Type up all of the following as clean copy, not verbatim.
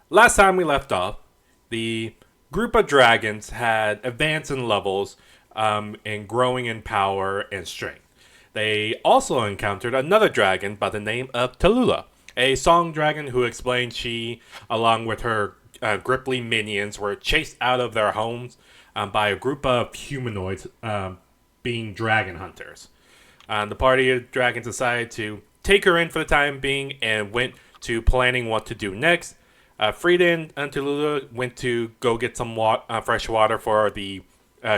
last time we left off, the group of dragons had advanced in levels and growing in power and strength. They also encountered another dragon by the name of Tallulah, a song dragon who explained she, along with her gripply minions, were chased out of their homes by a group of humanoids being dragon hunters. The party of dragons decided to take her in for the time being and went to planning what to do next. Frida and Tallulah went to go get some fresh water for the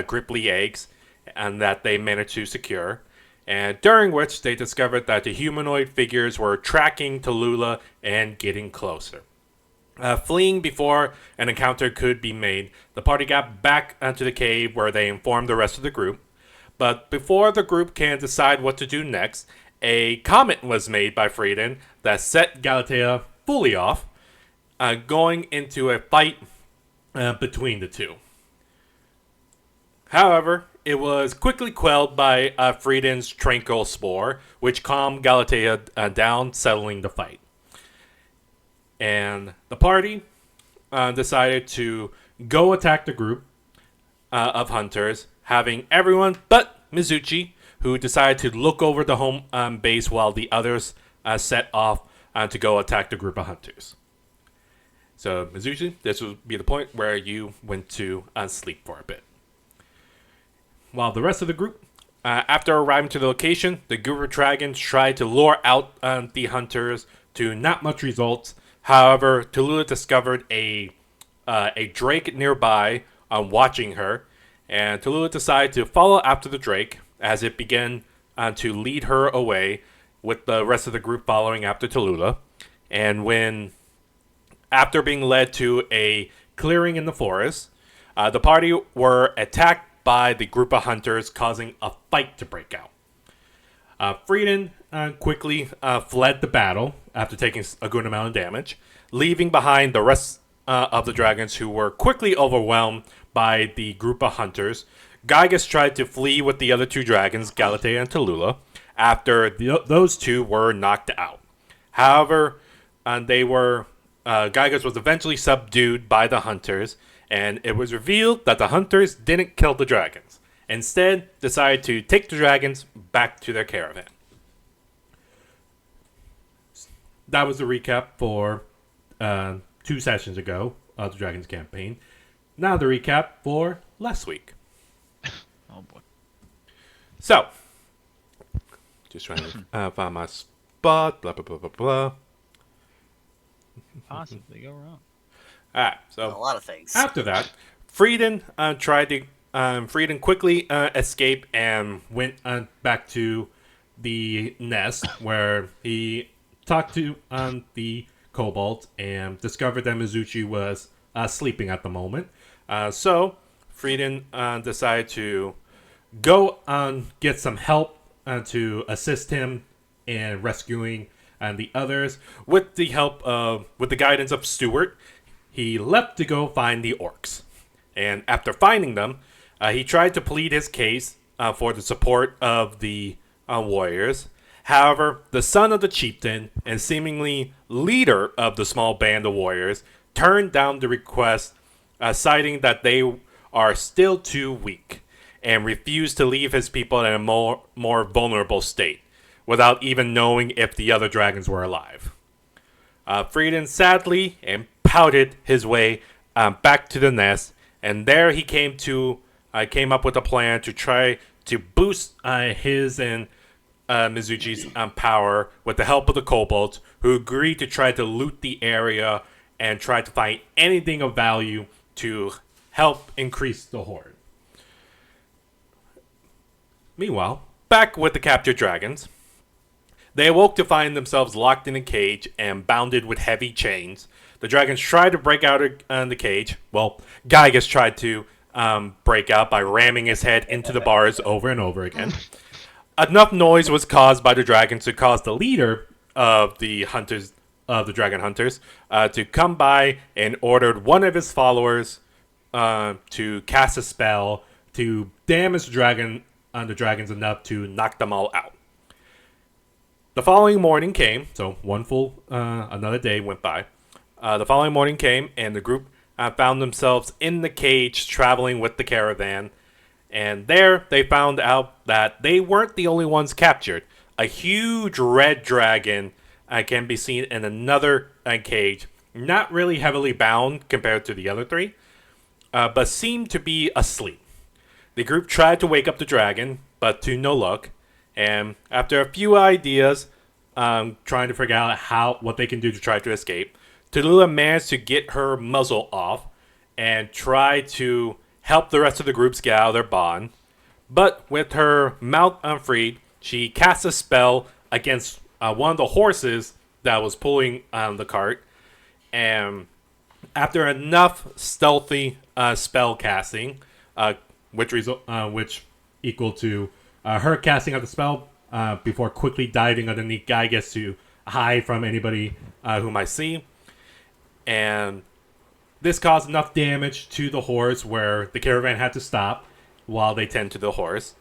gripply eggs and that they managed to secure. And during which they discovered that the humanoid figures were tracking Tallulah and getting closer. Fleeing before an encounter could be made, the party got back into the cave where they informed the rest of the group. But before the group can decide what to do next, a comment was made by Freeden that set Galatea fully off, going into a fight between the two. However, it was quickly quelled by Freeden's tranquil spore, which calmed Galatea down, settling the fight. And the party decided to go attack the group of hunters, having everyone but Mizuchi, who decided to look over the home base while the others set off to go attack the group of hunters. So, Mizuchi, this would be the point where you went to sleep for a bit. While the rest of the group, after arriving to the location, the group of dragons tried to lure out the hunters to not much results. However, Tallulah discovered a drake nearby watching her, and Tallulah decided to follow after the drake as it began to lead her away, with the rest of the group following after Tallulah. And after being led to a clearing in the forest, the party were attacked by the group of hunters, causing a fight to break out. Freeden quickly fled the battle after taking a good amount of damage, leaving behind the rest of the dragons, who were quickly overwhelmed by the group of hunters. Gygas tried to flee with the other two dragons, Galatea and Tallulah, after those two were knocked out. However, Gygas was eventually subdued by the hunters, and it was revealed that the hunters didn't kill the dragons. Instead, decided to take the dragons back to their caravan. That was the recap for 2 sessions ago of the Dragons campaign. Now the recap for last week. Oh boy. So, just trying to find my spot, blah, blah, blah, blah, blah. Possibly go wrong. Alright, so A lot of things. after that, Freeden Freeden quickly escaped and went back to the nest where he talked to the kobolds and discovered that Mizuchi was sleeping at the moment. So Freeden decided to go get some help to assist him in rescuing the others. With the guidance of Stuart, he left to go find the orcs. And after finding them, he tried to plead his case for the support of the warriors. However, the son of the chieftain and seemingly leader of the small band of warriors turned down the request, citing that they are still too weak, and refused to leave his people in a more vulnerable state, without even knowing if the other dragons were alive. Freeden sadly and pouted his way back to the nest, and there he came up with a plan to try to boost his and Mizuchi's power with the help of the kobolds, who agreed to try to loot the area and try to find anything of value to help increase the horde. Meanwhile, back with the captured dragons, they awoke to find themselves locked in a cage and bounded with heavy chains. The dragons tried to break out of the cage. Well, Gygas tried to break out by ramming his head into the bars over and over again. Enough noise was caused by the dragons to cause the leader of the dragon hunters, to come by and ordered one of his followers to cast a spell to damage the dragons enough to knock them all out. The following morning came, so another day went by. The following morning came, and the group found themselves in the cage traveling with the caravan. And there they found out that they weren't the only ones captured. A huge red dragon can be seen in another cage, not really heavily bound compared to the other three, but seemed to be asleep. The group tried to wake up the dragon, but to no luck. And after a few ideas, trying to figure out what they can do to try to escape, Tallulah managed to get her muzzle off and try to help the rest of the groups get out of their bond. But with her mouth unfreed, she cast a spell against one of the horses that was pulling the cart. And after enough stealthy spell casting, which equal to her casting out the spell before quickly diving underneath Gygas to hide from anybody who might see. And this caused enough damage to the horse where the caravan had to stop while they tend to the horse.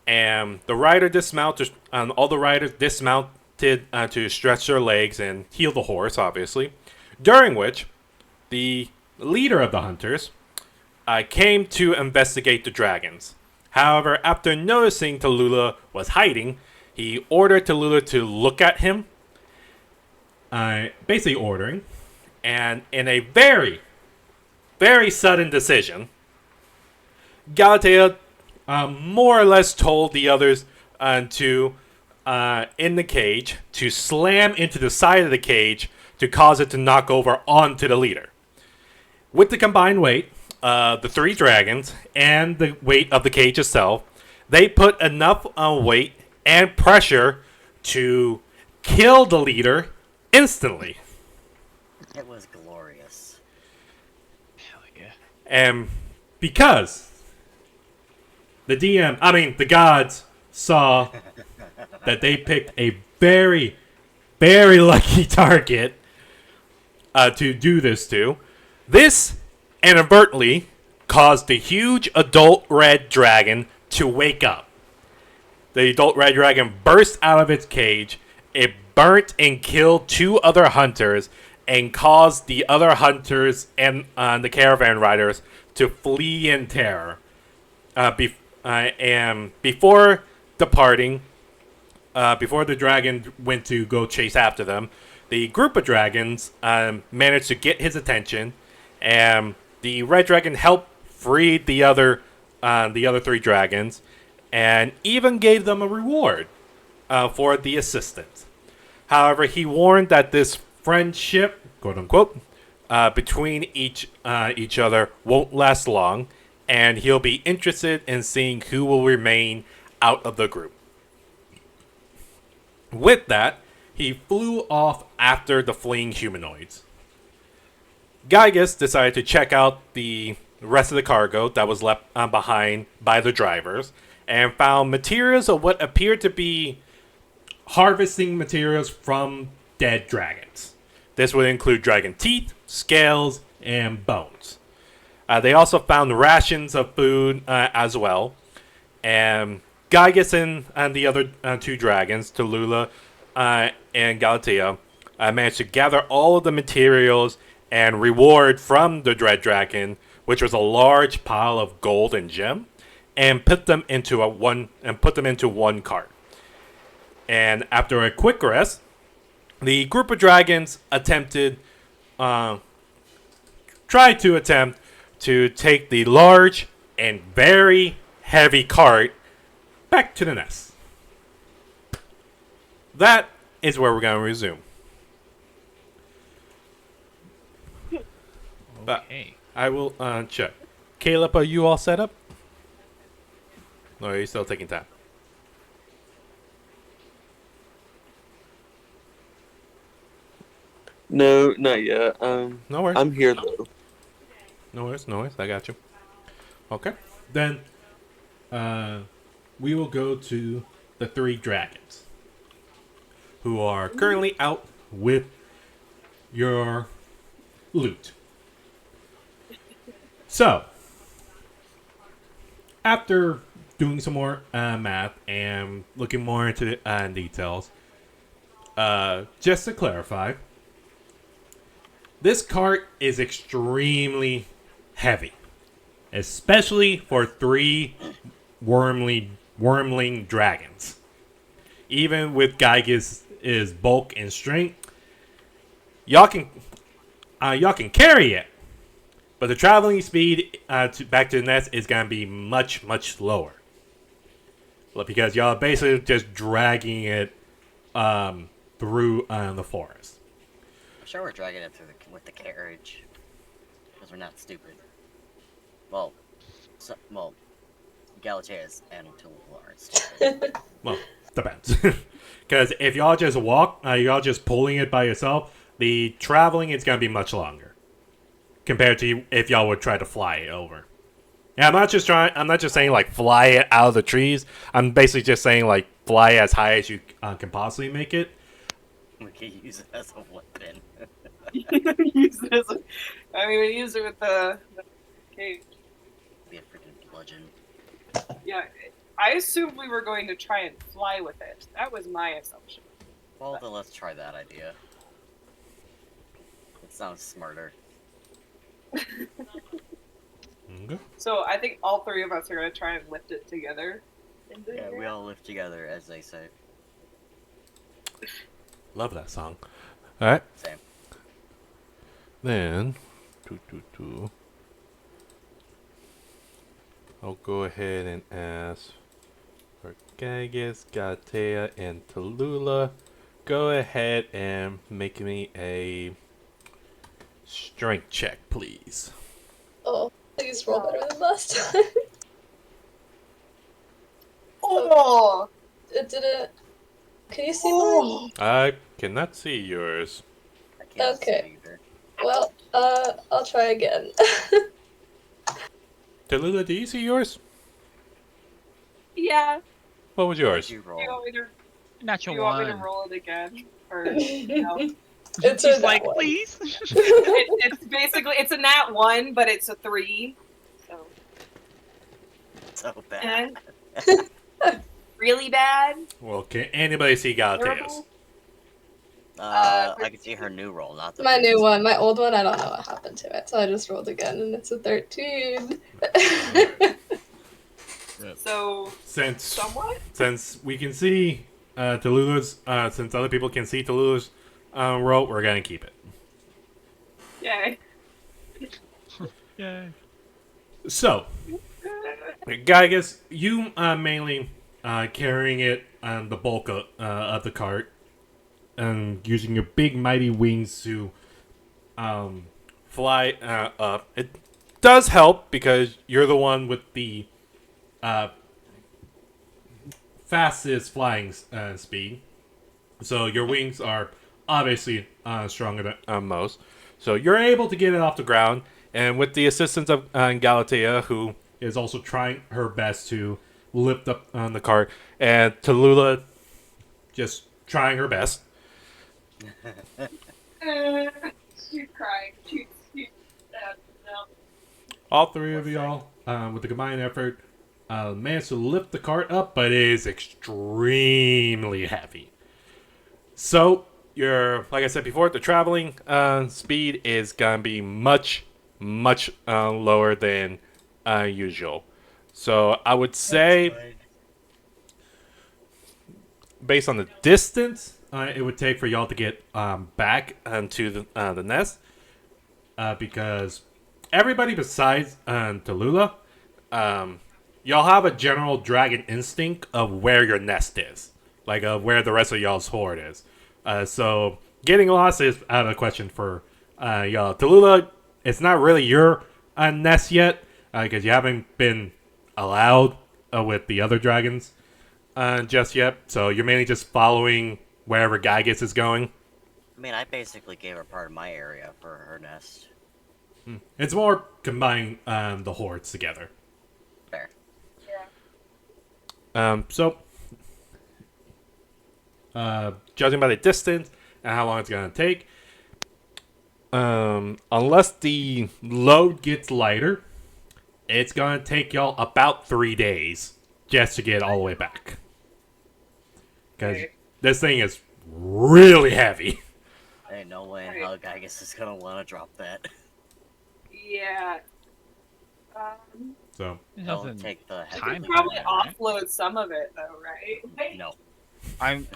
And the rider dismounted. All the riders dismounted to stretch their legs and heal the horse, obviously. During which, the leader of the hunters came to investigate the dragons. However, after noticing Tallulah was hiding, he ordered Tallulah to look at him, basically ordering, and in a very, very sudden decision, Galatea more or less told the others in the cage to slam into the side of the cage to cause it to knock over onto the leader. With the combined weight, the three dragons, and the weight of the cage itself, they put enough weight and pressure to kill the leader instantly. It was glorious. Hell yeah. And because the gods saw that they picked a very, very lucky target to do this to, this inadvertently caused the huge adult red dragon to wake up. The adult red dragon burst out of its cage. It burnt and killed two other hunters and caused the other hunters and the caravan riders to flee in terror. And before departing, before the dragon went to go chase after them, the group of dragons managed to get his attention, and the red dragon helped free the other three dragons, and even gave them a reward for the assistance. However, he warned that this friendship, quote unquote, between each other won't last long, and he'll be interested in seeing who will remain out of the group. With that, he flew off after the fleeing humanoids. Gygas decided to check out the rest of the cargo that was left behind by the drivers, and found materials of what appeared to be harvesting materials from dead dragons. This would include dragon teeth, scales, and bones. They also found rations of food as well. And Gygas and the other two dragons, Tallulah and Galatea, managed to gather all of the materials and reward from the Dread Dragon, which was a large pile of gold and gem, and put them into one cart. And after a quick rest, the group of dragons tried to attempt to take the large and very heavy cart back to the nest. That is where we're going to resume. But Okay. I will check. Caleb, are you all set up? Or are you still taking time? No, not yet. No worries. I'm here though. No worries. I got you. Okay. Then we will go to the three dragons who are currently out with your loot. So, after doing some more math and looking more into the details, just to clarify, This cart is extremely heavy, especially for 3 wormling dragons. Even with Gygas' bulk and strength, y'all can carry it, but the traveling speed back to the nest is gonna be much slower. Because y'all are basically just dragging it through the forest. I'm sure we're dragging it through with the carriage. Because we're not stupid. Well, Galateas and Tulul aren't stupid. Well, depends. Because if y'all just walk, y'all just pulling it by yourself, the traveling is gonna be much longer compared to if y'all would try to fly it over. Yeah, I'm not just saying like fly it out of the trees. I'm basically just saying like fly as high as you can possibly make it. We can use it as a weapon. Use it as we used it with the cage. Be a freaking bludgeon. Yeah, I assumed we were going to try and fly with it. That was my assumption. Well, then let's try that idea. It sounds smarter. Okay. So I think all 3 of us are going to try and lift it together. Yeah, we all live together, as they say. Love that song. All right. Same. Then, I'll go ahead and ask for Gygas, Galatea, and Tallulah. Go ahead and make me a strength check, please. Oh, please roll better than last time. Oh! It didn't. Can you see mine? I cannot see yours. I can't Okay. see either. Well, I'll try again. Tallulah, do you see yours? Yeah. What was yours? You roll. Do you want me to, Natural do you want me to one. roll it again? Or, no? It's She's a like, nat one. please. It's basically, it's a nat 1, but it's a 3. So. So bad. Really bad? Well, can anybody see Galatea's? Terrible? I can see her new roll, not the My new previous one. My old one, I don't know what happened to it, so I just rolled again, and it's a 13. So, Since somewhat? since we can see Tallulah's, since other people can see Tallulah's roll, we're gonna keep it. Yay. Yay. So, Gygas, you mainly carrying it on the bulk of the cart, and using your big mighty wings to fly up. It does help because you're the one with the fastest flying speed. So your wings are obviously stronger than most. So you're able to get it off the ground, and with the assistance of Galatea, who is also trying her best to lift up on the cart, and Tallulah just trying her best. She's crying. She's sad. No. All 3 of y'all, with the combined effort, managed to lift the cart up, but it is extremely heavy. So, like I said before, the traveling speed is going to be much lower than usual. So, I would say, based on the distance it would take for y'all to get back to the nest, because everybody besides Tallulah, y'all have a general dragon instinct of where your nest is, like of where the rest of y'all's horde is. So getting lost is out of the question for y'all. Tallulah, it's not really your nest yet, because you haven't been allowed with the other dragons just yet. So you're mainly just following wherever Gygas is going. I mean, I basically gave her part of my area for her nest. It's more combining the hordes together. Fair. Yeah. So, judging by the distance and how long it's going to take, unless the load gets lighter, it's going to take y'all about 3 days just to get all the way back. Because Okay. this thing is really heavy. Ain't no way in Right. hell Gygus is gonna want to drop that. Yeah. So There's He'll nothing. take the heavy Time lead. Probably there, right? offload some of it though, right? No. I mean,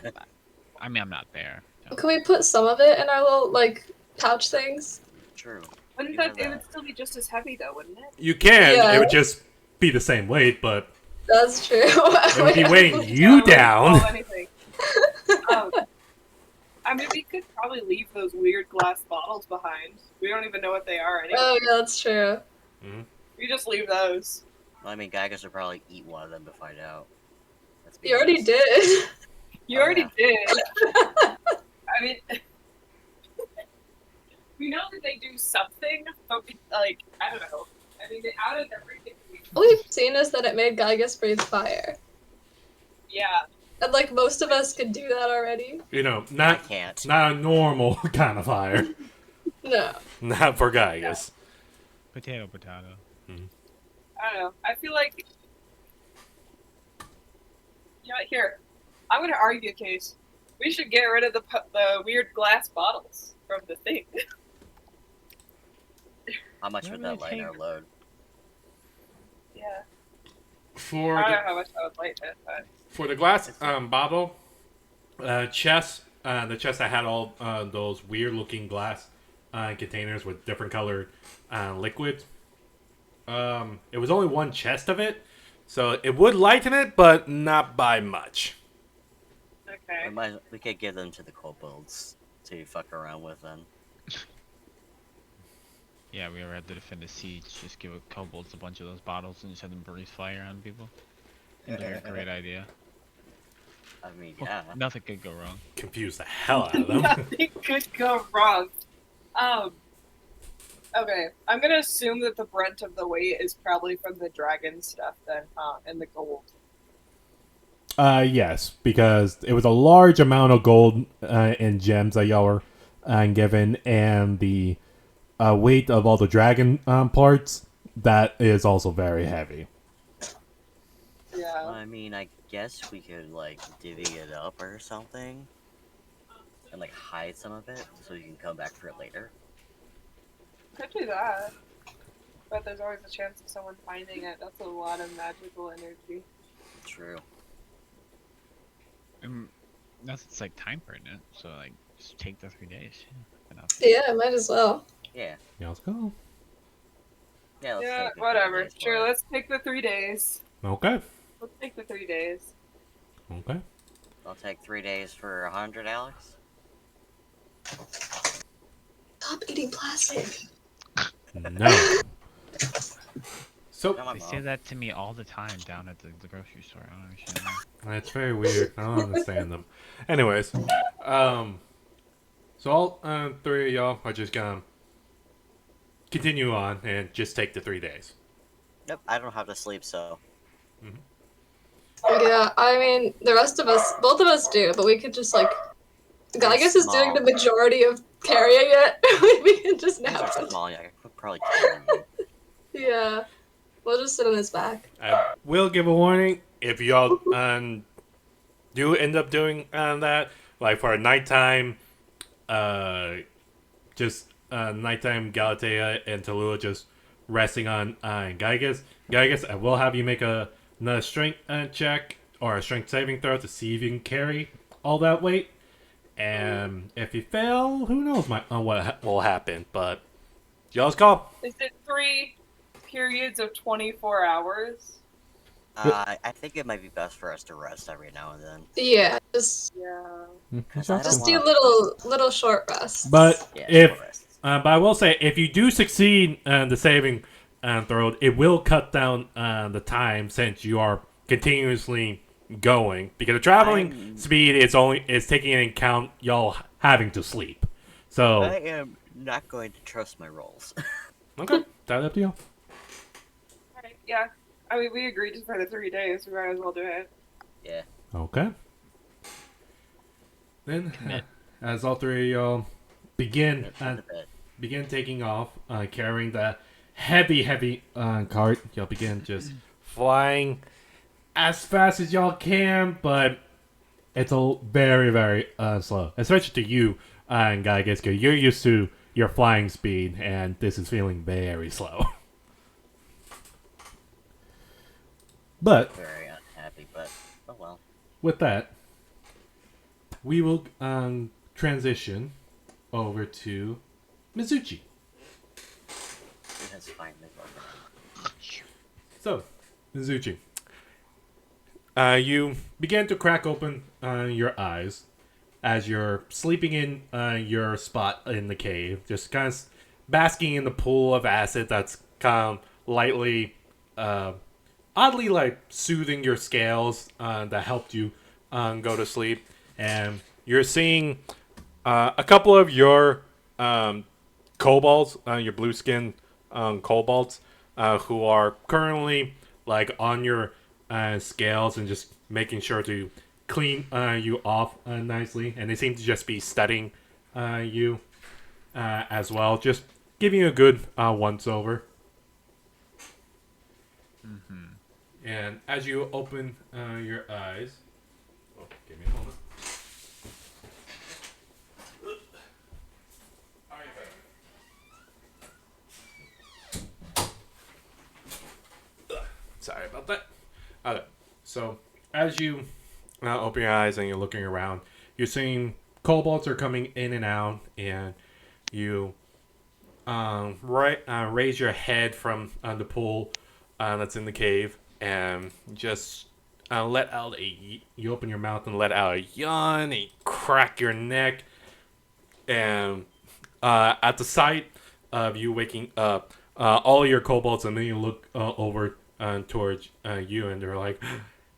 I'm not there. So. Can we put some of it in our little like pouch things? True. Wouldn't You that have it that. would still be just as heavy though, wouldn't it? you can. Yeah. It would just be the same weight, but That's true. it would be weighing Yeah, you it wouldn't down. fall anything. I mean, we could probably leave those weird glass bottles behind. We don't even know what they are anyway. Oh yeah, that's true. We just leave those. I mean, Gygus would probably eat one of them to find out. Let's be You already honest. did. You Oh, already yeah. did. I mean, we know that they do something, but we, like, I don't know. I mean, out of everything, All we've seen is that it made Gygus breathe fire. yeah. And like most of us could do that already. You know, I not can't. a normal kind of fire. No. Not for Gygus. Potato. I don't know. I feel like, you know, here, I'm gonna argue a case. We should get rid of the weird glass bottles from the thing. How much Why would would that it lighter take- load? Yeah. For I don't know the, how much I would light it, but for the glass bottle chest, the chest that had all those weird looking glass containers with different colored liquids. It was only one chest of it, so it would lighten it, but not by much. okay. We could give them to the kobolds to fuck around with them. Yeah, we ever had to defend a siege. Just give a kobolds a bunch of those bottles and just have them breathe fire on people. Seems like a great idea. I mean, yeah. Nothing could go wrong. Confuse the hell out of them. Nothing could go wrong. Okay, I'm gonna assume that the brunt of the weight is probably from the dragon stuff then, and the gold. Yes, because it was a large amount of gold and gems that y'all were given, and the weight of all the dragon parts, that is also very heavy. Yeah. I mean, I guess we could, like, divvy it up or something. And, like, hide some of it so you can come back for it later. Could do that. But there's always a chance of someone finding it. That's a lot of magical energy. True. Nothing's like time pertinent, so like just take the 3 days. Enough. Yeah, might as well. Yeah. Yeah, let's go. Yeah, let's Yeah, take the 3 whatever. days for Sure, it. let's take the 3 days. Okay. Let's take the 3 days. Okay. I'll take 3 days for 100, Alex. Stop eating plastic. No. So, Not my They mom. say that to me all the time down at the grocery store. I don't understand why. that's very weird. I don't understand them. Anyways, so all three of y'all are just gonna continue on and just take the 3 days. Nope, I don't have to sleep, so. Yeah, I mean, the rest of us, both of us do, but we could just like. Gygus is doing the majority of carrying it. We can just These nap. are small, yeah, I could probably carry you. Yeah. We'll just sit on his back. I will give a warning if y'all do end up doing that, like for a nighttime, just nighttime Galatea and Tallulah just resting on Gygus. Gygus, I will have you make another strength check or a strength saving throw to see if you can carry all that weight. And if you fail, who knows what will happen. But y'all's call. Is it 3 periods of 24 hours? I think it might be best for us to rest every now and then. Yeah, just Yeah. 'Cause I don't just do wanna- little short rests. But Yeah, if short rests. but I will say, if you do succeed the saving throw, it will cut down the time since you are continuously going, because the traveling speed is taking into account y'all having to sleep. So I am not going to trust my rolls. okay, that's up to you. Alright, yeah. I mean, we agreed for the 3 days. We might as well do it. Yeah. Okay. Then, Commit. as all three of y'all begin It's in the bed. taking off, carrying the heavy cart, y'all begin just flying as fast as y'all can, but it's a very slow, especially to you, And I guess you're used to your flying speed, and this is feeling very slow. But Very unhappy, but oh well. with that, we will transition over to Mizuchi. It has finally organized. So, Mizuchi, you begin to crack open your eyes as you're sleeping in your spot in the cave, just kind of basking in the pool of acid that's kind of lightly, oddly like soothing your scales that helped you go to sleep. And you're seeing a couple of your kobolds, your blue skin kobolds, who are currently like on your scales and just making sure to clean you off nicely. And they seem to just be studying you as well, just giving you a good once over. And as you open your eyes, oh, give me a moment. Sorry about that. Okay, so as you open your eyes and you're looking around, you're seeing kobolds are coming in and out, and you raise your head from the pool that's in the cave, and just let out you open your mouth and let out a yawn, and you crack your neck, and at the sight of you waking up, all your kobolds, and then you look over towards you, and they're like,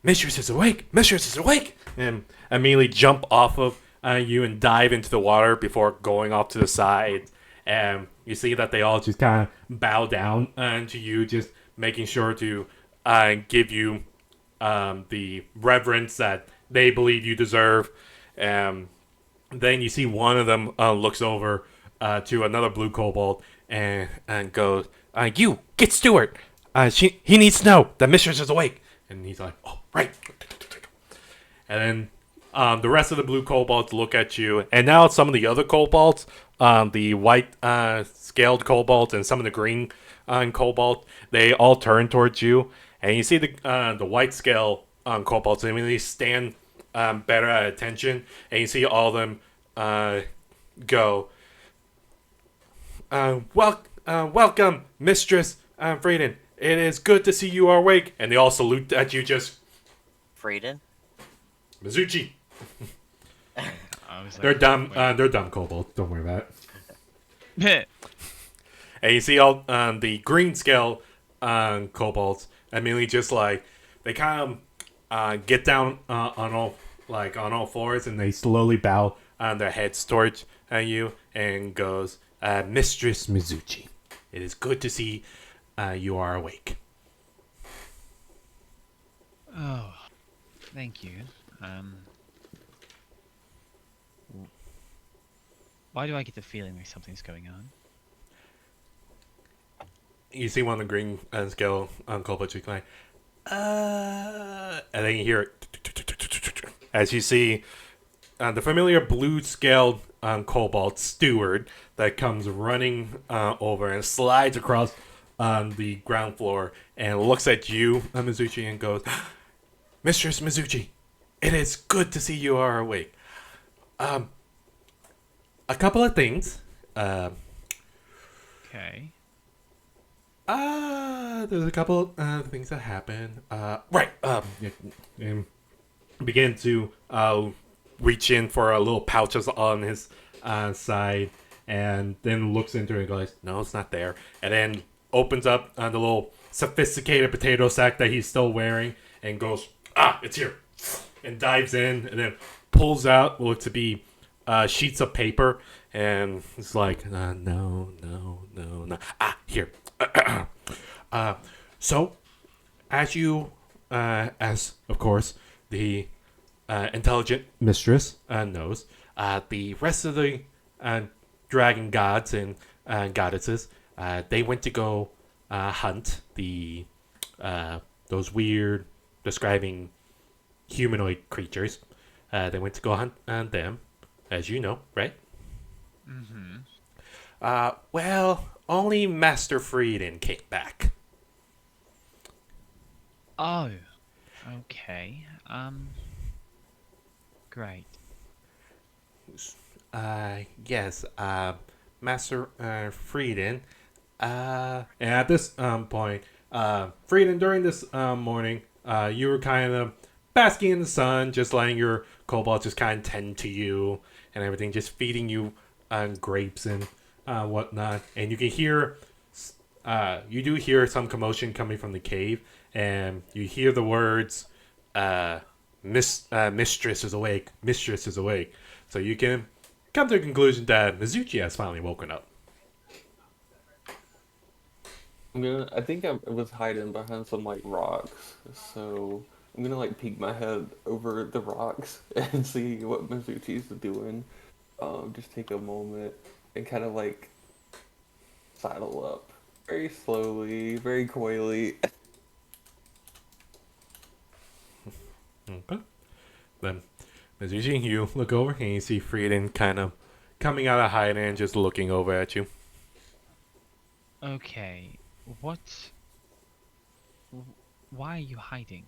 "Mistress is awake! Mistress is awake!" And immediately jump off of you and dive into the water before going off to the side. And you see that they all just kind of bow down to you, just making sure to give you the reverence that they believe you deserve. Then you see one of them looks over to another blue kobold and goes, "You, get Stewart! He needs to know that Mistress is awake." And he's like, "Oh, right." And then the rest of the blue kobolds look at you, and now some of the other kobolds, the white scaled kobolds and some of the green kobolds, they all turn towards you, and you see the white scale kobolds. I mean, they stand better at attention, and you see all of them go, "Welcome, Mistress Freeden. It is good to see you are awake." And they all salute at you, just Freeden? Mizuchi. I was like, They're dumb. wait. They're dumb kobolds. Don't worry about it. Heh. And you see all the green scale kobolds immediately just like they kind of get down on all fours, and they slowly bow their heads towards you and goes, "Mistress Mizuchi, it is good to see you are awake." Oh, thank you. Why do I get the feeling like something's going on? You see one of the green scale kobolds just like, and then you hear it as you see the familiar blue scaled kobold Steward that comes running over and slides across the ground floor and looks at you, Mizuchi, and goes, "Mistress Mizuchi, it is good to see you are awake. A couple of things. Okay. There's a couple things that happen. Right. And begin to reach in for a little pouches on his side, and then looks into it and goes, "No, it's not there." And then opens up the little sophisticated potato sack that he's still wearing and goes, "It's here," and dives in and then pulls out what look to be sheets of paper, and it's like, no. Here. So, as you, as of course the intelligent mistress knows, the rest of the dragon gods and goddesses, they went to go hunt the those weird describing humanoid creatures. They went to go hunt them, as you know, right? Mm-hmm. Well, only Master Frieden came back. Oh, okay. Great. Yes, Master Frieden. And at this point, Frieden, during this morning, you were kind of basking in the sun, just letting your kobold just kind of tend to you and everything, just feeding you grapes and whatnot. And you can hear, you do hear some commotion coming from the cave, and you hear the words, Mistress is awake, Mistress is awake. So you can come to the conclusion that Mizuchi has finally woken up. I think I was hiding behind some like rocks, so I'm gonna like peek my head over the rocks and see what Mizuchi's doing. Just take a moment and kind of like saddle up very slowly, very coyly. Okay. Then, Mizuchi, you look over and you see Frieden kind of coming out of hiding and just looking over at you. Okay. What? Why are you hiding?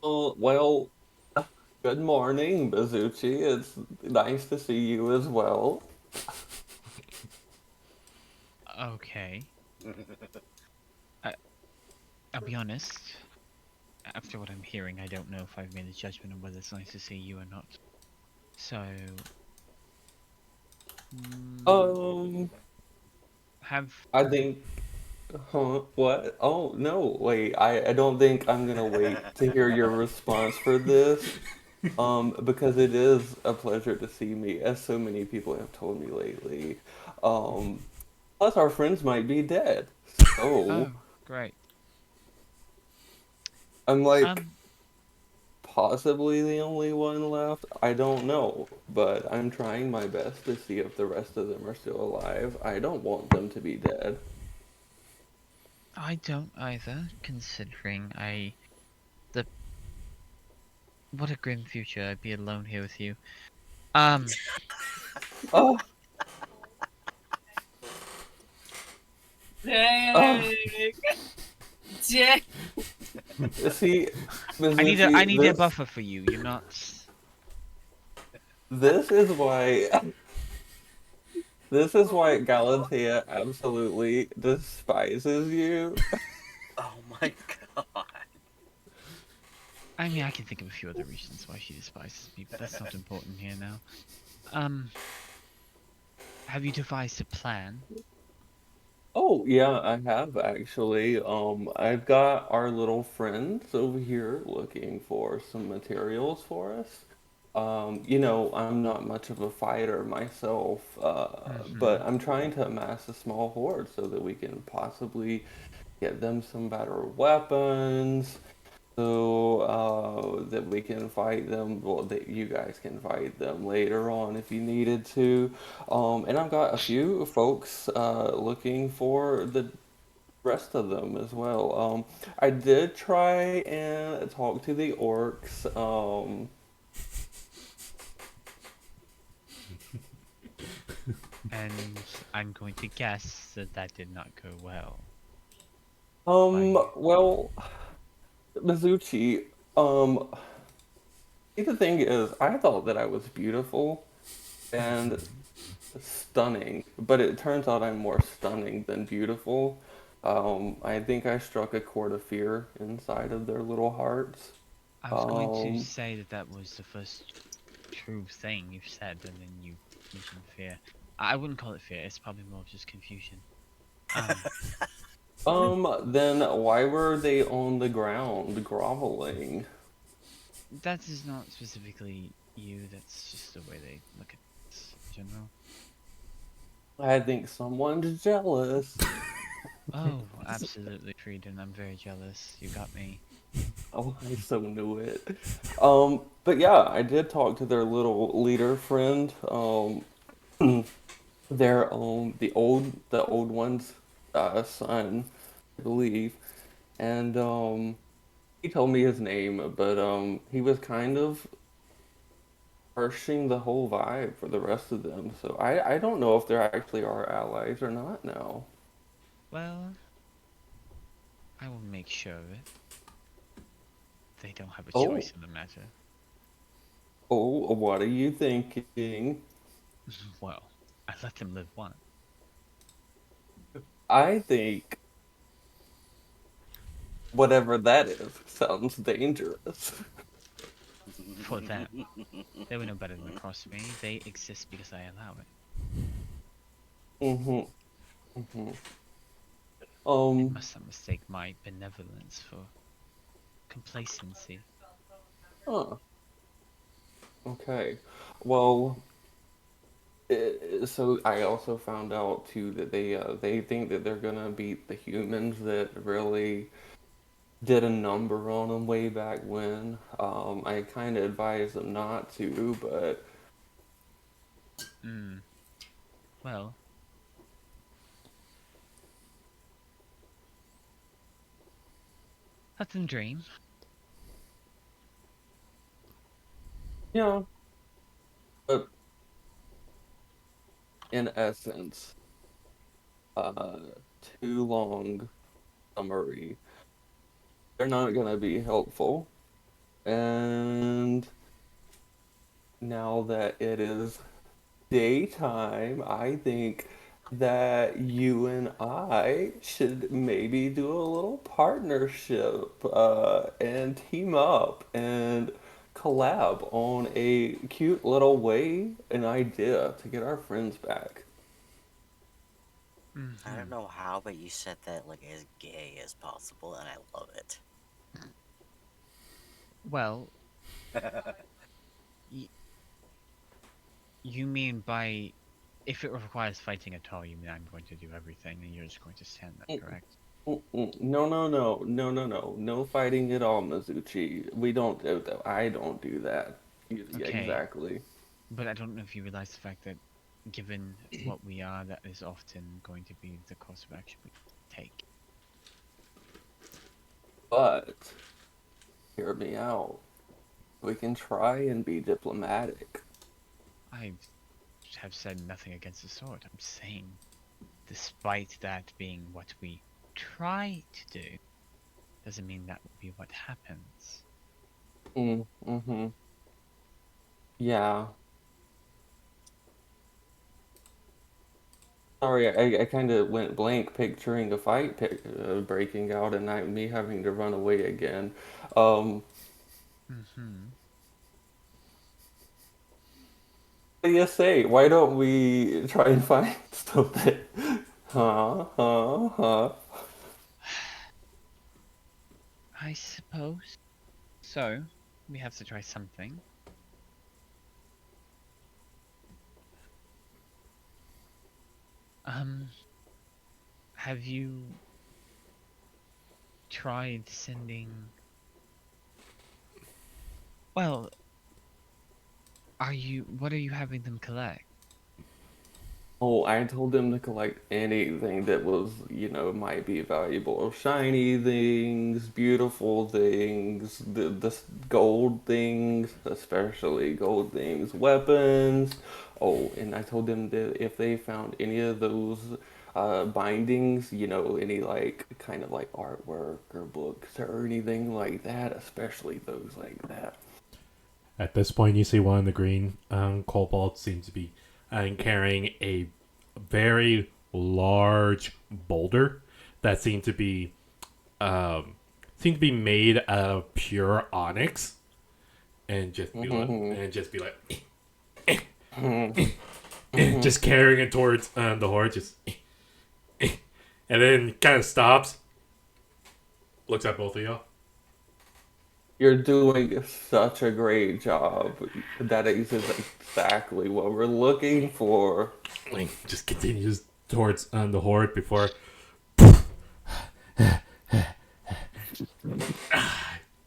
Oh, well, good morning, Mizuchi. It's nice to see you as well. Okay. I'll be honest. After what I'm hearing, I don't know if I've made a judgment on whether it's nice to see you or not. So, Um, have I think, huh, what? Oh, no, wait, I don't think I'm gonna wait to hear your response for this. Because it is a pleasure to see me, as so many people have told me lately. Um, Plus our friends might be dead. So, oh, great. I'm like Um, possibly the only one left. I don't know, but I'm trying my best to see if the rest of them are still alive. I don't want them to be dead. I don't either, considering the what a grim future. I'd be alone here with you. Um, Oh, oh, Dang. Dang. see, I Mizuchi, need a buffer for you. You're not. this is why this is why Galatea absolutely despises you. Oh my god. I mean, I can think of a few other reasons why she despises me, but that's not important here now. Um, have you devised a plan? Oh, yeah, I have actually. I've got our little friends over here looking for some materials for us. I'm not much of a fighter myself, Mm-hmm. but I'm trying to amass a small horde so that we can possibly get them some better weapons, so that we can fight them. Well, that you guys can fight them later on if you needed to. And I've got a few folks looking for the rest of them as well. I did try and talk to the orcs. And I'm going to guess that that did not go well. Like, Well, Mizuchi, um, see, the thing is, I thought that I was beautiful and stunning, but it turns out I'm more stunning than beautiful. I think I struck a chord of fear inside of their little hearts. I was going to Um, say that that was the first true thing you've said, and then you mentioned fear. I wouldn't call it fear. It's probably more of just confusion. Um, then why were they on the ground groveling? that is not specifically you. That's just the way they look at this in general. I think someone's jealous. Oh, absolutely, Frieden. I'm very jealous. You got me. Oh, I so knew it. But yeah, I did talk to their little leader friend. Their the old one's son, I believe, and he told me his name, but he was kind of harshing the whole vibe for the rest of them. So I don't know if they're actually our allies or not now. Well, I will make sure of it. They don't have a Oh, choice in the matter. oh, what are you thinking? Well, I let them live once. I think whatever that is sounds dangerous. For them. They were no better than the cross me. They exist because I allow it. Mm-hmm. Mm-hmm. They must not mistake my benevolence for complacency. Huh. Okay. Well, so I also found out too that they think that they're gonna beat the humans that really did a number on them way back when. I kind of advised them not to, but Hmm. Well, let them dream. yeah. But in essence, uh, too long summary. They're not gonna be helpful, and now that it is daytime, I think that you and I should maybe do a little partnership and team up and collab on a cute little way, an idea to get our friends back. I don't Mm-hmm. know how, but you said that like as gay as possible, and I love it. Well, y you mean by if it requires fighting at all, you mean I'm going to do everything and you're just going to stand there, correct? No, no, no, no, no, no, no fighting at all, Mizuchi. We don't do that. I don't do that. Yeah, Okay, exactly. but I don't know if you realize the fact that given what we are, that is often going to be the course of action we take. But hear me out. We can try and be diplomatic. I have said nothing against the sword. I'm saying, despite that being what we try to do, doesn't mean that will be what happens. Mm-hmm. Yeah. Sorry, I kind of went blank picturing a fight breaking out and me having to run away again. Um, Mm-hmm. what do you say? Why don't we try and find something? Huh? Huh? Huh? I suppose. So, we have to try something. Um, have you tried sending... Well, what are you having them collect? Oh, I told them to collect anything that was, might be valuable. Shiny things, beautiful things, the gold things, especially gold things, weapons. Oh, and I told them that if they found any of those bindings, any like kind of like artwork or books or anything like that, especially those like that. At this point, you see one of the green kobolds seems to be carrying a very large boulder that seemed to be made out of pure onyx, and just be like, just carrying it towards the horde, just, and then kind of stops, looks at both of y'all, You're doing such a great job. That is exactly what we're looking for. like just continues towards the horde before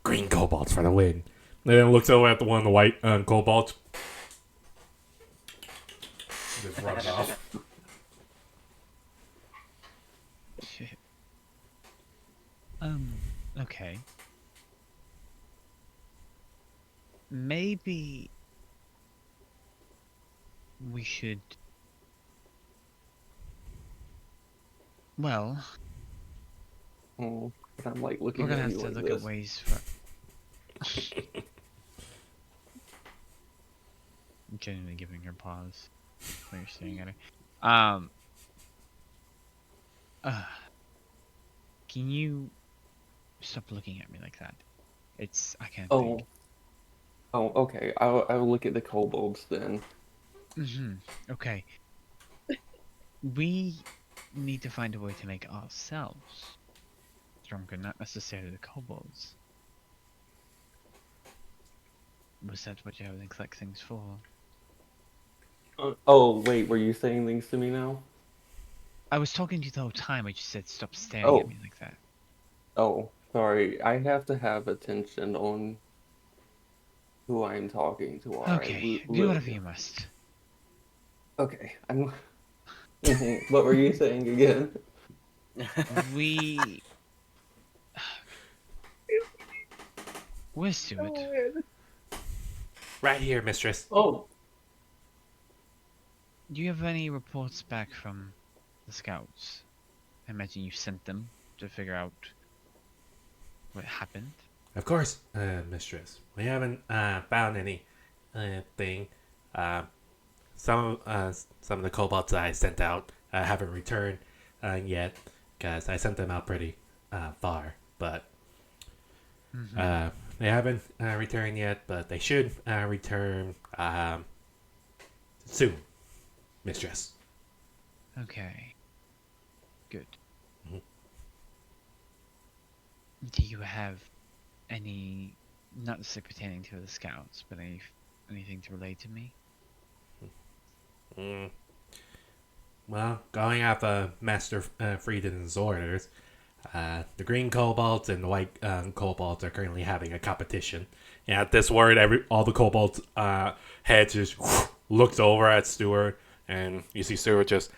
green kobolds for the win. And then looks over at the one of the white kobolds. Just run it off. Shit. Okay. Maybe we should. Well, Oh, but I'm like we're looking gonna at have you to like look at this. ways for. I'm genuinely giving her pause while you're staring at her. Um. Uh, can you stop looking at me like that? I can't think. Oh, oh, okay. I'll look at the kobolds then. Okay. We need to find a way to make ourselves stronger, not necessarily the kobolds. Was that what you were having collect things for? Oh, wait, were you saying things to me now? I was talking to you the whole time. I just said stop staring at Oh, me like that. oh, sorry. I have to have attention on who I'm talking to. All right, Okay, do whatever you must. Okay, I'm. What were you saying again? We. Where's Stewart? Oh, man. Right here, mistress. Oh, Do you have any reports back from the scouts? I imagine you sent them to figure out what happened. Of course, mistress. We haven't found any thing. Uh, some of the kobolds I sent out haven't returned yet, because I sent them out pretty far. But they haven't returned yet. But they should return soon, mistress. Okay. Good. Mhm. Do you have any, not necessarily pertaining to the scouts, but anything to relate to me? Mm. Well, going off Master Frieden's orders, the green kobolds and the white kobolds are currently having a competition. And at this word, all the kobolds' heads just looks over at Stewart, and you see Stewart just,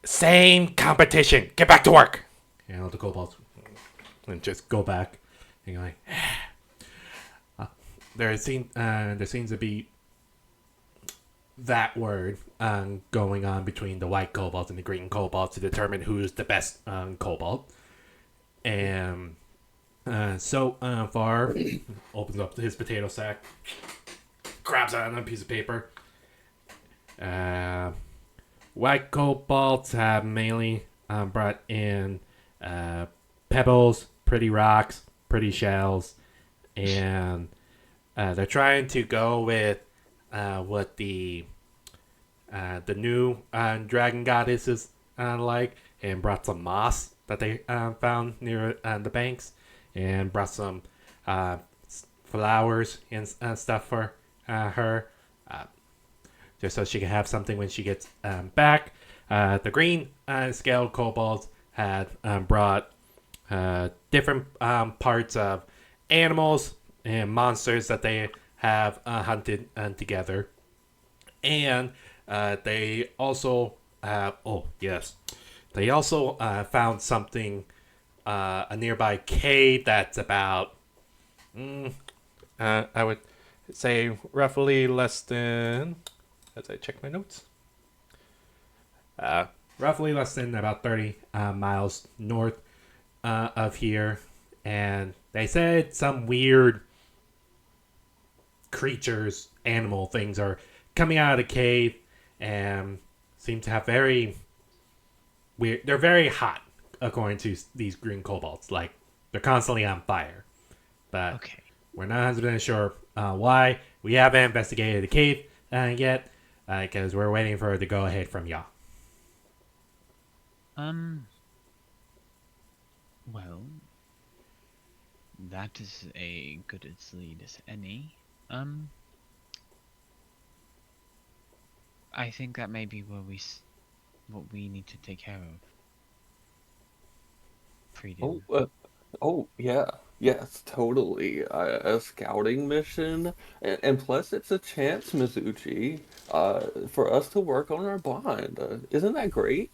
same competition. Get back to work. And all the kobolds and just go back. And you're like, there seems to be that word going on between the white kobolds and the green kobolds to determine who's the best kobold. And so far, opens up his potato sack, grabs out a piece of paper. White kobolds have mainly brought in pebbles, pretty rocks, pretty shells, and they're trying to go with what the new dragon goddess is like, and brought some moss that they found near the banks, and brought some flowers and stuff for her, just so she can have something when she gets back. The green scaled kobolds had brought different parts of animals and monsters that they have hunted together. And they also they also found something, a nearby cave that's about I would say roughly less than, as I check my notes, roughly less than about 30 miles north of here. And they said some weird creatures, animal things are coming out of the cave and seem to have very weird. They're very hot, according to these green kobolds. Like, they're constantly on fire. But Okay. we're not 100% sure why. We haven't investigated the cave yet, because we're waiting for the go ahead from y'all. Well, that is a good as lead as any. I think that may be where what we need to take care of. Freedom. Oh, yeah. Yes, totally. A scouting mission, and plus it's a chance, Mizuchi, for us to work on our bond. Isn't that great?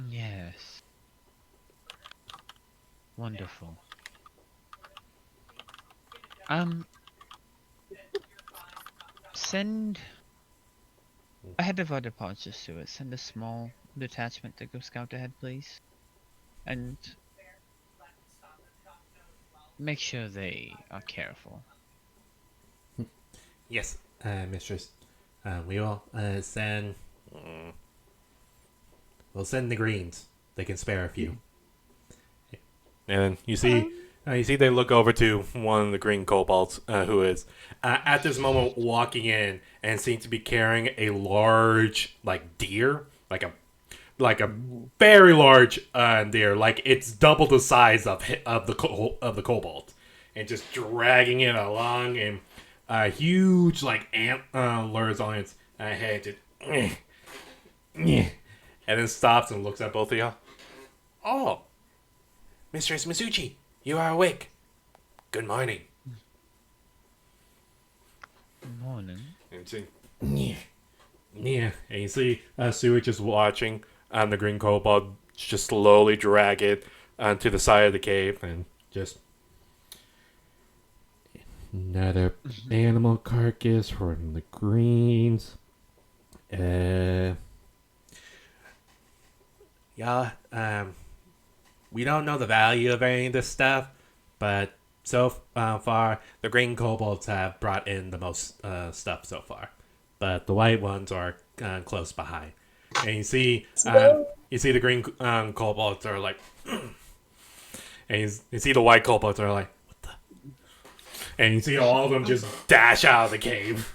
Yes. Wonderful. Send Ahead of our departure, Stuart, send a small detachment to go scout ahead, please. And make sure they are careful. Yes, mistress. We will send. We'll send the greens. They can spare a few. And then you see they look over to one of the green kobolds, who is at this moment walking in and seems to be carrying a large, like, deer, like a very large deer, like it's double the size of the kobold, and just dragging it along, and huge like antlers on its head, just, and then stops and looks at both of y'all. Oh, Mistress Mizuchi, you are awake. Good morning. Morning. And see, yeah, and you see Sewage just watching the green kobold just slowly drag it to the side of the cave, and just another animal carcass from the greens. Yeah, we don't know the value of any of this stuff, but so far the green kobolds have brought in the most stuff so far, but the white ones are close behind. And you see the green kobolds are like, and you see the white kobolds are like, what the? And you see all of them just dash out of the cave.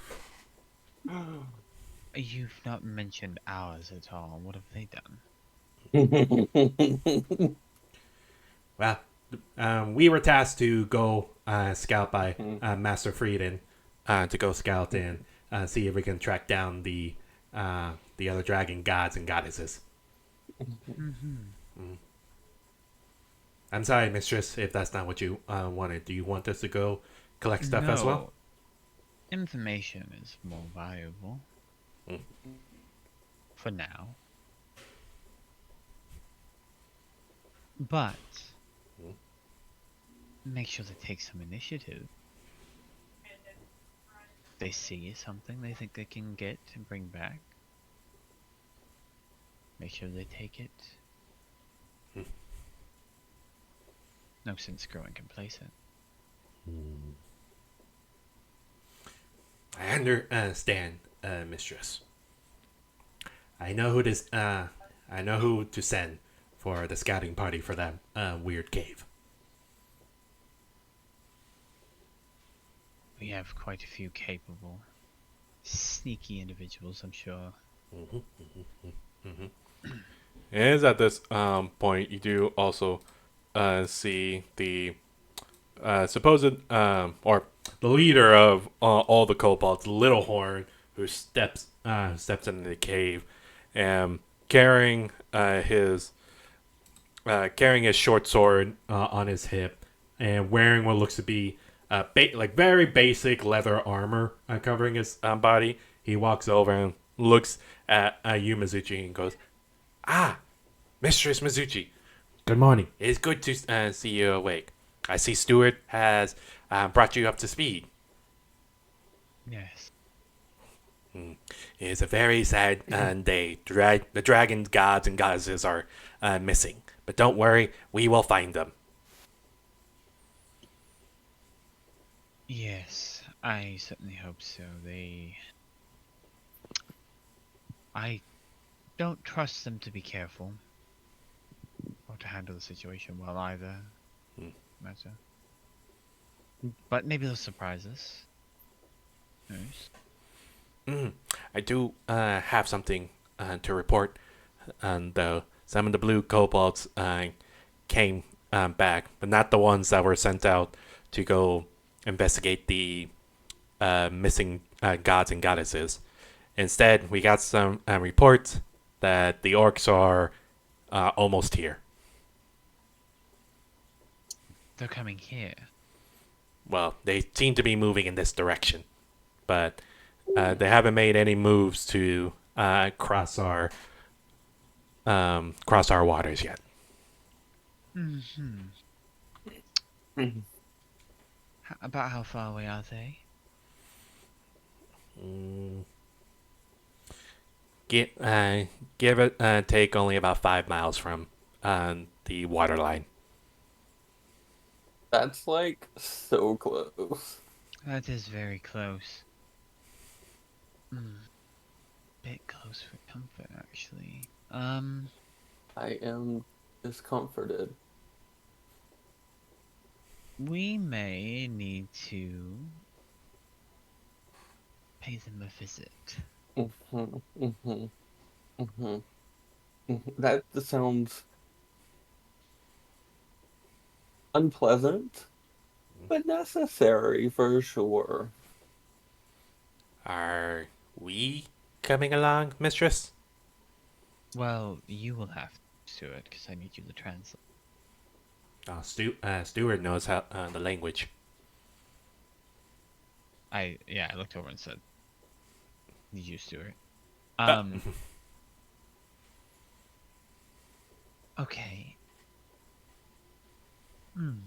You've not mentioned ours at all. What have they done? Well, we were tasked to go scout by Master Frieden to go scout and see if we can track down the other dragon gods and goddesses. I'm sorry, mistress, if that's not what you wanted. Do you want us to go collect stuff as well? No. Information is more valuable. For now. But make sure they take some initiative. They see something they think they can get and bring back. Make sure they take it. No sense growing complacent. I understand, mistress. I know who to send for the scouting party for that weird cave. We have quite a few capable, sneaky individuals, I'm sure. It is at this point you do also see the supposed or the leader of all the kobolds, Littlehorn, who steps into the cave, and carrying his short sword on his hip, and wearing what looks to be like very basic leather armor covering his body. He walks over and looks at you, Mizuchi, and goes, "Ah, Mistress Mizuchi, good morning. It is good to see you awake. I see Stuart has brought you up to speed." Yes. It is a very sad day. The dragon gods and goddesses are missing. But don't worry, we will find them. Yes, I certainly hope so. I don't trust them to be careful. Or to handle the situation well either. Matter. But maybe they'll surprise us. Yes. I do have something to report. Though some of the blue kobolds came back, but not the ones that were sent out to go investigate the missing gods and goddesses. Instead, we got some reports that the orcs are almost here. They're coming here. Well, they seem to be moving in this direction, but they haven't made any moves to cross our waters yet. About how far away are they? give it take only about 5 miles from the water line. That's like so close. That is very close. Bit close for comfort, actually. I am discomforted. We may need to pay them a visit. Mhm, mhm, mhm, mhm. That sounds unpleasant, but necessary for sure. Are we coming along, mistress? Well, you will have to do it because I need you to translate. Stewart knows how the language. I looked over and said, "Need you, Stuart." Uh, Okay. Hmm.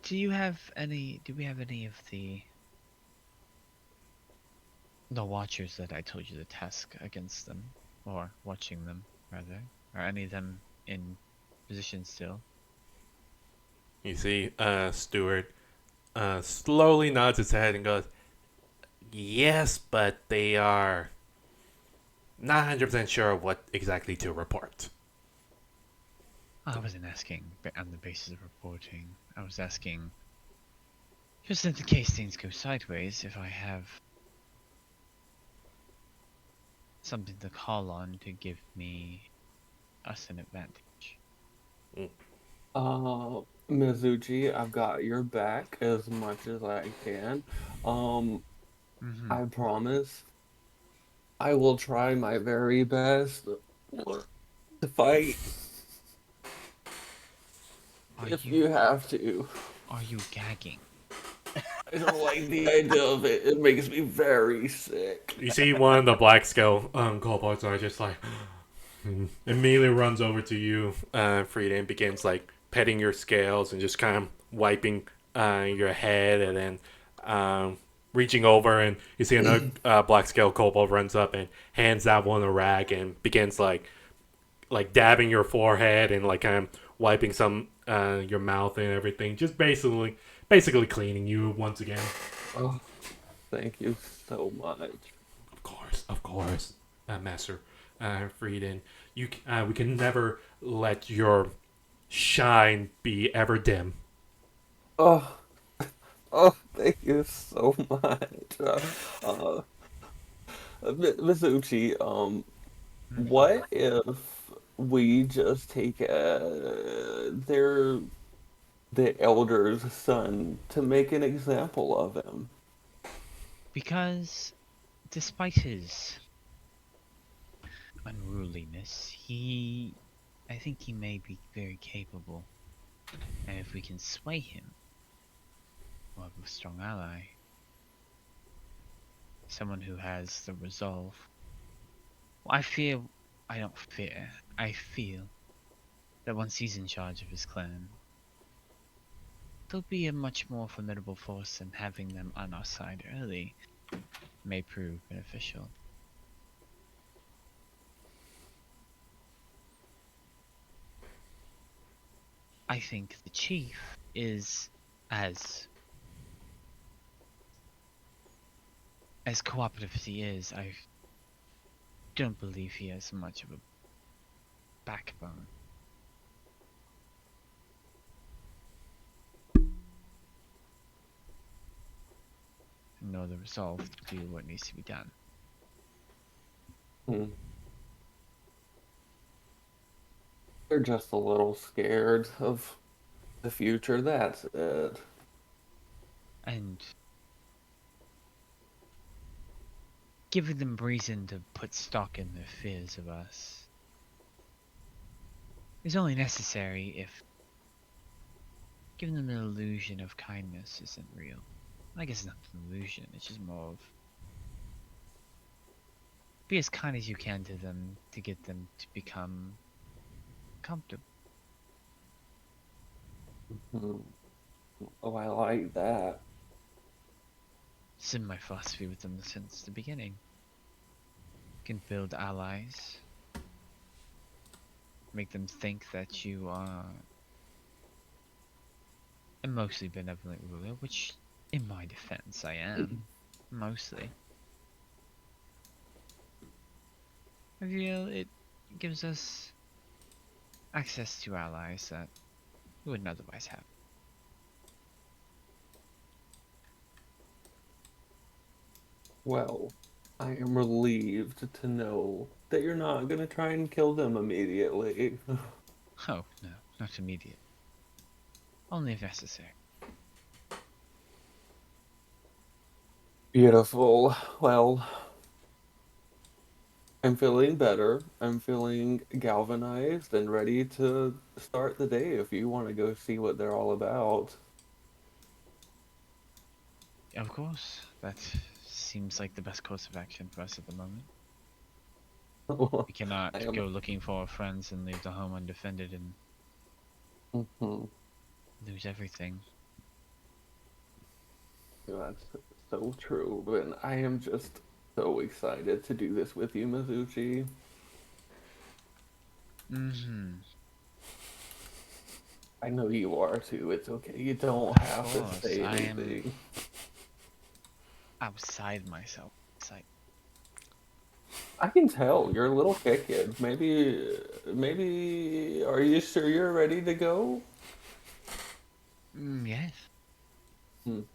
Do we have any of the watchers that I told you to task against them, or watching them rather? Are any of them in position still? you see, Stewart slowly nods his head and goes, "Yes, but they are not 100% sure what exactly to report." I wasn't asking on the basis of reporting. I was asking just in the case things go sideways, if I have something to call on to give us an advantage. Mm. Mizuchi, I've got your back as much as I can. Um, Mm-hmm. I promise I will try my very best to fight Are if you you have to. are you gagging? I don't like the idea of it. It makes me very sick. You see one of the black scale kobolds are just like immediately runs over to you, Frida, and begins like petting your scales and just kind of wiping your head, and then reaching over, and you see another black scale kobold runs up and hands that one a rag and begins like dabbing your forehead and like kind of wiping some your mouth and everything, just basically cleaning you once again. Oh, thank you so much. Of course, Master Frieden. We can never let your shine be ever dim. Oh, oh, thank you so much. Uh, Mizuchi, Mhm. what if we just take the elder's son to make an example of him? Because despite his unruliness, I think he may be very capable. And if we can sway him, we'll have a strong ally. Someone who has the resolve. Well, I don't fear, I feel that once he's in charge of his clan, they'll be a much more formidable force, and having them on our side early may prove beneficial. I think the chief is as cooperative as he is. I don't believe he has much of a backbone. Nor the resolve to do what needs to be done. Hmm. They're just a little scared of the future, that's it. And giving them reason to put stock in their fears of us is only necessary if giving them an illusion of kindness isn't real. I guess it's not an illusion, it's just more of be as kind as you can to them to get them to become comfortable. Hmm. Oh, I like that. It's been my philosophy with them since the beginning. You can build allies, make them think that you are a mostly benevolent ruler, which, in my defense, I am. Mostly. I feel it gives us access to allies that we wouldn't otherwise have. Well, I am relieved to know that you're not gonna try and kill them immediately. Oh, no, not immediate. Only if necessary. Beautiful. Well, I'm feeling better. I'm feeling galvanized and ready to start the day if you want to go see what they're all about. Of course, that seems like the best course of action for us at the moment. We cannot I am. go looking for our friends and leave the home undefended and Mhm. lose everything. That's so true, but I am just so excited to do this with you, Mizuchi. Mm-hmm. I know you are too. It's okay. You don't have to course, say I am- anything. Outside myself. It's like, I can tell you're a little kid. Maybe. Are you sure you're ready to go? yes.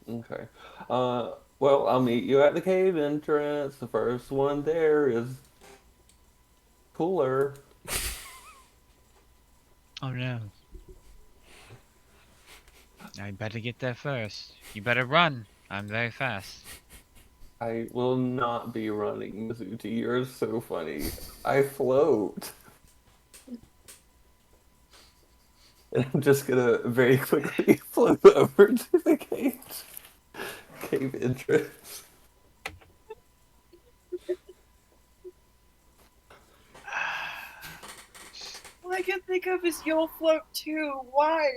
Okay. Well, I'll meet you at the cave entrance. The first one there is cooler. Oh no. I better get there first. You better run. I'm very fast. I will not be running, Mizuchi. You're so funny. I float. And I'm just gonna very quickly float over to the cave entrance. All I can think of is you'll float too. Why?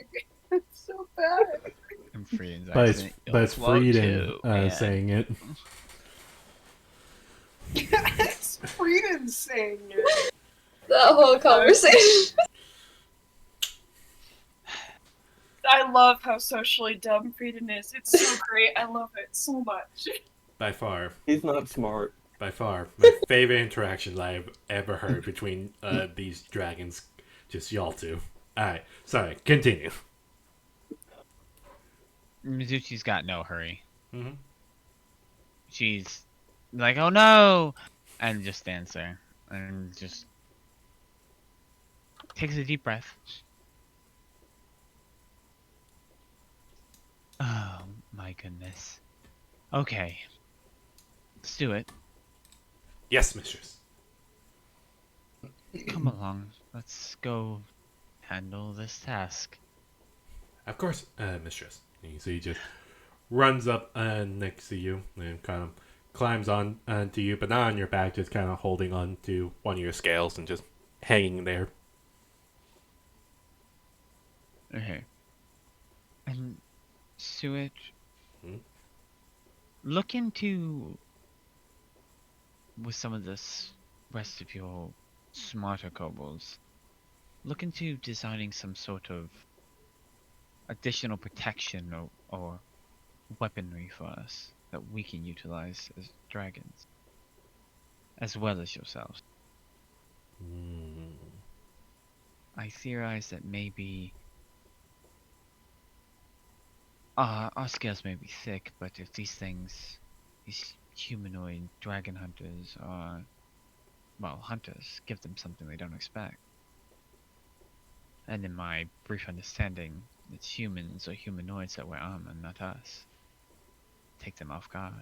It's so bad. I'm free in But accident. it's Frieden saying it. It's Frieden saying it. That whole conversation. I love how socially dumb Frieden is. It's so great. I love it so much. By far, He's not smart. my favorite interaction I've ever heard between these dragons. Just y'all two. Alright, sorry, continue. Mizuchi's got no hurry. Mm-hmm. She's like, oh no! And just stands there. And just takes a deep breath. Oh my goodness. Okay. Let's do it. Yes, mistress. Come along. Let's go handle this task. Of course, mistress. So he just runs up next to you and kind of climbs on to you, but not on your back, just kind of holding on to one of your scales and just hanging there. Okay. And Suet, Hmm? look into with some of this rest of your smarter kobolds. Look into designing some sort of additional protection or weaponry for us that we can utilize as dragons, as well as yourselves. Mm. I theorize that maybe our scales may be thick, but if these humanoid dragon hunters are, well, hunters, give them something they don't expect. And in my brief understanding, it's humans or humanoids that wear armor, not us. Take them off guard.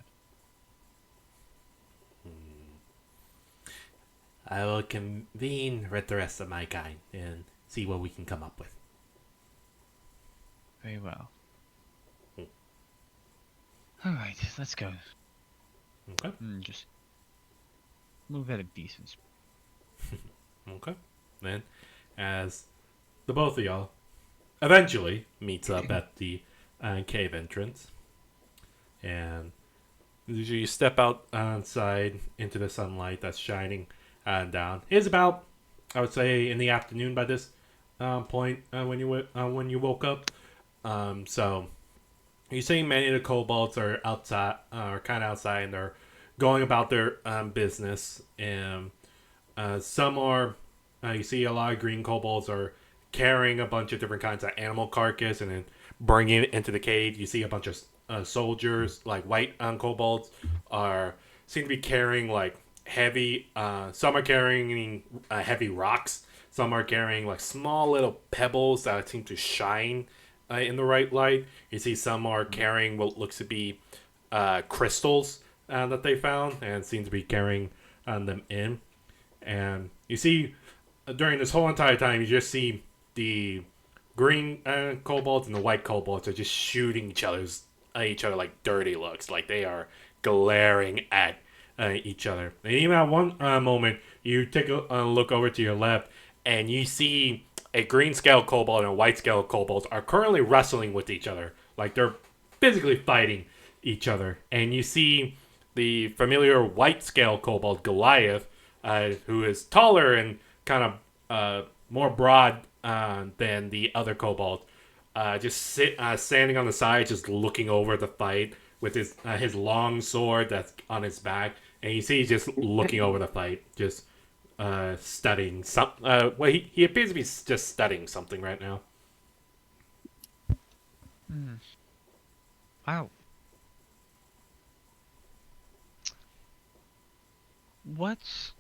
I will convene with the rest of my kind and see what we can come up with. Very well. Hmm. Alright, let's go. Okay. Just move at a decent speed. Okay. Then, as the both of y'all eventually meets up at the cave entrance, and You step outside into the sunlight that's shining down. It's about, I would say, in the afternoon by this point when you woke up. So you see many of the kobolds are outside, are kind of outside, and they're going about their business. And some are, you see a lot of green kobolds are carrying a bunch of different kinds of animal carcass and then bringing it into the cave. You see a bunch of soldiers, like white kobolds, are seem to be carrying like heavy. Some are carrying heavy rocks. Some are carrying like small little pebbles that seem to shine in the right light. You see some are carrying what looks to be crystals that they found and seem to be carrying them in. And you see during this whole entire time, you just see the green kobolds and the white kobolds are just shooting each other like dirty looks, like they are glaring at each other. And even at one moment, you take a look over to your left, and you see a green scale kobold and a white scale kobold are currently wrestling with each other, like they're physically fighting each other. And you see the familiar white scale kobold Goliath, who is taller and kind of more broad than the other kobold, standing on the side, just looking over the fight with his long sword that's on his back, and you see he's just looking over the fight, just studying some. Well, he appears to be just studying something right now. Wow. What's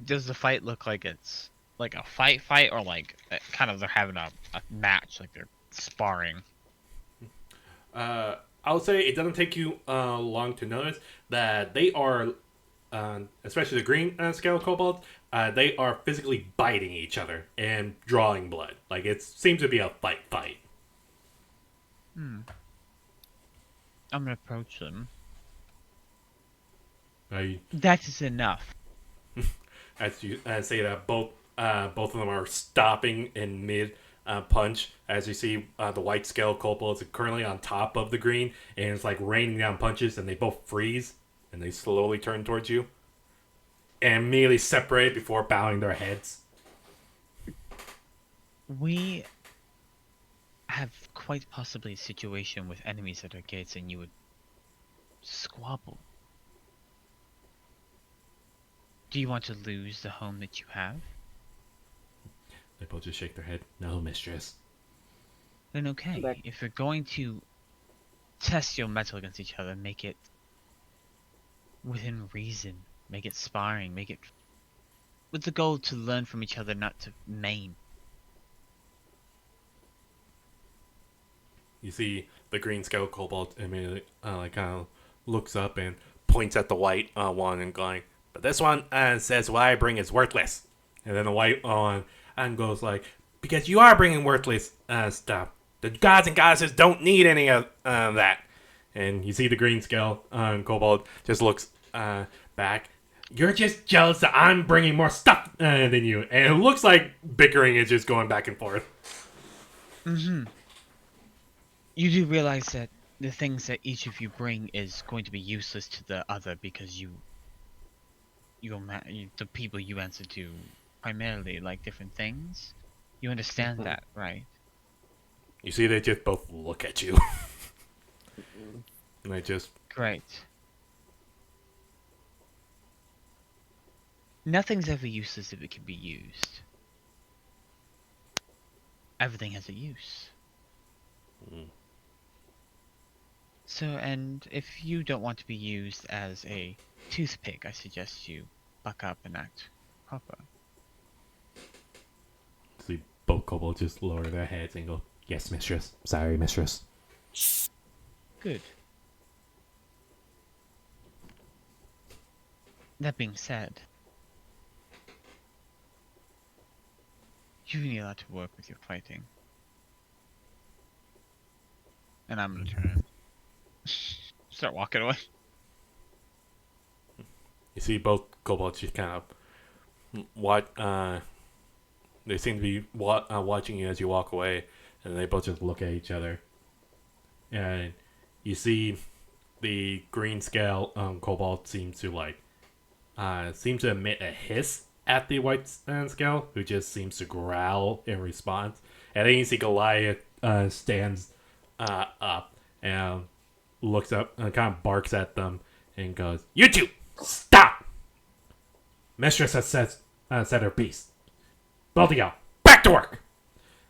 does the fight look like? It's like a fight, or like kind of they're having a match, like they're sparring. I would say it doesn't take you long to notice that they are, especially the green scale kobolds, they are physically biting each other and drawing blood. Like it seems to be a fight. I'm gonna approach them. That is enough. As you say that, both of them are stopping in mid punch. As you see, the white scale kobold is currently on top of the green, and it's like raining down punches, and they both freeze, and they slowly turn towards you, and immediately separate before bowing their heads. We have quite possibly a situation with enemies at our gates, and you would squabble. Do you want to lose the home that you have? They both just shake their head. No, mistress. Then okay. If you're going to test your metal against each other, make it within reason. Make it sparring. Make it with the goal to learn from each other, not to maim. You see the green scale kobold immediately kind of looks up and points at the white one and going, "But this one says what I bring is worthless." And then the white one and goes like, "Because you are bringing worthless stuff. The gods and goddesses don't need any of that." And you see the green scale kobold just looks back. "You're just jealous that I'm bringing more stuff than you." And it looks like bickering is just going back and forth. You do realize that the things that each of you bring is going to be useless to the other because the people you answer to primarily like different things. You understand that, right? You see they just both look at you. And they just... Great. Nothing's ever useless if it can be used. Everything has a use. So, and if you don't want to be used as a toothpick, I suggest you buck up and act proper. See both kobolds just lower their heads and go, "Yes, mistress. Sorry, mistress." Good. That being said, you need a lot to work with your fighting. And I'm gonna turn. Start walking away. You see both kobolds just kind of they seem to be watching you as you walk away, and they both just look at each other. And you see the green scale kobold seems to emit a hiss at the white scale, who just seems to growl in response. And then you see Goliath stands up and looks up and kind of barks at them and goes, "You two, stop! Mistress has set her beast. Both of y'all, back to work!"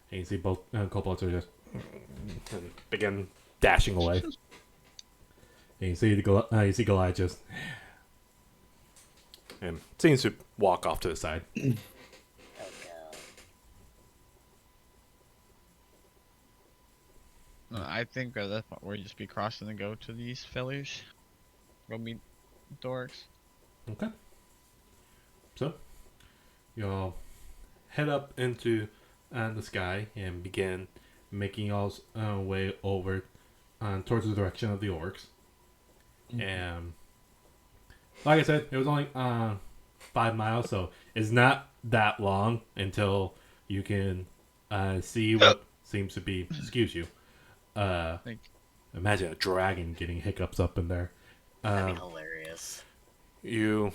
And you see both kobolds are just and begin dashing away. And you see Goliath just and seems to walk off to the side. Okay. I think at that point we'll just be crossing and go to these fellers. Go meet dorks. Okay. So, y'all head up into the sky and begin making y'all's way over towards the direction of the orcs. And like I said, it was only 5 miles, so it's not that long until you can see what seems to be. Excuse you. Imagine a dragon getting hiccups up in there. That'd be hilarious. You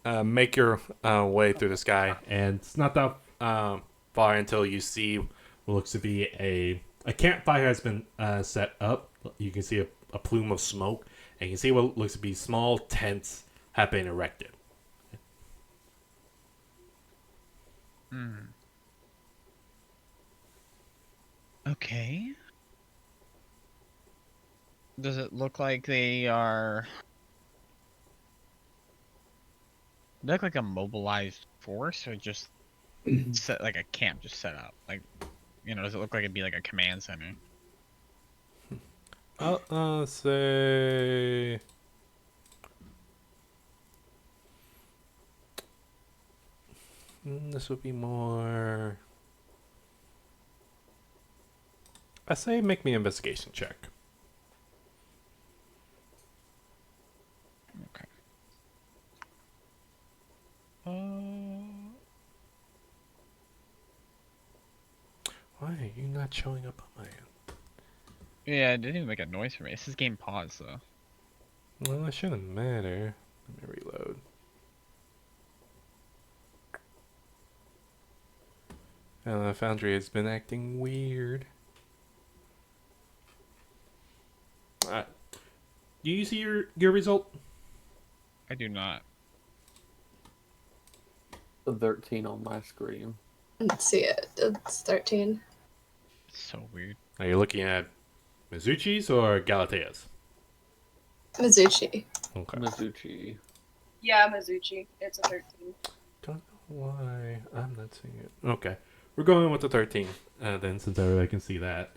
make your way through the sky, and it's not that far until you see what looks to be a campfire has been set up. You can see a plume of smoke, and you can see what looks to be small tents have been erected. Okay. Does it look like they are... They look like a mobilized force, or just set like a camp just set up? Like, does it look like it'd be like a command center? I'll say this would be more. I say make me an investigation check. Okay. Why are you not showing up on my end? Yeah, it didn't even make a noise for me. This is game pause, though. Well, it shouldn't matter. Let me reload. Foundry has been acting weird. Do you see your result? I do not. The 13 on my screen. Let's see it. It's 13. It's so weird. Are you looking at Mizuchi's or Galatea's? Mizuchi. Okay. Mizuchi. Yeah, Mizuchi. It's a 13. Don't know why I'm not seeing it. Okay. We're going with the 13 then, since everybody can see that.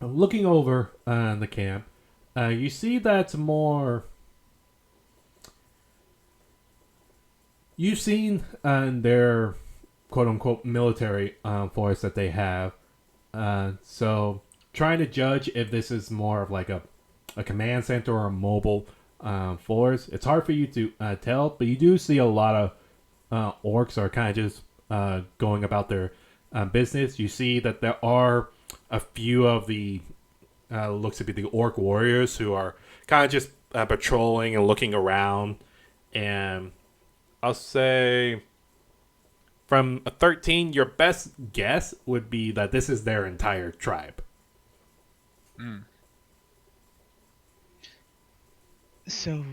Looking over the camp, you see that's more... You've seen their quote-unquote military force that they have. So trying to judge if this is more of like a command center or a mobile force, it's hard for you to tell, but you do see a lot of orcs are kind of just going about their business. You see that there are a few of the looks to be the orc warriors who are kind of just patrolling and looking around. And I'll say from a 13, your best guess would be that this is their entire tribe. So,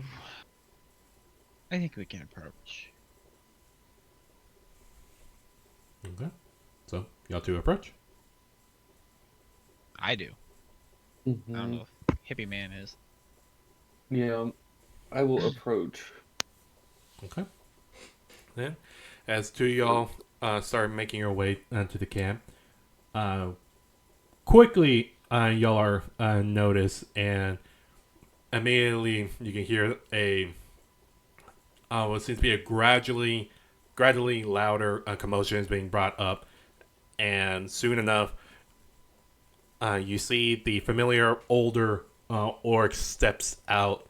I think we can approach. Okay. So, y'all two approach. I do. Mm-hmm. I don't know if Hippie Man is. Yeah, I will approach. Okay. Then, as two of y'all start making your way to the camp, quickly y'all are noticed, and immediately you can hear what seems to be a gradually louder commotion is being brought up, and soon enough, you see the familiar older orc steps out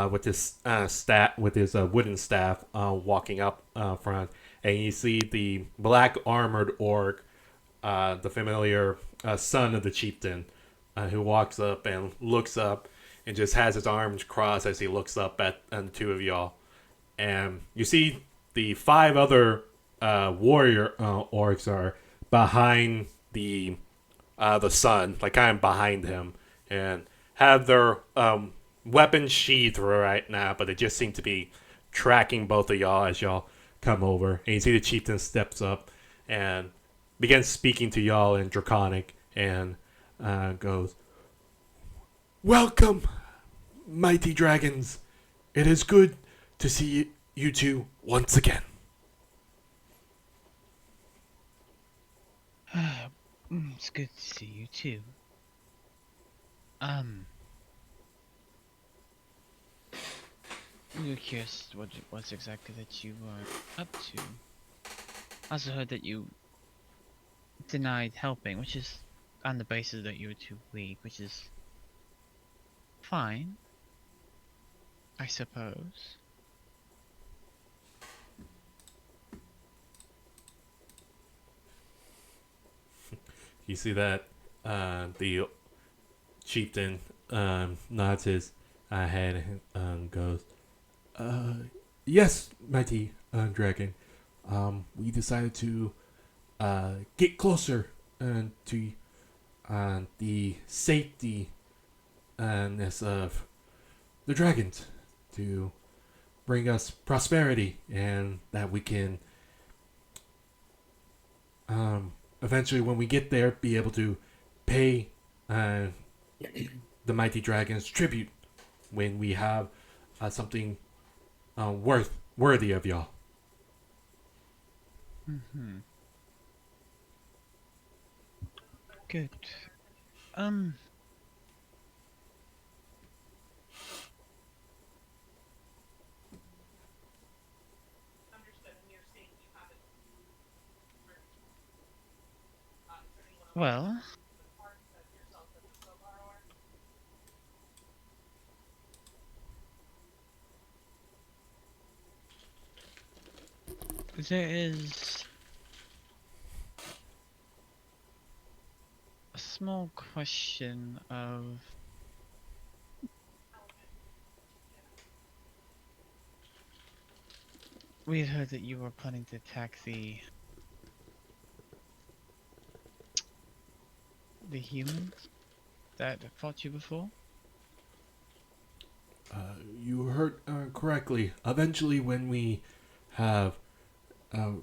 with his wooden staff, walking up front, and you see the black armored orc, the familiar son of the chieftain, who walks up and looks up and just has his arms crossed as he looks up at the two of y'all. And you see the 5 other warrior orcs are behind the sun, like kind of behind him, and have their weapons sheathed right now, but they just seem to be tracking both of y'all as y'all come over. And you see the chieftain steps up and begins speaking to y'all in Draconic and goes, "Welcome, mighty dragons. It is good to see you two once again." It's good to see you too. We were curious what it was exactly that you were up to. I also heard that you denied helping, which is on the basis that you were too weak, which is fine, I suppose. You see that the chieftain nods his head and goes, "Yes, mighty dragon. We decided to get closer to the safety of the dragons, to bring us prosperity, and that we can eventually, when we get there, be able to pay the mighty dragons tribute when we have something worthy of y'all." Good. Well, there is a small question of we had heard that you were planning to attack the humans that fought you before? You heard correctly. Eventually, when we have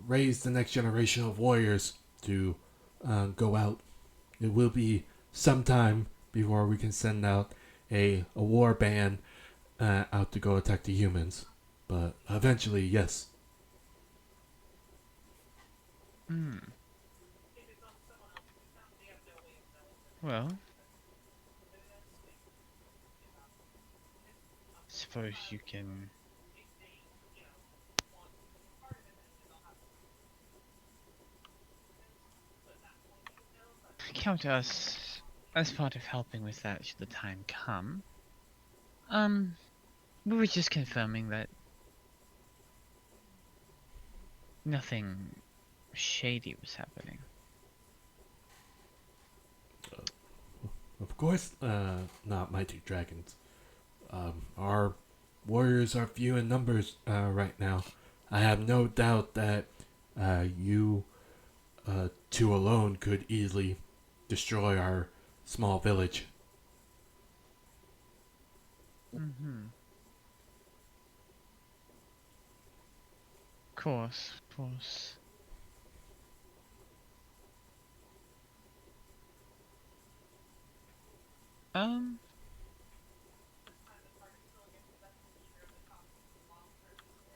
raised the next generation of warriors to go out, it will be some time before we can send out a war band out to go attack the humans. But eventually, yes. Well, suppose you can count us as part of helping with that should the time come. We were just confirming that nothing shady was happening. Of course, not mighty dragons. Our warriors are few in numbers right now. I have no doubt that you two alone could easily destroy our small village. Of course.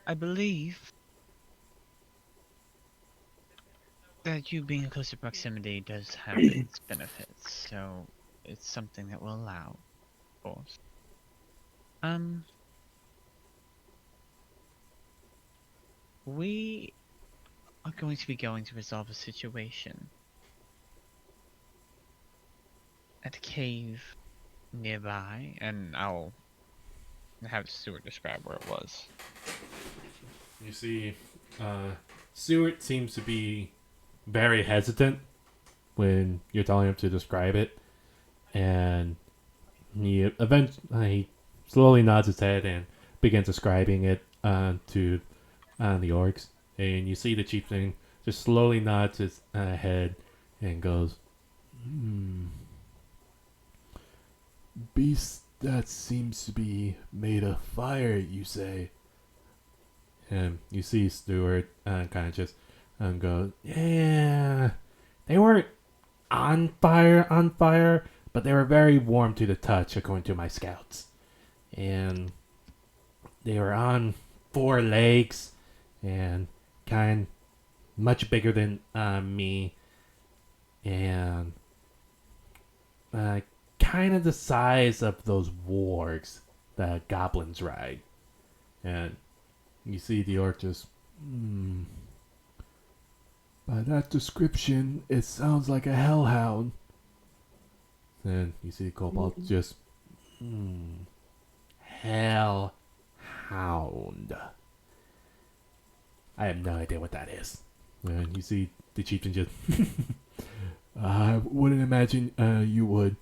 I believe that you being in closer proximity does have its benefits, so it's something that we'll allow, of course. We are going to be going to resolve a situation at a cave nearby, and I'll have Stuart describe where it was. You see, Stuart seems to be very hesitant when you're telling him to describe it, and he slowly nods his head and begins describing it to the orcs. And you see the chieftain just slowly nods his head and goes, "Hmm. Beast that seems to be made of fire, you say?" And you see Stuart kind of just go, "Yeah, they weren't on fire, but they were very warm to the touch, according to my scouts. And they were on 4 legs and kind much bigger than me, and kind of the size of those wargs that goblins ride." And you see the orc just, "By that description, it sounds like a hellhound." And you see the kobold just, hellhound. I have no idea what that is. And you see the chieftain just, "I wouldn't imagine you would.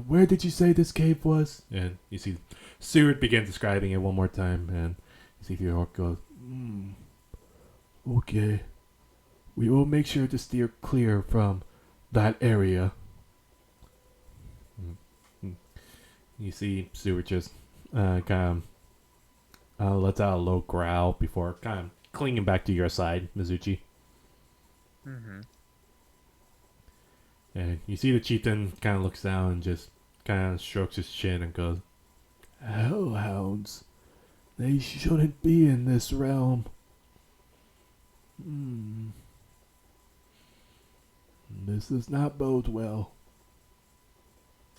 Where did you say this cave was?" And you see Seward begin describing it one more time, and you see the orc goes, "Okay. We will make sure to steer clear from that area." You see Seward just kind of lets out a low growl before kind of clinging back to your side, Mizuchi. Mm-hmm. And you see the chieftain kind of looks down and just kind of strokes his chin and goes, "Hellhounds. They shouldn't be in this realm. This does not bode well."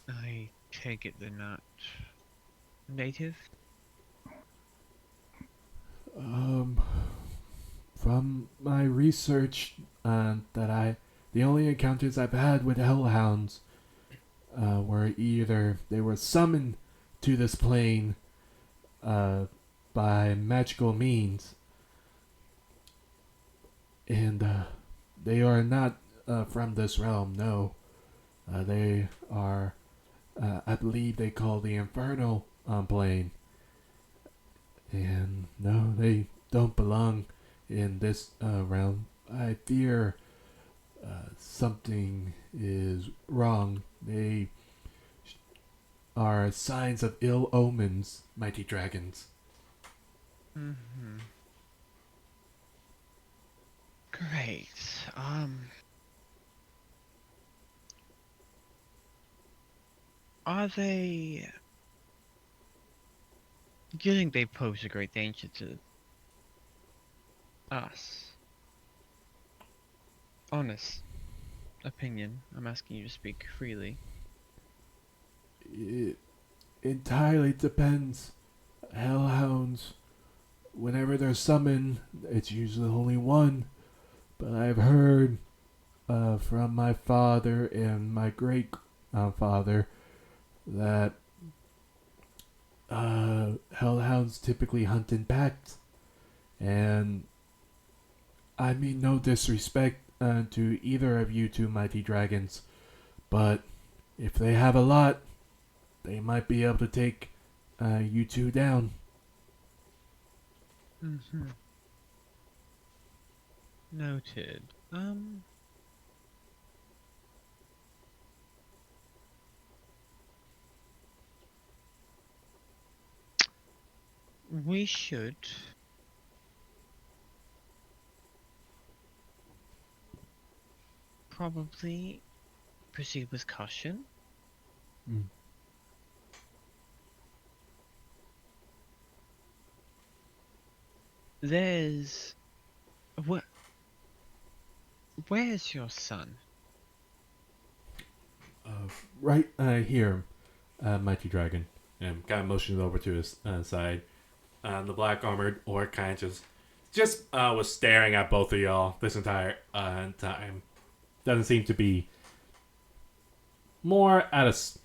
I take it they're not native? From my research, the only encounters I've had with hellhounds were either they were summoned to this plane by magical means, and they are not from this realm. No, they are. I believe they call the infernal plane, and no, they don't belong in this realm. I fear something is wrong. They are signs of ill omens, mighty dragons. Mm-hmm. Great. Are they... Do you think they pose a great danger to us? Honest opinion. I'm asking you to speak freely. It entirely depends. Hellhounds, whenever they're summoned, it's usually only one. But I've heard from my father and my great father that hellhounds typically hunt in packs. And I mean no disrespect to either of you two mighty dragons, but if they have a lot, they might be able to take you two down. Mm-hmm. Noted. We should probably proceed with caution. There's... Where's your son? Right here, mighty dragon. And kind of motions over to his side. The black armored orc kind of just was staring at both of y'all this entire time. Doesn't seem to be more out of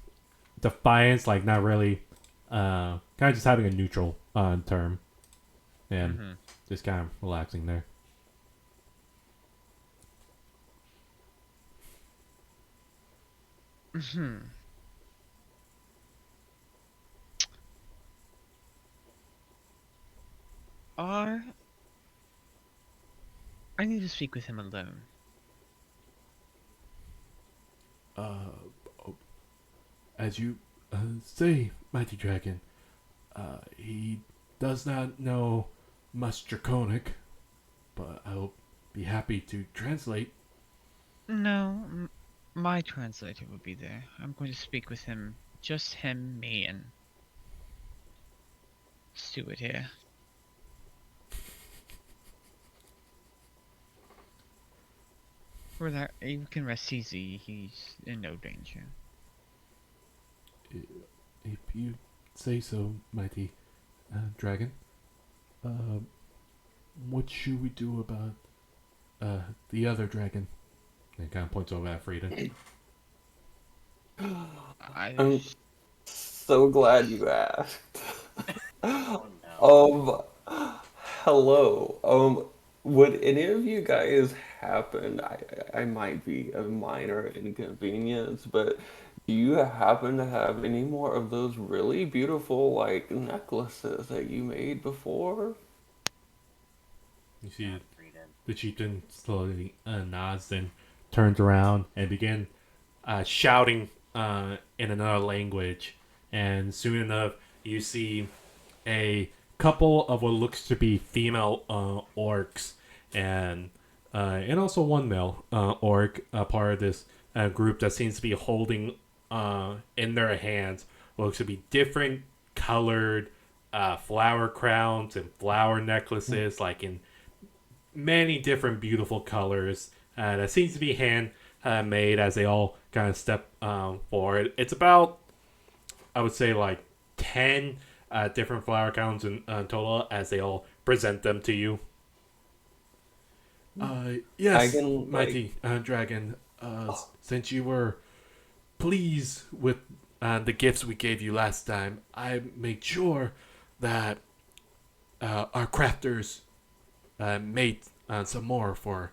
defiance, like not really, kind of just having a neutral term, and just kind of relaxing there. Hmm. Are I need to speak with him alone. Uh, oh, as you say, mighty dragon, he does not know much Draconic, but I'll be happy to translate. No, my translator will be there. I'm going to speak with him. Just him, me, and Stuart here. You can rest easy. He's in no danger. If you say so, mighty dragon. Uh, what should we do about the other dragon? And kind of points over at Frida. I I'm so glad you asked. Oh no. Hello. Would any of you guys happen? I might be a minor inconvenience, but do you happen to have any more of those really beautiful like necklaces that you made before? You see Not Frieden. the chieftain slowly nods, then turns around and begins shouting in another language. And soon enough, you see a couple of what looks to be female orcs, and also one male orc, part of this group that seems to be holding in their hands what looks to be different colored flower crowns and flower necklaces, like in many different beautiful colors that seems to be hand made as they all kind of step forward. It's about, I would say, like 10 different flower crowns in total as they all present them to you. I Yes, can like mighty dragon, since you were pleased with the gifts we gave you last time, I made sure that our crafters made some more for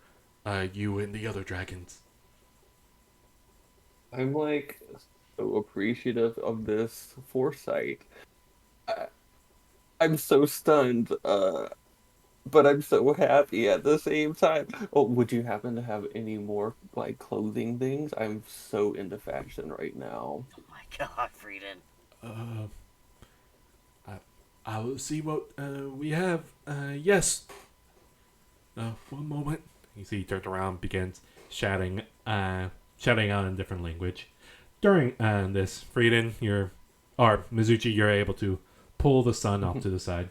you and the other dragons. I'm like so appreciative of this foresight. I, I'm so stunned. But I'm so happy at the same time. Oh, would you happen to have any more like clothing things? I'm so into fashion right now. Oh my god, Frieden. Uh, I, I will see what we have. Yes. One moment. You see, he turns around, begins shouting out in different language. During this, Frieden, or Mizuchi, you're able to pull the sun off to the side,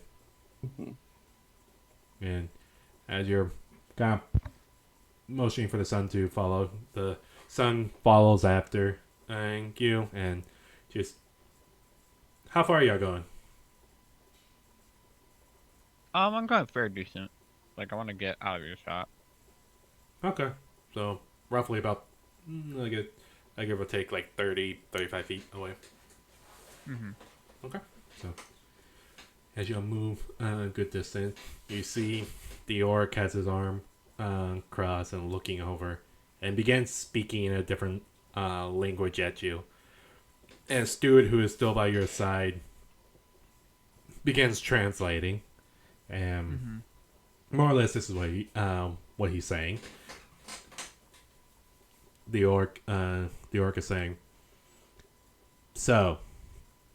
and as you're kind of motioning for the sun to follow, the sun follows after you, and just how far are y'all going? I'm going fair decent. Like I want to get out of your shot. Okay, so roughly about I give or take like 30, 35 feet away. Mm-hmm. Okay, so as you move a good distance, you see the orc has his arm crossed and looking over, and begins speaking in a different language at you. And Stuart, who is still by your side, begins translating, and Mm-hmm. more or less this is what he's saying. The orc is saying, "So,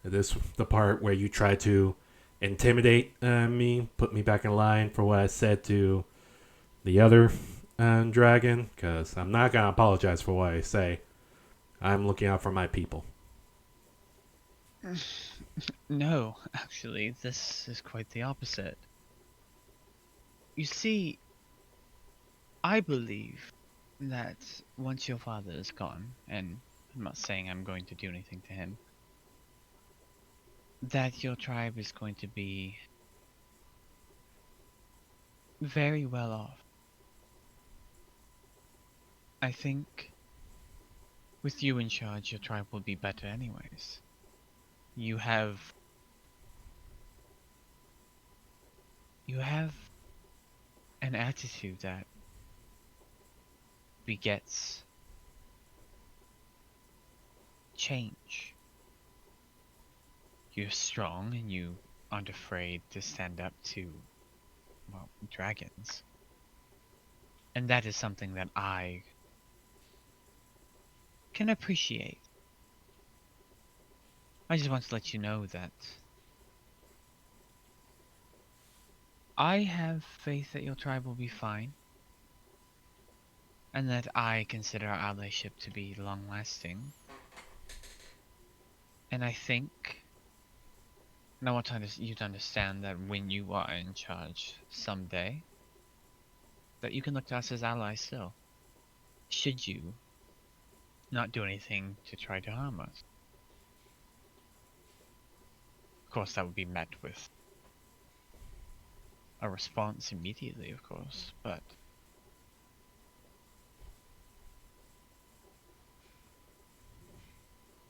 this the part where you try to intimidate me, put me back in line for what I said to the other dragon, because I'm not gonna apologize for what I say. I'm looking out for my people." No, actually, this is quite the opposite. You see, I believe that once your father is gone, and I'm not saying I'm going to do anything to him, that your tribe is going to be very well off. I think with you in charge, your tribe will be better anyways. You have you have an attitude that begets change. You're strong and you aren't afraid to stand up to, well, dragons. And that is something that I can appreciate. I just want to let you know that I have faith that your tribe will be fine, and that I consider our allyship to be long-lasting. And I think, and I want you to understand that when you are in charge someday, that you can look to us as allies still, should you not do anything to try to harm us. Of course, that would be met with a response immediately, of course, but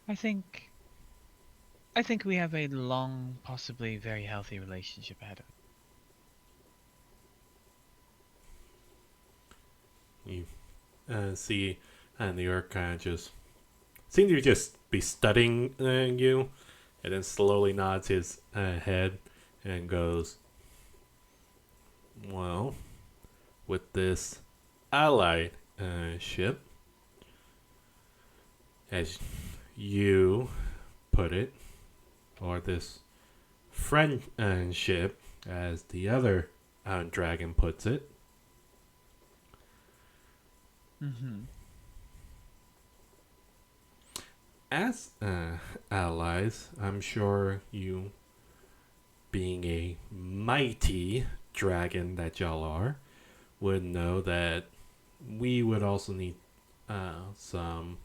I think we have a long, possibly very healthy relationship ahead of us. You see, and the orc kind of just seems to just be studying you, and then slowly nods his head and goes, "Well, with this allied ship, as you put it, or this friendship, as the other dragon puts it." Mm-hmm. As allies, I'm sure you, being a mighty dragon that y'all are, would know that we would also need some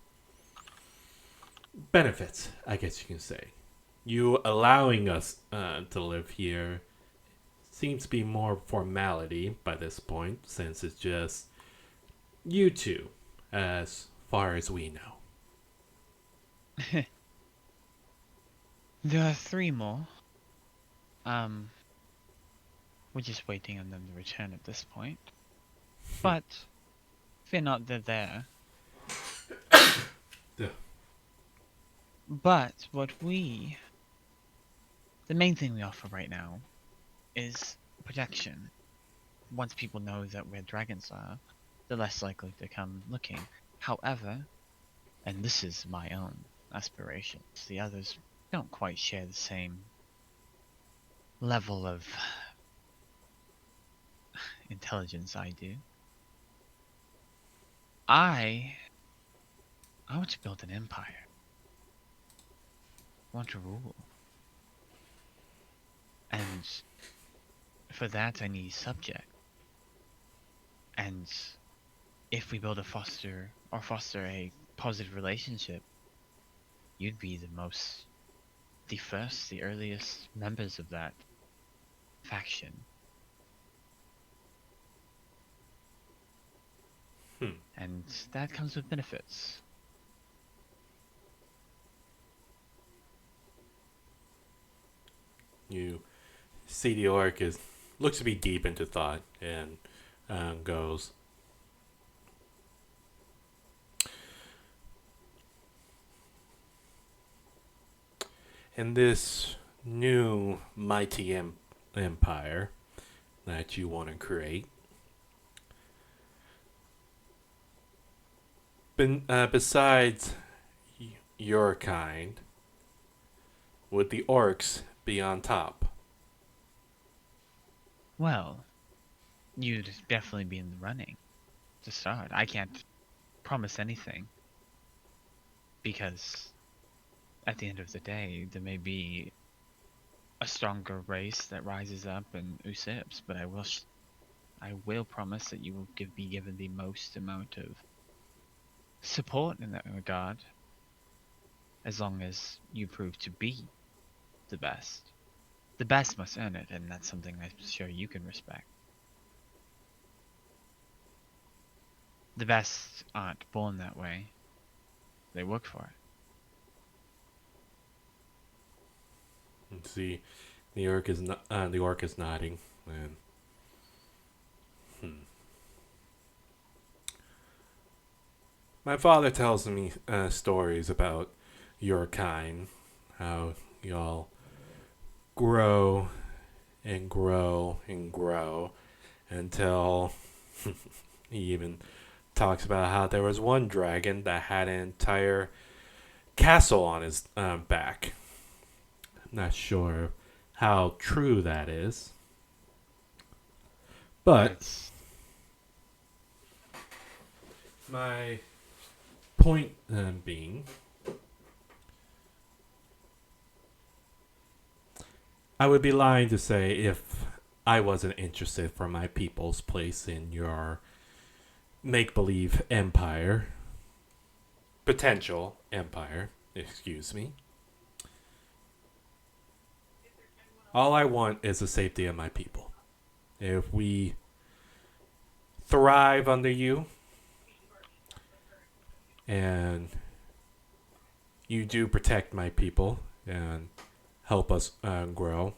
benefits, I guess you can say. You allowing us to live here seems to be more formality by this point, since it's just you two, as far as we know. There are 3 more. We're just waiting on them to return at this point. But fear not, they're there. Yeah. But the main thing we offer right now is protection. Once people know that where dragons are, they're less likely to come looking. However, and this is my own aspirations, the others don't quite share the same level of intelligence I do. I want to build an empire. I want to rule. And for that I need subject. And if we build foster a positive relationship, you'd be the earliest members of that faction. And that comes with benefits. You see the orc looks to be deep into thought and goes, "In this new mighty empire that you want to create, besides your kind, would the orcs be on top?" Well, you'd definitely be in the running to start. I can't promise anything, because at the end of the day, there may be a stronger race that rises up and usurps, but I will promise that you will be given the most amount of support in that regard, as long as you prove to be the best. The best must earn it, and that's something I'm sure you can respect. The best aren't born that way. They work for it. And see, the orc is nodding, and my father tells me stories about your kind, how y'all grow and grow and grow until he even talks about how there was one dragon that had an entire castle on his back. Not sure how true that is, but It's- my point being, I would be lying to say if I wasn't interested for my people's place in your make-believe empire, potential empire, excuse me. All I want is the safety of my people. If we thrive under you, and you do protect my people and help us grow,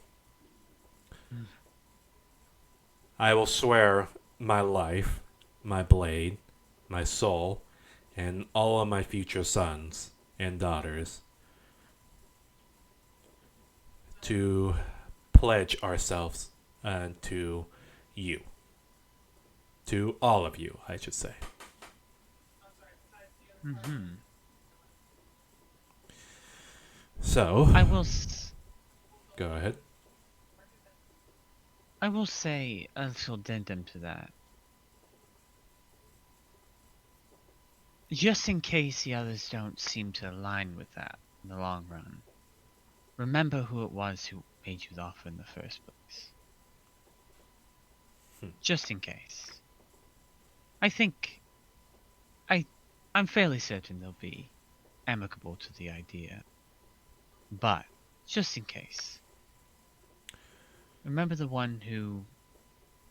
I will swear my life, my blade, my soul, and all of my future sons and daughters to pledge ourselves to you. To all of you, I should say. Mhm. So, I will. Go ahead. I will say a little addendum to that. Just in case the others don't seem to align with that in the long run, remember who it was who made you the offer in the first place. Just in case. I think I'm fairly certain they'll be amicable to the idea. But just in case. Remember the one who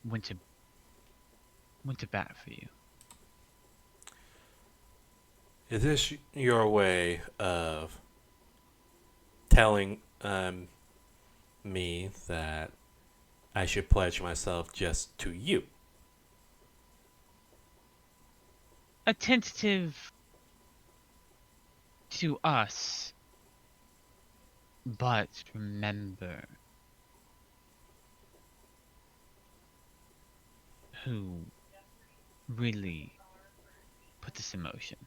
went to bat for you. Is this your way of telling me that I should pledge myself just to you? A tentative to us, but remember who really put this in motion.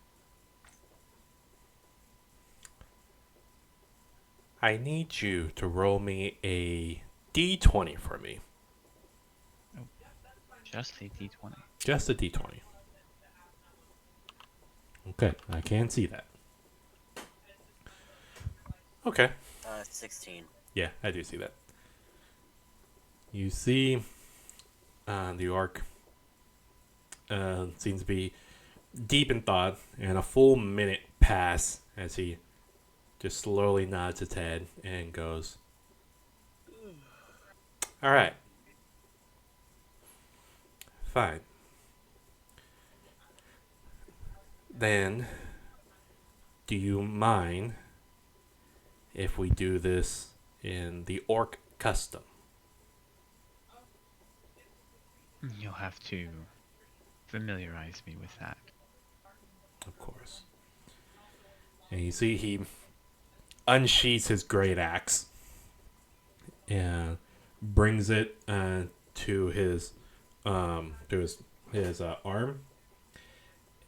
I need you to roll me a d20 for me. Just a D20. Just a d20. Okay, I can see that. Okay. 16. Yeah, I do see that. You see the orc seems to be deep in thought, and a full minute pass as he just slowly nods his head and goes, "All right. Fine. Then, do you mind if we do this in the orc custom?" You'll have to familiarize me with that. Of course. And you see he unsheaths his great axe and brings it to his arm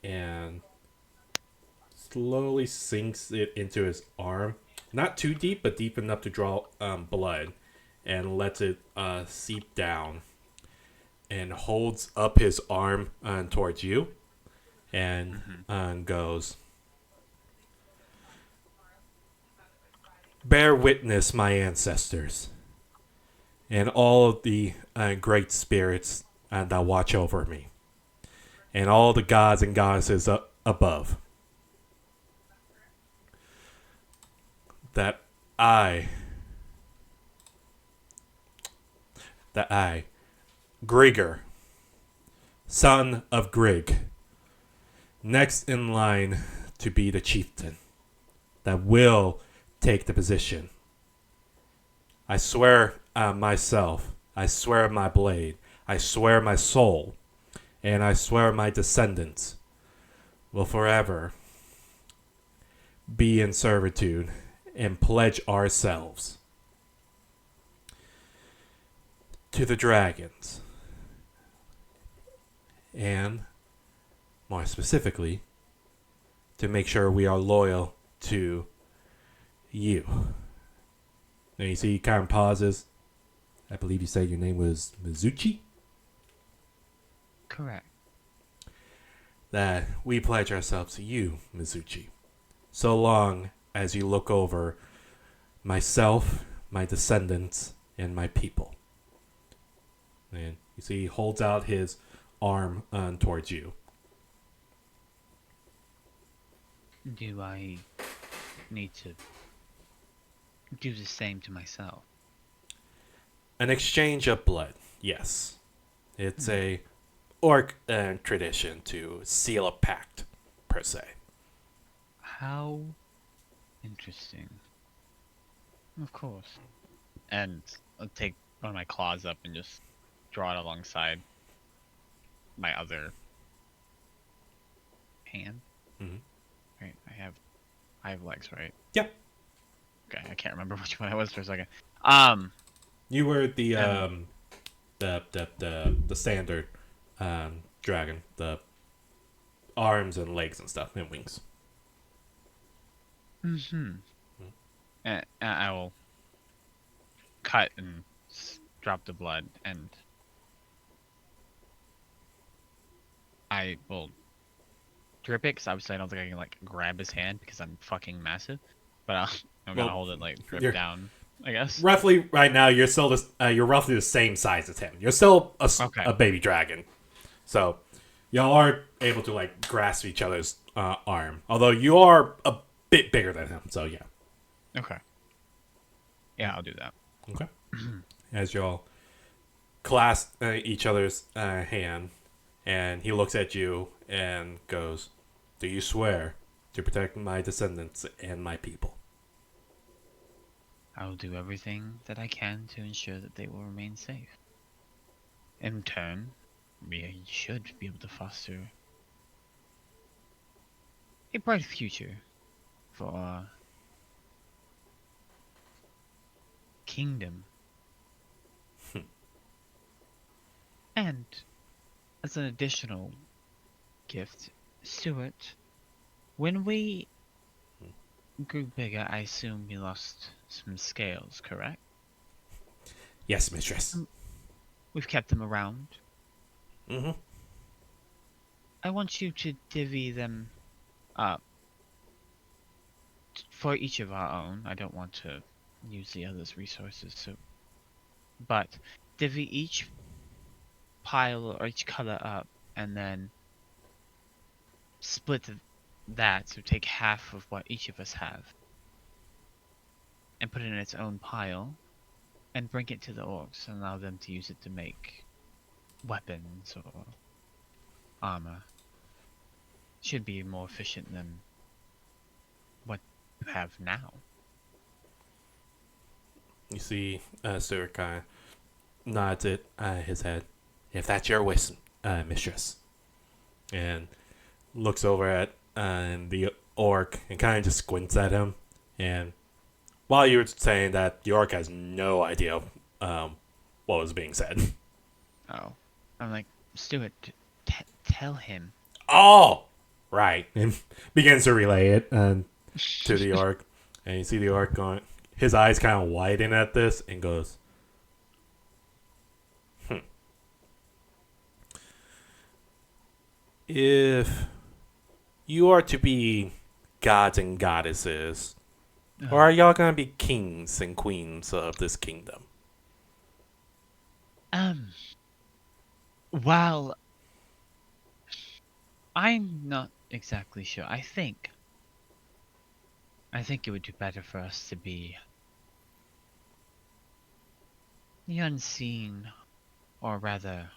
and slowly sinks it into his arm, not too deep but deep enough to draw blood, and lets it seep down and holds up his arm towards you and goes, "Bear witness, my ancestors, and all of the great spirits that watch over me, and all the gods and goddesses above, that I, Grigor, son of Grig, next in line to be the chieftain that will take the position. I swear myself, I swear my blade, I swear my soul, and I swear my descendants will forever be in servitude and pledge ourselves to the dragons. And, more specifically, to make sure we are loyal to you. And you see he kind of pauses. I believe you said your name was Mizuchi? Correct. That we pledge ourselves to you, Mizuchi. So long as you look over myself, my descendants, and my people. And you see he holds out his arm towards you. Do I need to do the same to myself? An exchange of blood, yes. It's a orc tradition to seal a pact, per se. How interesting. Of course. And I'll take one of my claws up and just draw it alongside my other hand. Mhm. Right, I have legs, right? Yep. Okay, I can't remember which one it was for a second. You were the standard dragon, the arms and legs and stuff and wings. And I will cut and drop the blood, and I will drip it, because obviously I don't think I can like grab his hand because I'm fucking massive. But I'm gonna hold it like drip down, I guess. Roughly, right now, you're still you're roughly the same size as him. You're still a baby dragon, so y'all are able to like grasp each other's arm. Although you are a bit bigger than him, so yeah. Okay. Yeah, I'll do that. Okay. As y'all clasp each other's hand, and he looks at you and goes, "Do you swear to protect my descendants and my people?" I will do everything that I can to ensure that they will remain safe. In turn, we should be able to foster a bright future for our kingdom. And as an additional gift, Stuart, when we grew bigger, I assume we lost some scales, correct? Yes, mistress. We've kept them around. Mm-hmm. I want you to divvy them up for each of our own. I don't want to use the others' resources, so... But divvy each pile or each color up, and then split that, so take half of what each of us have, and put it in its own pile, and bring it to the orcs and allow them to use it to make weapons or armor. Should be more efficient than what you have now. You see, Stuart kind of nods at his head. If that's your wish, mistress. And looks over at the orc and kind of just squints at him. And while you were saying that, the orc has no idea what was being said. Oh. I'm like, Stuart, tell him. Oh! Right. And begins to relay it to the orc. And you see the orc going, his eyes kind of widen at this and goes, If you are to be gods and goddesses, or are y'all gonna be kings and queens of this kingdom? Well, I'm not exactly sure. I think it would be better for us to be the unseen, or rather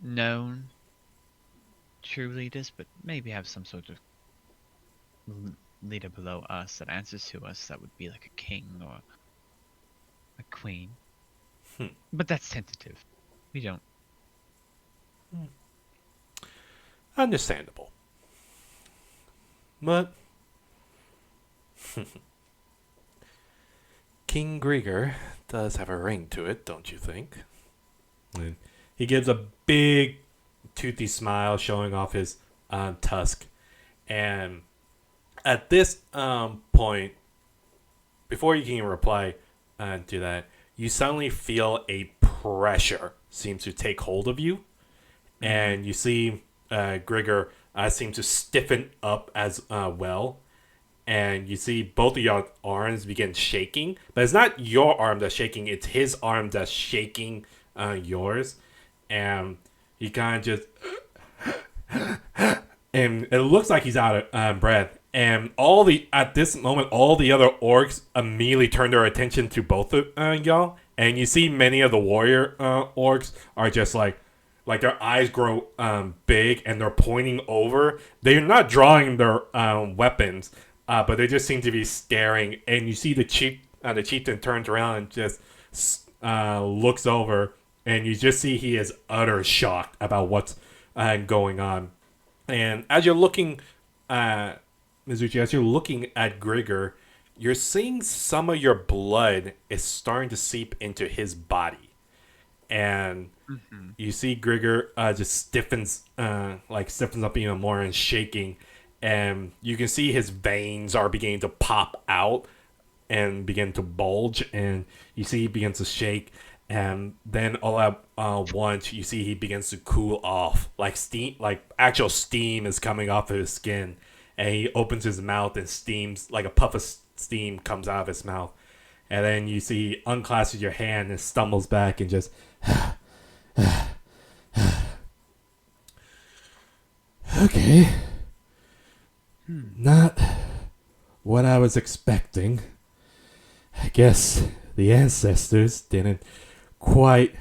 known true leaders, but maybe have some sort of leader below us that answers to us, that would be like a king or a queen. But that's tentative. We don't. Understandable. But King Grieger does have a ring to it, don't you think? And he gives a big toothy smile, showing off his tusk. And at this point, before you can even reply to that, you suddenly feel a pressure seems to take hold of you, and you see Grigor seem to stiffen up as well, and you see both of your arms begin shaking, but it's not your arm that's shaking, it's his arm that's shaking yours, and he kind of just and it looks like he's out of breath. And at this moment, all the other orcs immediately turn their attention to both of y'all. And you see many of the warrior orcs are just like their eyes grow big and they're pointing over. They're not drawing their weapons, but they just seem to be staring. And you see the chieftain turns around and just looks over, and you just see he is utter shocked about what's going on. And as you're looking, Mizuchi, as you're looking at Grigor, you're seeing some of your blood is starting to seep into his body. And you see Grigor just stiffens up even more and shaking. And you can see his veins are beginning to pop out and begin to bulge. And you see he begins to shake. And then all at once, you see he begins to cool off. Like steam, like actual steam is coming off of his skin. And he opens his mouth and steams, like a puff of steam comes out of his mouth. And then you see he unclasps your hand and stumbles back and just... Okay. Not what I was expecting. I guess the ancestors didn't quite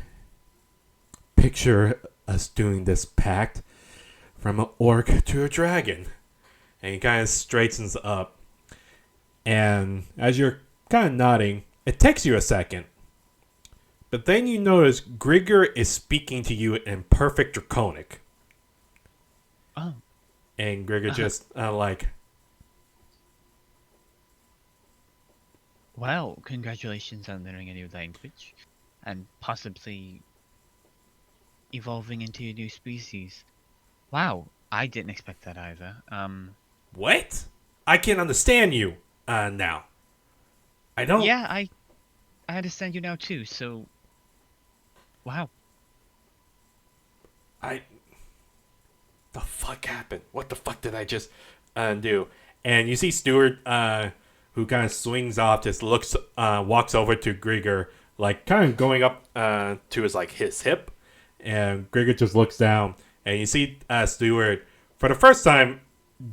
picture us doing this pact from an orc to a dragon. And he kind of straightens up. And as you're kind of nodding, it takes you a second. But then you notice Grigor is speaking to you in perfect Draconic. Oh. And Grigor just Well, congratulations on learning a new language. And possibly evolving into a new species. Wow, I didn't expect that either. What? I can't understand you now. I don't... Yeah, I understand you now too, so... Wow. The fuck happened? What the fuck did I just do? And you see Stuart, who kind of swings off, just walks over to Grigor, like kind of going up to his hip, and Grigor just looks down, and you see Stuart for the first time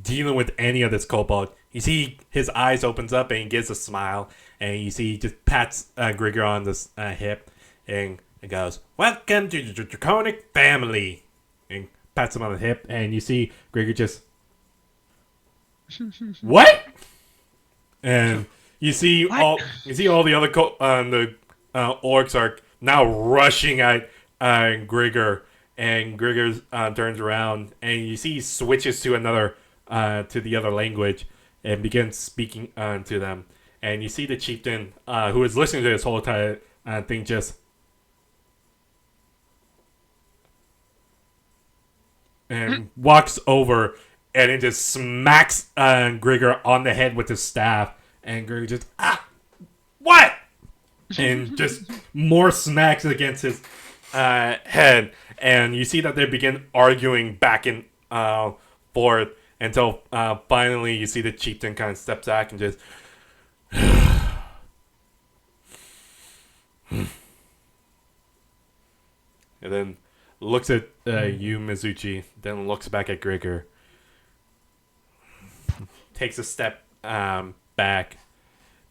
dealing with any of this kobold. You see his eyes opens up and he gives a smile, and you see he just pats Grigor on this hip, and it goes, "Welcome to the Draconic family," and pats him on the hip, and you see Grigor just, "What?" And you see all the other orcs are now rushing at Grigor, and Grigor turns around, and you see he switches to the other language and begins speaking to them. And you see the chieftain, who is listening to this whole entire thing, just and walks over and it just smacks Grigor on the head with his staff, and Grigor just what? And just more smacks against his head, and you see that they begin arguing back and forth until finally you see the chieftain kind of steps back and just and then looks at you, Mizuchi, then looks back at Grigor, takes a step back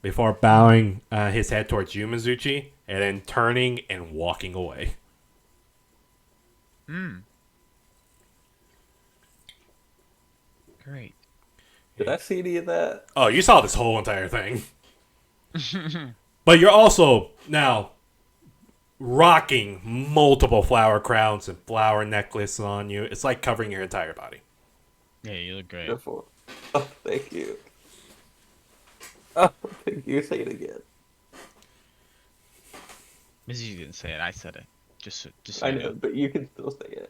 before bowing his head towards you, Mizuchi, and then turning and walking away. Great. Did I see any of that? Oh, you saw this whole entire thing. But you're also now rocking multiple flower crowns and flower necklaces on you. It's like covering your entire body. Yeah, you look great. Beautiful. Oh, thank you. Oh, thank you. Say it again. Missy didn't say it. I said it. Just so I you know, know. but you can still say it.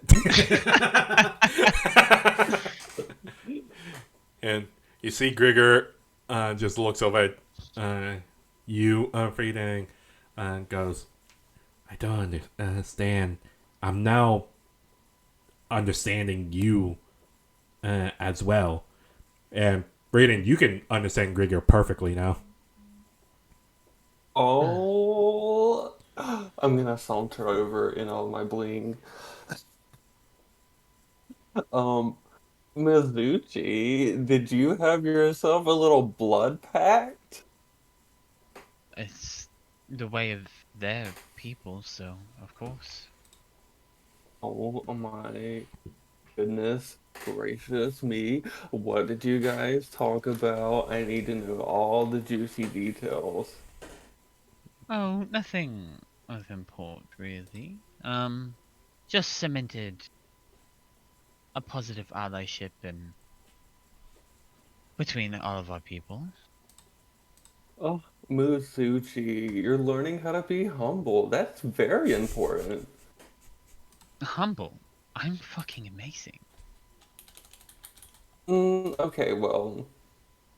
And you see Grigor just looks over at you, Frieden, and goes, I don't understand. I'm now understanding you as well. And Frieden, you can understand Grigor perfectly now. Oh, I'm gonna saunter over in all my bling. Um, Mizuchi, did you have yourself a little blood pact? It's the way of their people, so of course. Oh my goodness gracious me. What did you guys talk about? I need to know all the juicy details. Oh, nothing of import, really. Just cemented a positive allyship in between all of our people. Oh, Mizuchi, you're learning how to be humble. That's very important. Humble. I'm fucking amazing. Okay, well,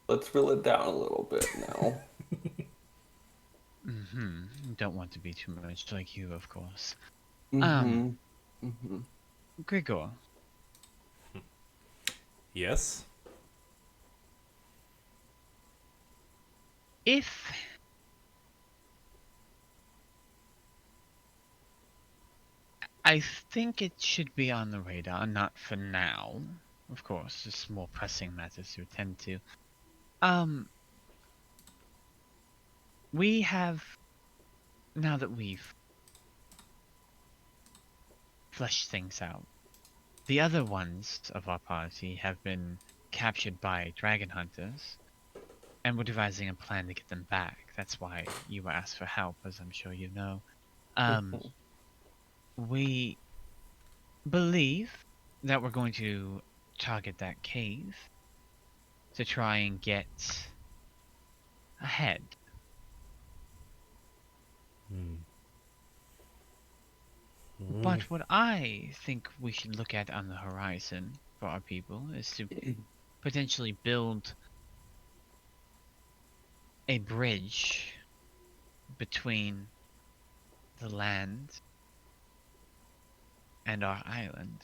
let's reel it down a little bit now. Don't want to be too much like you, of course. Um, Mm-hmm. Mm-hmm. Grigor, Yes? if I think it should be on the radar, not for now. Of course, just more pressing matters to attend to. Um, we have, now that we've fleshed things out, the other ones of our party have been captured by dragon hunters, and we're devising a plan to get them back. That's why you were asked for help, as I'm sure you know. Um, we believe that we're going to target that cave to try and get ahead. Mm. But what I think we should look at on the horizon for our people is to potentially build a bridge between the land and our island.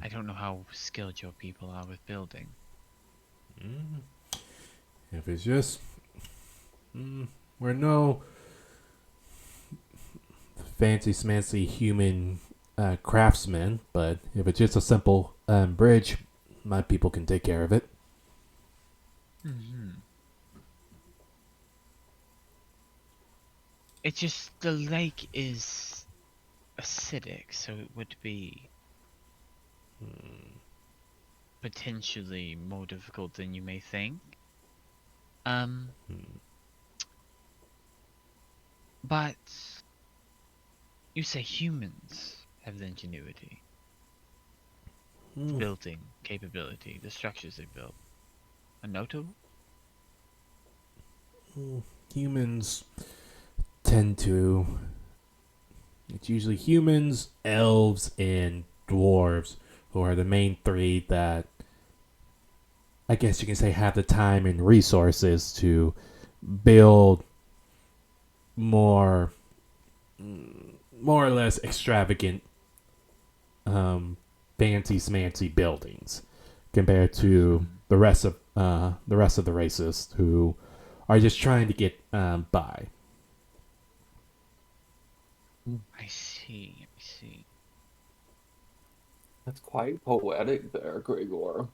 I don't know how skilled your people are with building. If it's just. We're no fancy smancy human craftsmen, but if it's just a simple bridge, my people can take care of it. It's just the lake is acidic, so it would be potentially more difficult than you may think. But you say humans have the ingenuity, the building capability, the structures they built. A notable? Humans tend to. It's usually humans, elves, and dwarves who are the main three that I guess you can say have the time and resources to build more or less extravagant fancy smancy buildings compared to the rest of the races who are just trying to get by. I see, I see. That's quite poetic there, Gregor.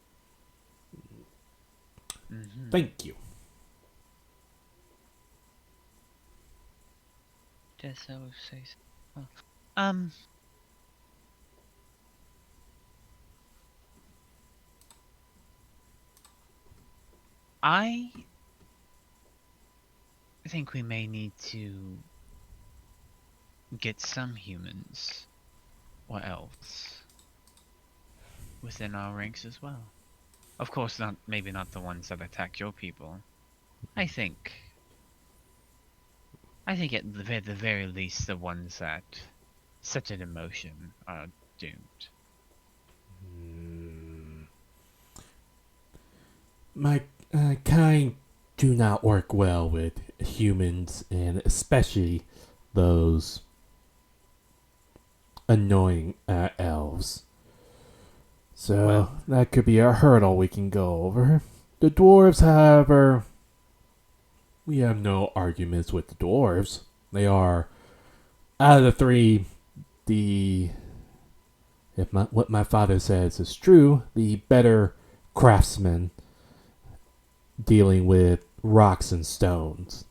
Thank you. Guess I would say so. Um, I think we may need to get some humans or elves within our ranks as well. Of course, maybe not the ones that attack your people. I think at the very least, the ones that set it in motion are doomed. My kind do not work well with humans, and especially those annoying elves. So Well. that could be a hurdle we can go over. The dwarves, however, we have no arguments with the dwarves. They are, out of the three, what my father says is true, the better craftsmen dealing with rocks and stones.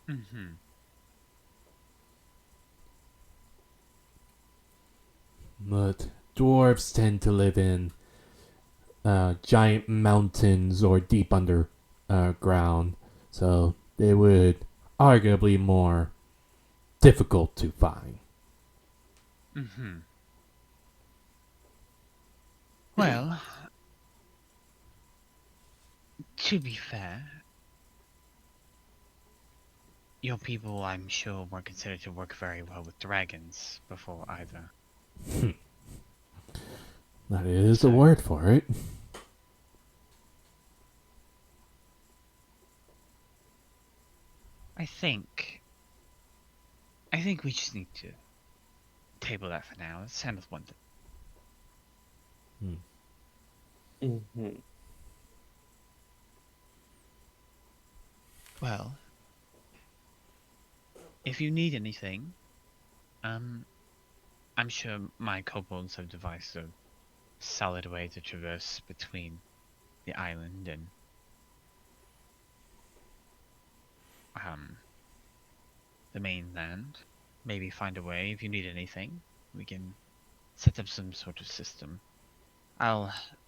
Mm-hmm. But dwarves tend to live in giant mountains or deep underground, so they would arguably more difficult to find. Mm-hmm. Well, to be fair, your people, I'm sure, weren't considered to work very well with dragons before either. That is So- a word for it. I think we just need to table that for now. Let's handle one thing. Mm-hmm. Well, if you need anything, I'm sure my kobolds have devised a solid way to traverse between the island and the mainland. Maybe find a way. If you need anything, we can set up some sort of system.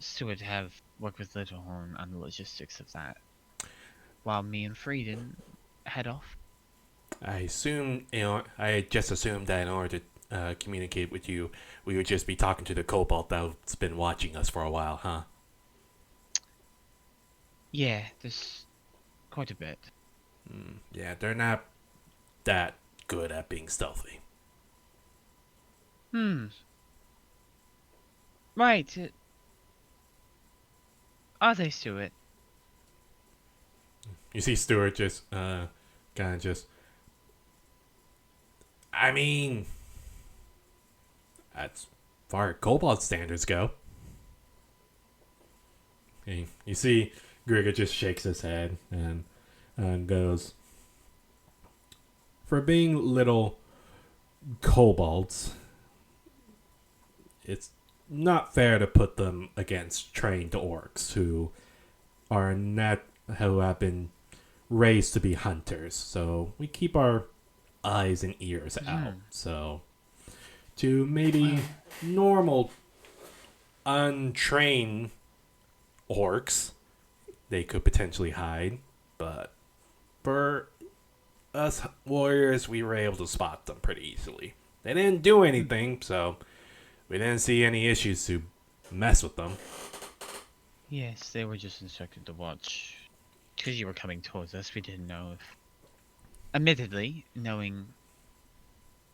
Stuart have work with Littlehorn on the logistics of that, while me and Frieden head off. I just assumed that in order to communicate with you, we would just be talking to the kobold that's been watching us for a while, huh? Yeah, there's quite a bit. Yeah, they're not that good at being stealthy. Right. Are they, Stuart? You see Stuart just kind of just... I mean, as far as kobold standards go. And you see Grigor just shakes his head and goes, for being little kobolds, it's not fair to put them against trained orcs who have been raised to be hunters. So we keep our eyes and ears out. So to maybe normal untrained orcs, they could potentially hide, but for us warriors, we were able to spot them pretty easily. They didn't do anything, so we didn't see any issues to mess with them. Yes, they were just instructed to watch. Because you were coming towards us, we didn't know if... Admittedly, knowing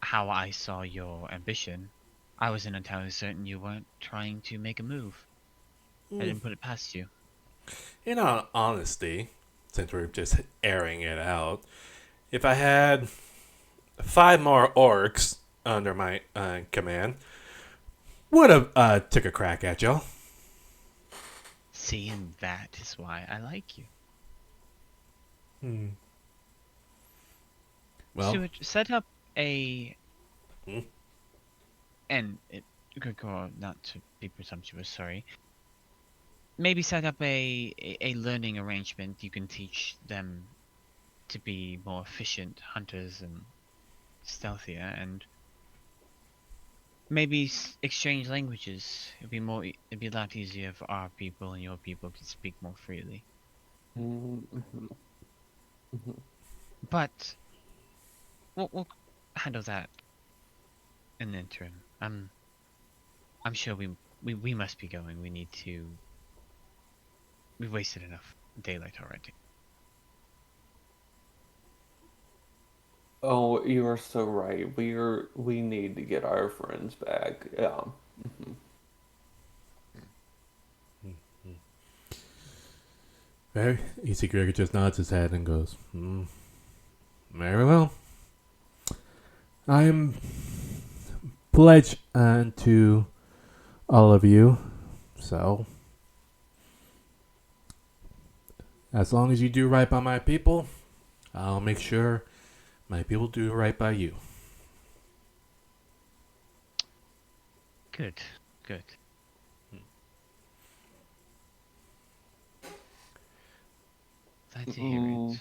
how I saw your ambition, I wasn't entirely certain you weren't trying to make a move. I didn't put it past you. In all honesty, since we're just airing it out, if I had 5 more orcs under my command, would have took a crack at y'all. See, and that is why I like you. Well, Stuart, set up a... Hmm? And, Gregor, not to be presumptuous, sorry. Maybe set up a learning arrangement. You can teach them to be more efficient hunters and stealthier, and maybe exchange languages. It'd be a lot easier if our people and your people could speak more freely. Mm-hmm. But we'll handle that in the interim. I'm sure we we must be going. We need to. We've wasted enough daylight already. Oh, you are so right. We need to get our friends back. Yeah. Mhm. Very easy. Gregor just nods his head and goes, very well. I am pledged to all of you, so as long as you do right by my people, I'll make sure my people do right by you. Good. Good. Glad to hear Mm. it.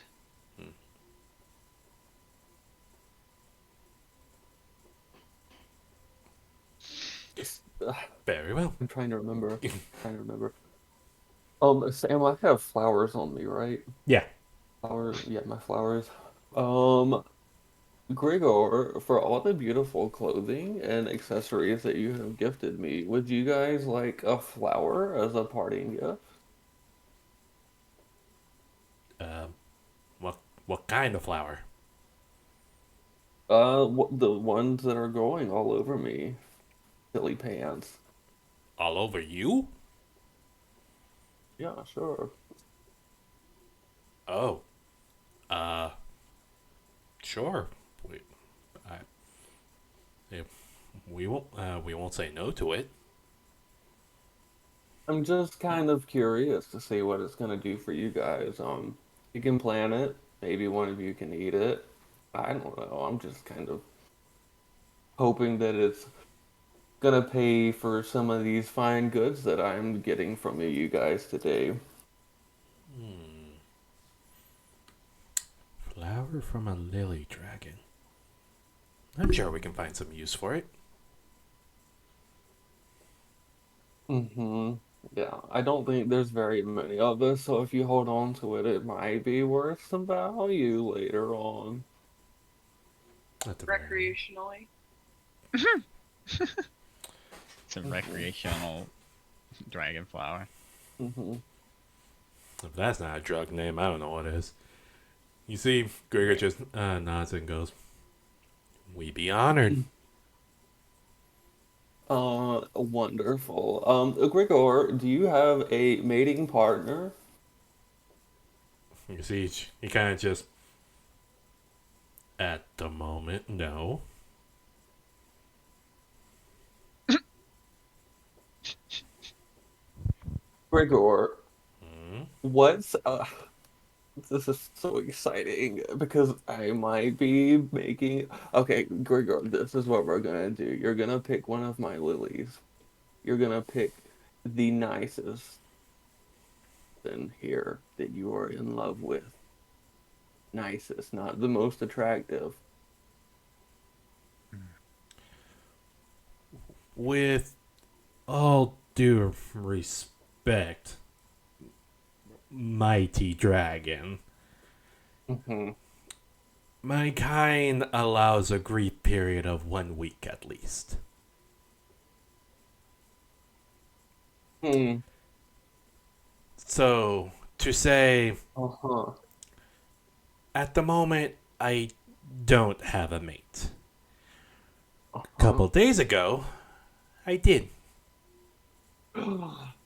Very well. I'm trying to remember. Trying to remember. Sam, I have flowers on me, right? Yeah. Flowers, yeah, my flowers. Um, Gregor, for all the beautiful clothing and accessories that you have gifted me, would you guys like a flower as a parting gift? Um, what kind of flower? The ones that are growing all over me. Silly pants. All over you? Yeah, sure. Oh. Uh. Sure. I, yeah, we won't. We won't say no to it. I'm just kind of curious to see what it's gonna do for you guys. You can plan it. Maybe one of you can eat it. I don't know. I'm just kind of hoping that it's gonna pay for some of these fine goods that I'm getting from you guys today. Flower from a lily dragon. I'm sure we can find some use for it. Mm-hmm. Yeah, I don't think there's very many of us, so if you hold on to it, it might be worth some value later on. At the very least. Recreationally. Some recreational dragon flower. Mm-hmm. If that's not a drug name, I don't know what is. You see, Gregor just nods and goes, "We be honored." Wonderful. Gregor, do you have a mating partner? You see, he kind of just, at the moment, no. Gregor, Hmm? what's this is so exciting because I might be making. Okay, Gregor, this is what we're gonna do. You're gonna pick one of my lilies. You're gonna pick the nicest in here that you are in love with. Nicest, not the most attractive. With all due respect, mighty dragon, Mm-hmm. mankind allows a grief period of 1 week at least. Hmm. So, to say, Uh-huh. at the moment, I don't have a mate. A Uh-huh. couple days ago, I did.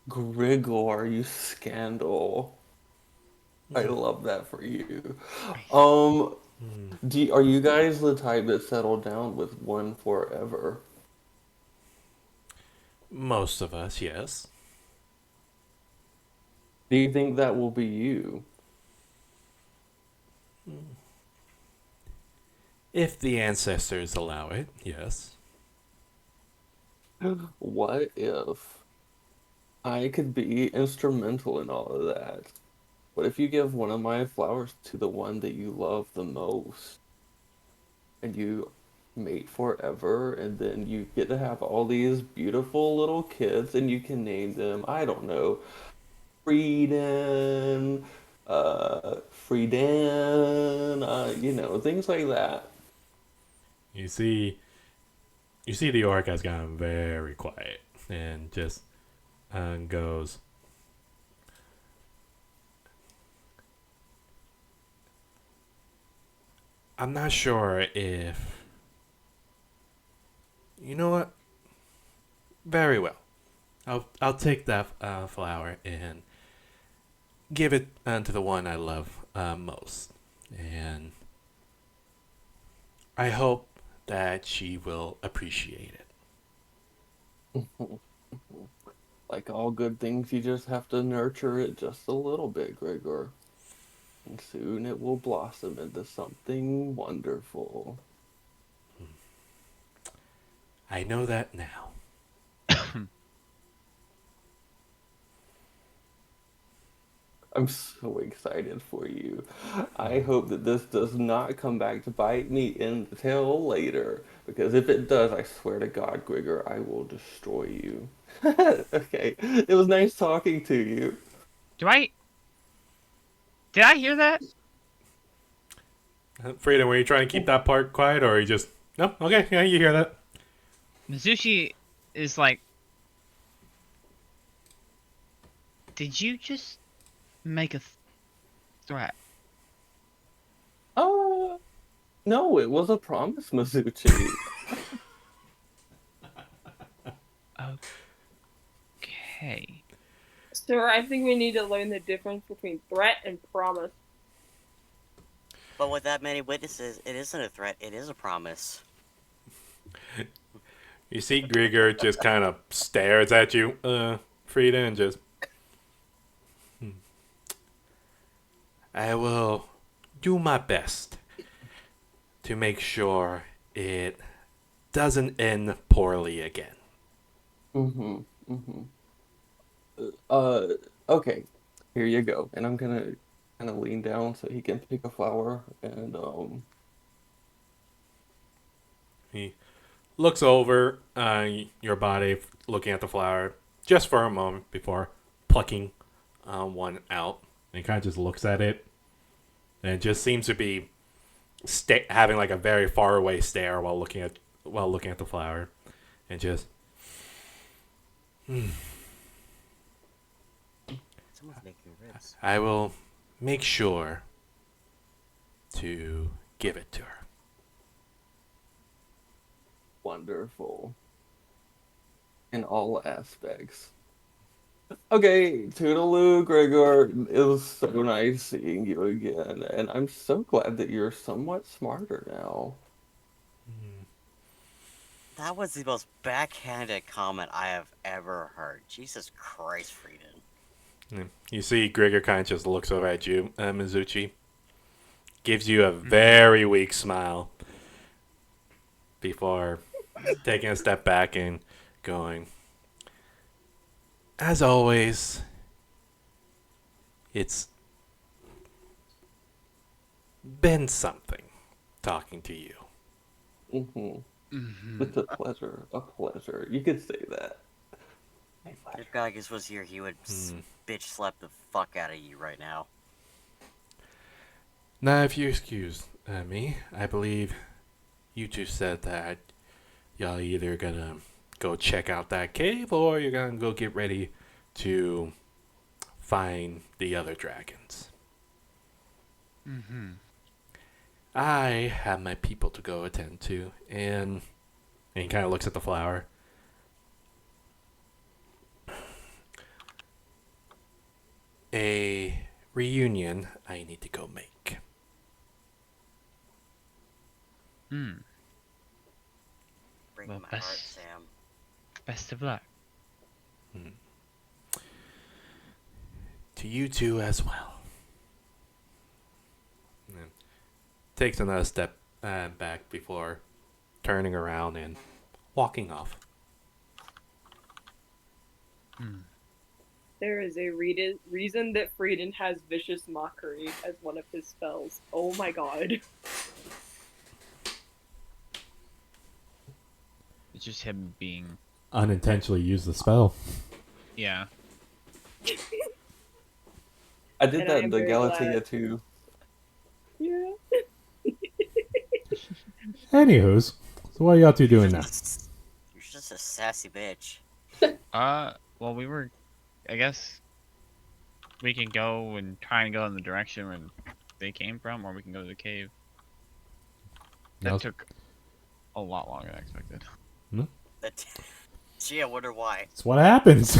Grigor, you scandal. I Hmm. love that for you. Um, are you guys the type that settle down with one forever? Most of us, yes. Do you think that will be you? If the ancestors allow it, yes. What if I could be instrumental in all of that? What if you give one of my flowers to the one that you love the most, and you mate forever, and then you get to have all these beautiful little kids, and you can name them, I don't know, Frieden, Frieden, things like that. You see, the orc has gotten very quiet. and just goes, I'm not sure if. You know what? Very well. I'll take that flower and give it to the one I love most, and I hope that she will appreciate it. Like all good things, you just have to nurture it just a little bit, Gregor. And soon it will blossom into something wonderful. I know that now. I'm so excited for you. I hope that this does not come back to bite me in the tail later. Because if it does, I swear to God, Gregor, I will destroy you. Okay, it was nice talking to you. Did I hear that? Frida, were you trying to keep that part quiet, or you just no? Okay, yeah, you hear that. Mizushi is like, did you just make a threat? No, it was a promise, Mizuchi. Okay. Sir, I think we need to learn the difference between threat and promise. But with that many witnesses, it isn't a threat, it is a promise. You see Grigor just kind of stares at you, Frida, and just. I will do my best to make sure it doesn't end poorly again. Okay, here you go. And I'm gonna kind of lean down so he can pick a flower and He looks over your body, looking at the flower, just for a moment before plucking one out. And he kind of just looks at it, and it just seems to be having like a very far away stare while looking at the flower, and just. Someone's making ribs. I will make sure to give it to her. wonderful in all aspects. Okay, toodaloo, Gregor. It was so nice seeing you again, and I'm so glad that you're somewhat smarter now. That was the most backhanded comment I have ever heard. Jesus Christ, Frieden. You see, Gregor kind of just looks over at you, Mizuchi. Gives you a very weak smile before taking a step back and going, as always, it's been something talking to you. It's a pleasure, a pleasure. You could say that. If Gaius was here, he would bitch slap the fuck out of you right now. Now, if you excuse me, I believe you two said that y'all either gonna go check out that cave or you're gonna go get ready to find the other dragons. I have my people to go attend to, and he kind of looks at the flower. A reunion I need to go make. Break Well, my best- heart, Sam. Best of luck. To you two as well. And takes another step back before turning around and walking off. There is a reason that Frieden has Vicious Mockery as one of his spells. Oh my god. It's just him being, Unintentionally use the spell. yeah. I did And that I in am the very Galatea glad. too. Yeah. Anywho's, so what are y'all two doing now? You're just a sassy bitch. Well, I guess we can go and try and go in the direction where they came from, or we can go to the cave. That No. took a lot longer than expected. That. Gee, I wonder why. That's what happens.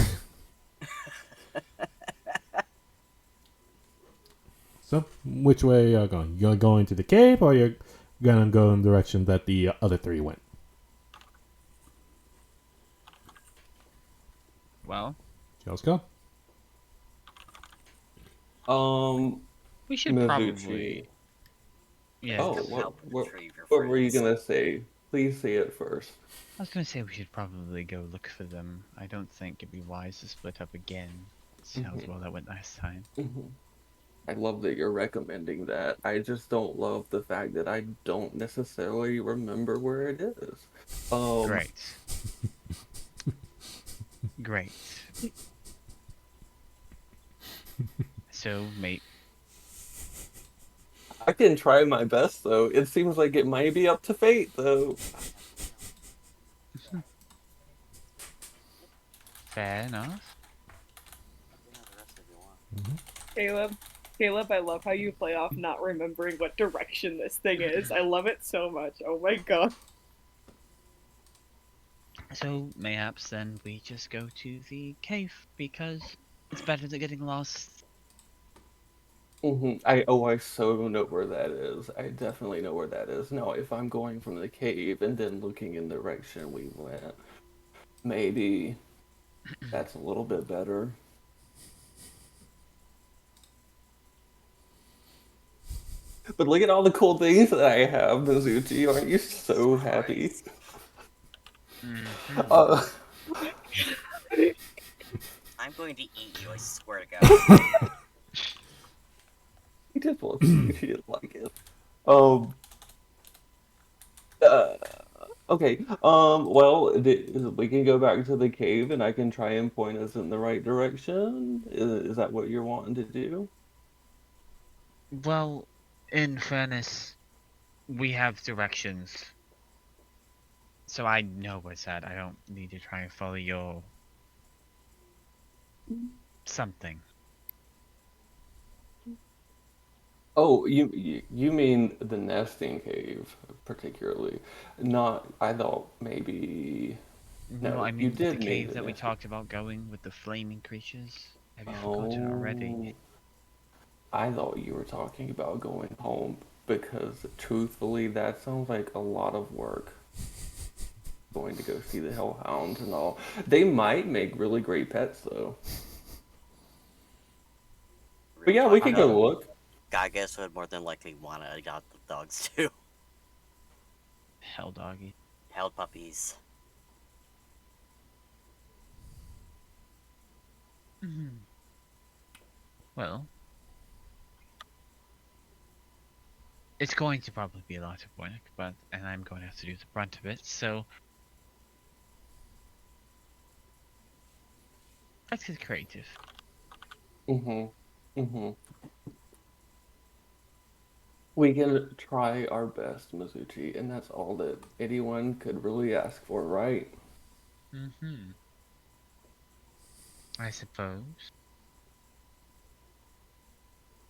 So, which way are you going? You gonna go into the cave, or you're gonna go in the direction that the other three went? Well, Let's go. we should Mizuchi. probably. Yeah. Oh, Come what, help what, retrieve your what were you friends. gonna say? Please say it first. I was gonna say we should probably go look for them. I don't think it'd be wise to split up again. See how well that went last time. I love that you're recommending that. I just don't love the fact that I don't necessarily remember where it is. Great. Great. So, mate, I can try my best though. It seems like it might be up to fate though. fair enough. Yeah, the rest if you want. Caleb, I love how you play off not remembering what direction this thing is. I love it so much. Oh my god. So, mayhaps then we just go to the cave because it's better than getting lost. I so know where that is. I definitely know where that is. Now, if I'm going from the cave and then looking in the direction we went, maybe that's a little bit better. But look at all the cool things that I have, Mizuchi. Aren't you so happy? Uh, I'm going to eat you, I swear to God. he did look cute. He didn't like it. Uh, okay. Well, we can go back to the cave, and I can try and point us in the right direction. Is that what you're wanting to do? Well, in fairness, we have directions. So I know what's at. I don't need to try and follow your something. Oh, you mean the nesting cave, particularly? Not. I thought maybe. No, No, I you mean the did mean cave the that we nesting. talked about going with the flaming creatures. Have you forgotten already? I thought you were talking about going home because, truthfully, that sounds like a lot of work. Going to go see the hellhounds and all. They might make really great pets, though. But yeah, we could go look. Gagas would more than likely want to adopt the dogs too. Hell, doggy. Held puppies. Well, it's going to probably be a lot of work, and I'm going to have to do the brunt of it. So let's get creative. We can try our best, Mizuchi, and that's all that anyone could really ask for, right? I suppose.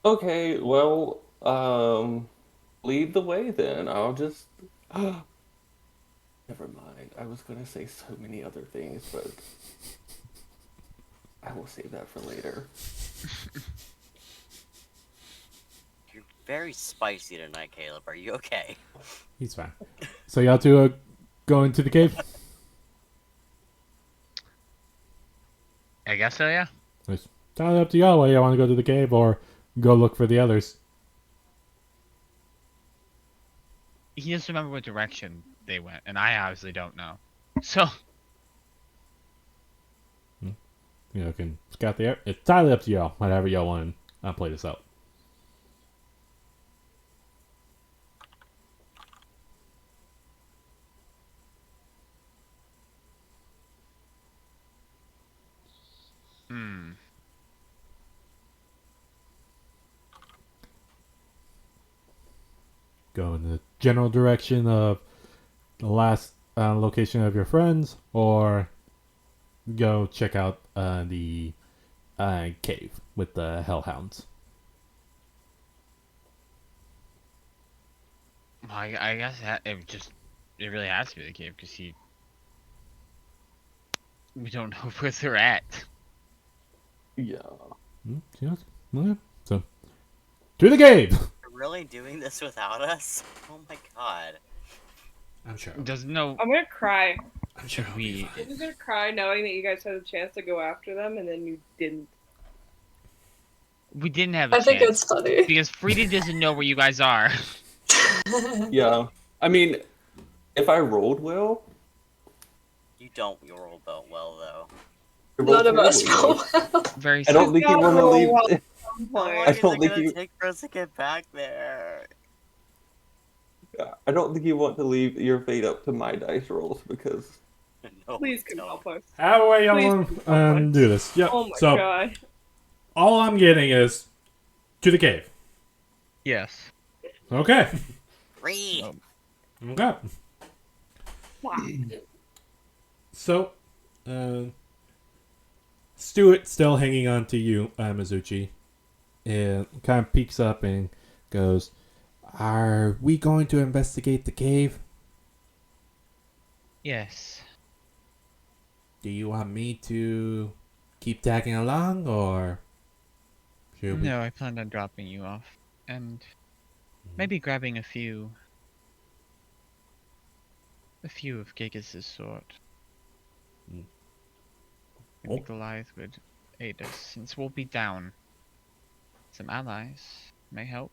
Okay, well, lead the way then. I'll just. Never mind. I was gonna say so many other things, but I will save that for later. You're very spicy tonight, Caleb. Are you okay? He's fine. So y'all two are going to the cave? I guess so, yeah. It's entirely up to y'all whether y'all want to go to the cave or go look for the others. He just remember what direction they went, and I obviously don't know. So, You know, can scout the area. It's entirely up to y'all, whatever y'all want to play this out. Go in the general direction of the last location of your friends, or go check out the cave with the hellhounds. I guess it really has to be the cave because we don't know where they're at. Yeah. Yes. Okay. So, to the cave. You're really doing this without us? Oh my god. I'm sure. There's no. I'm gonna cry. I'm sure. I'll be fine. I'm gonna cry knowing that you guys had a chance to go after them and then you didn't. We didn't have a I chance. think it's funny. Because Frida doesn't know where you guys are. Yeah. I mean, if I rolled well, You don't roll well, though. I rolled None of us terribly roll well. well. Very I don't think you Not want to roll leave. well. How long I is don't it think gonna you- take for us to get back there? I don't think you want to leave your fate up to my dice rolls because No, Please come don't. help us. How are Please you help us. do this? Yep. Oh my So god. all I'm getting is to the cave. Yes. Okay. Free! Oh. Okay. Wow. So, Stuart still hanging on to you, Mizuchi, and kind of peeks up and goes, "Are we going to investigate the cave? Yes. Do you want me to keep tagging along, or should we?" No, I planned on dropping you off. And maybe grabbing a few of Gigas' sort. Mm. Maybe Oh. Goliath would aid us, since we'll be down. Some allies may help.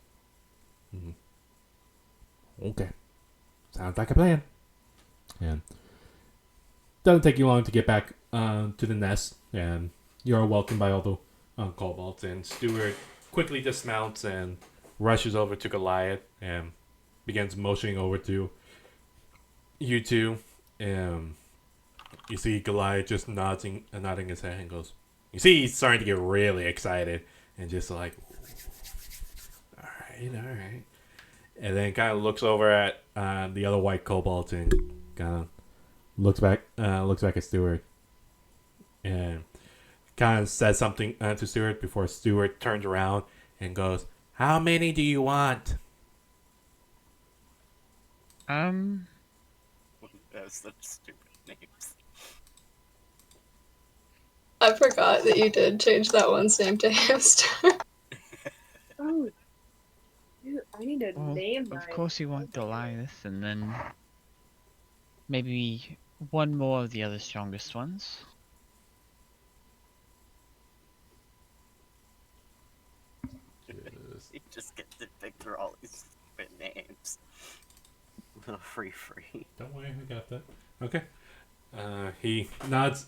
Okay. Sounds like a plan. And doesn't take you long to get back to the nest, and you're welcomed by all the kobolds. And Stuart quickly dismounts and rushes over to Goliath and begins motioning over to you two. And you see Goliath just nodding his head and goes. You see he's starting to get really excited and just like, all right. And then kind of looks over at the other white kobolds and kind of looks back at Stuart and kind of says something to Stuart before Stuart turns around and goes, "How many do you want?" That's such stupid names. I forgot that you did change that one's name to Hamster. Oh. Dude, I need to Well, name of mine. course you want Goliath, and then maybe one more of the other strongest ones. You just get to pick through all these stupid names. Free. Don't worry, I got that. Okay. He nods.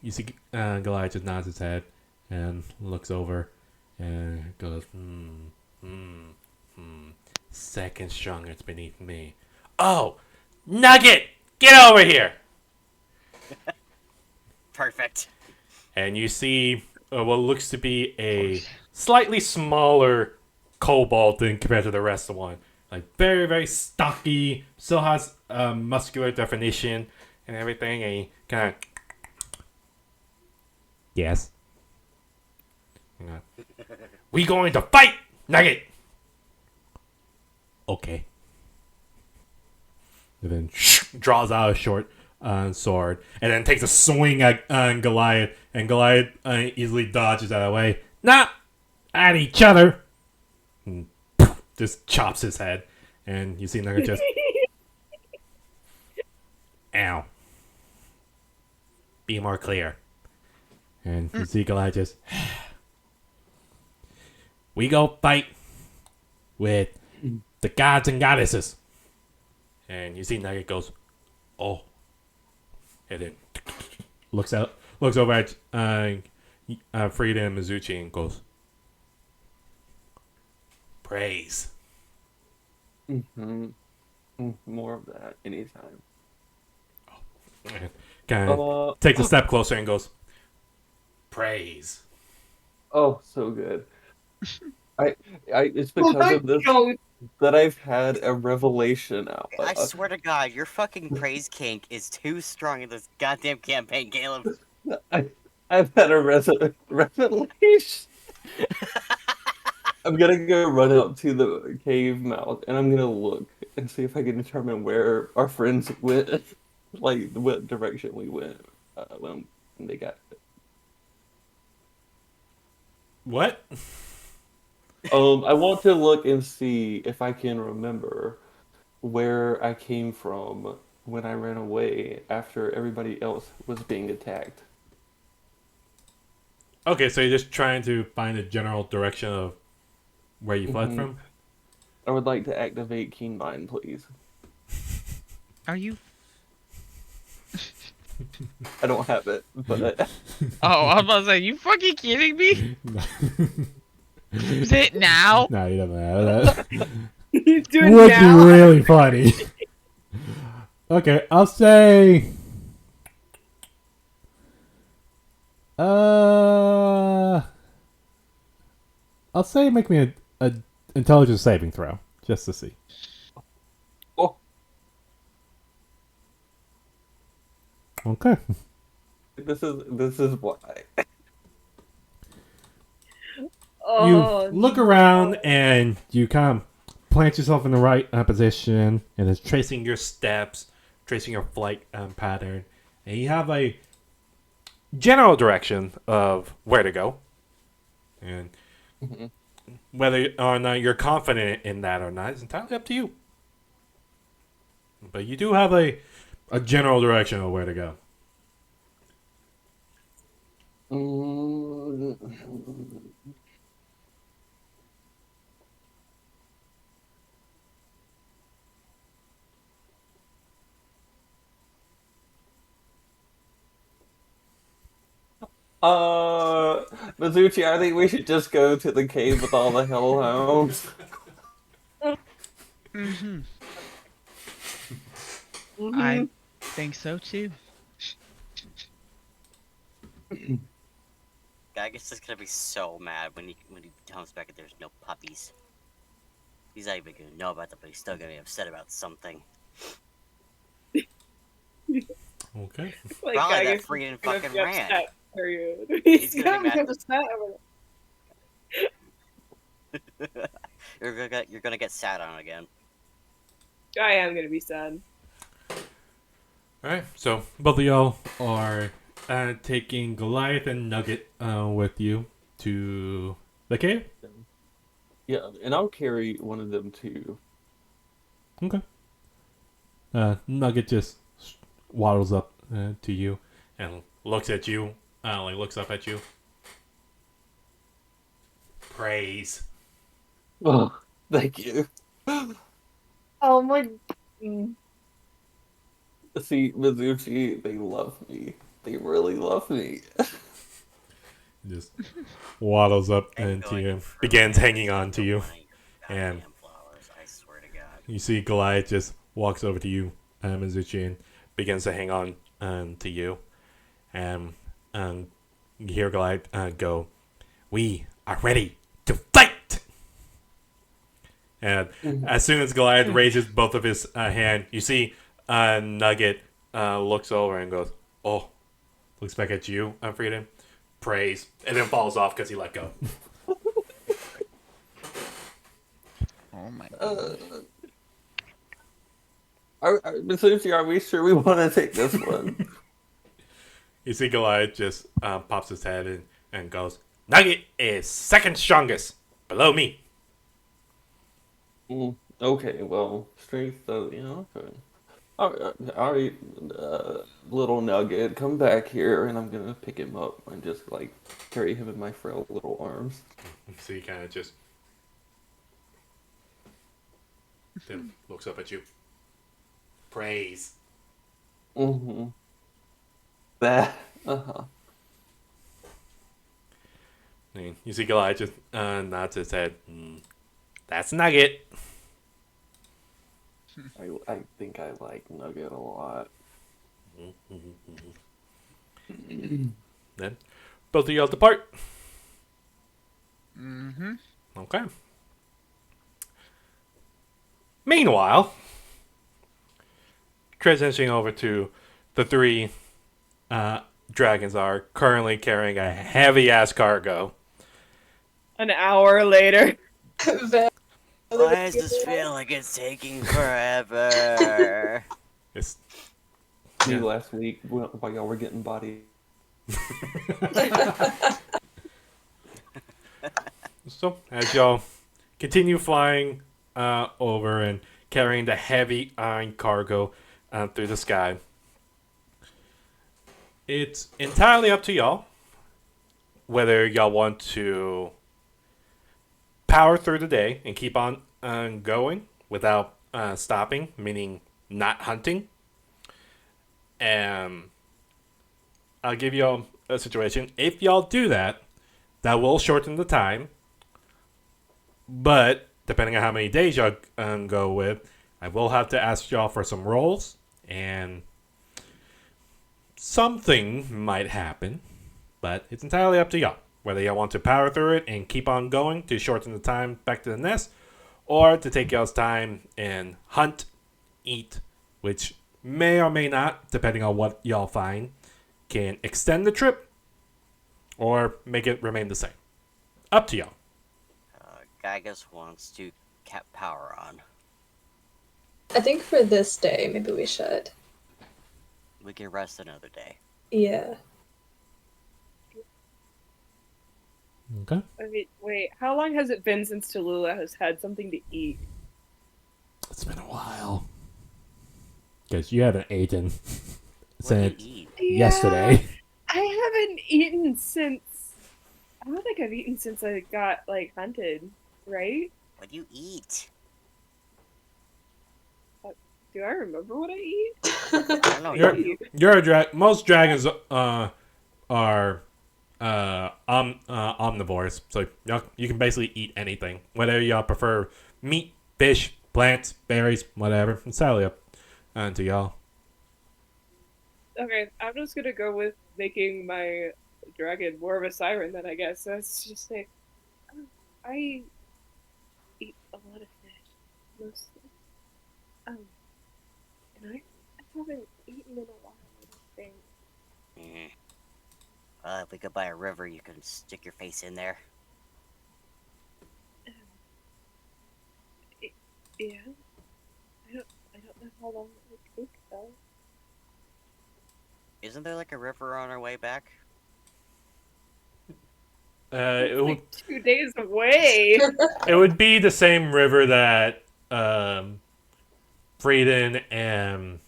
You see Goliath just nods his head and looks over and goes, Second strongest beneath me. Oh, Nugget! Get over here! Perfect. And you see what looks to be a slightly smaller kobold than compared to the rest of the one. Like, very, very stocky, still has muscular definition and everything, and he kind of... Yes? Hang on. We going to fight, Nugget! Okay. And then draws out a short sword, and then takes a swing at Goliath, and Goliath easily dodges out of the way. Not at each other! And just chops his head, and you see Nugget just... Ow. Be more clear. And you see Goliath just... We go fight with the gods and goddesses. And you see Nugget goes, oh. And then looks over at Frida and Mizuchi and goes, praise. Mm-hmm. More of that anytime. And kind of takes a step closer and goes, praise. Oh, so good. It's because of this that I've had a revelation out. I swear to God, your fucking praise kink is too strong in this goddamn campaign, Caleb. I've had a revelation. I'm gonna go run up to the cave mouth and I'm gonna look and see if I can determine where our friends went, like what direction we went when they got. What? I want to look and see if I can remember where I came from when I ran away after everybody else was being attacked. Okay, so you're just trying to find a general direction of where you fled Mhm. from? I would like to activate Keen Mind, please. Are you? I don't have it, but Oh, I was about to say, you fucking kidding me? Is it now? No, you don't have that. You do it Would now. be really funny. Okay, I'll say. I'll say make me a intelligence saving throw just to see. oh, Okay. this is why. Oh, You look around and you kind of plant yourself in the right position, and it's tracing your steps, tracing your flight pattern, and you have a general direction of where to go. And Mhm. whether or not you're confident in that or not is entirely up to you. But you do have a general direction of where to go. Mm. Mizuchi, I think we should just go to the cave with all the hellhounds. Mm-hmm. mhm. I think so too. Guy gets just gonna be so mad when he comes back and there's no puppies. He's not even gonna know about them, but he's still gonna be upset about something. Okay. Like, Probably I that guess freaking he's gonna fucking be ran. upset, period. He's He's gonna be gonna be mad. upset over it. You're gonna get sat on again. I am gonna be sad. Alright, so both of y'all are taking Goliath and Nugget with you to the cave. Yeah, and I'll carry one of them too. Okay. Nugget just waddles up to you and looks at you, looks up at you. Praise. Oh, thank you. Oh my. Mm. See, Mizuchi, they love me. They really love me. Just waddles up I'm into going you, to throw begins every hanging on to single you, one of your and goddamn flowers, I swear to God. you see Goliath just walks over to you, Mizuchi, and begins to hang on to you. And you hear Goliath go, "We are ready to fight!" And as soon as Goliath raises both of his hand, you see Nugget looks over and goes, "Oh," looks back at you, Freedom, praise, and then falls off because he let go. Oh my god. Mizuchi, are we sure we want to take this one? You see Goliath just pops his head in and goes, "Nugget is second strongest, below me." Okay, well, strength, okay. All right, little Nugget, come back here, and I'm gonna pick him up and just, like, carry him in my frail little arms. So he kind of just then looks up at you. Praise. Mm-hmm. That, uh-huh. And you see Goliath just nods his head. That's Nugget. I think I like Nugget a lot. Then both of y'all depart. Mm-hmm. Okay. Meanwhile, transitioning over to the three dragons are currently carrying a heavy ass cargo. An hour later. Why does this feel like it's taking forever? It's Me Yeah. last week while y'all were getting bodied. So as y'all continue flying over and carrying the heavy iron cargo through the sky, it's entirely up to y'all whether y'all want to power through the day and keep on going without stopping, meaning not hunting. And I'll give y'all a situation. If y'all do that, that will shorten the time. But depending on how many days y'all go with, I will have to ask y'all for some rolls, and something might happen. But it's entirely up to y'all whether y'all want to power through it and keep on going to shorten the time back to the nest, or to take y'all's time and hunt, eat, which may or may not, depending on what y'all find, can extend the trip or make it remain the same. Up to y'all. Gygus wants to cap power on. I think for this day, maybe we should. We can rest another day. Yeah. Okay. I mean, wait, how long has it been since Tallulah has had something to eat? It's been a while. Because you haven't eaten What do you since eat? yesterday. I haven't eaten since. I don't think I've eaten since I got, like, hunted, right? What do you eat? Do I remember what I eat? I don't know. You're most dragons are omnivores, so y'all, you can basically eat anything. Whether y'all prefer meat, fish, plants, berries, whatever. It's entirely up to y'all. Okay, I'm just gonna go with making my dragon more of a siren then, I guess. Let's just say, I eat a lot of fish, mostly. And I haven't eaten in a while, I don't think. Mm. If we could buy a river, you can stick your face in there. Yeah. I don't know how long it would take, though. Isn't there like a river on our way back? It It's would like 2 days away! it would be the same river that Freeden and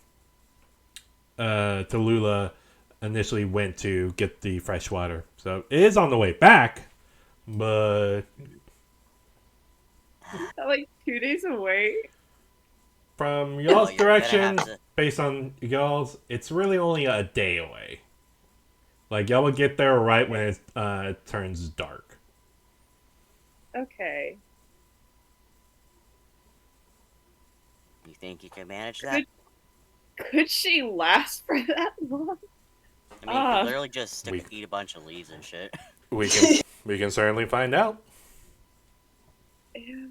Tallulah initially went to get the fresh water. So it is on the way back, but Like 2 days away? from y'all's you're gonna direction, have to- based on y'all's, it's really only a day away. Like, y'all would get there right when it turns dark. Okay. You think you can manage that? Could she last for that long? I mean, you Ah. could literally just We- eat a bunch of leaves and shit. We can certainly find out. Yeah.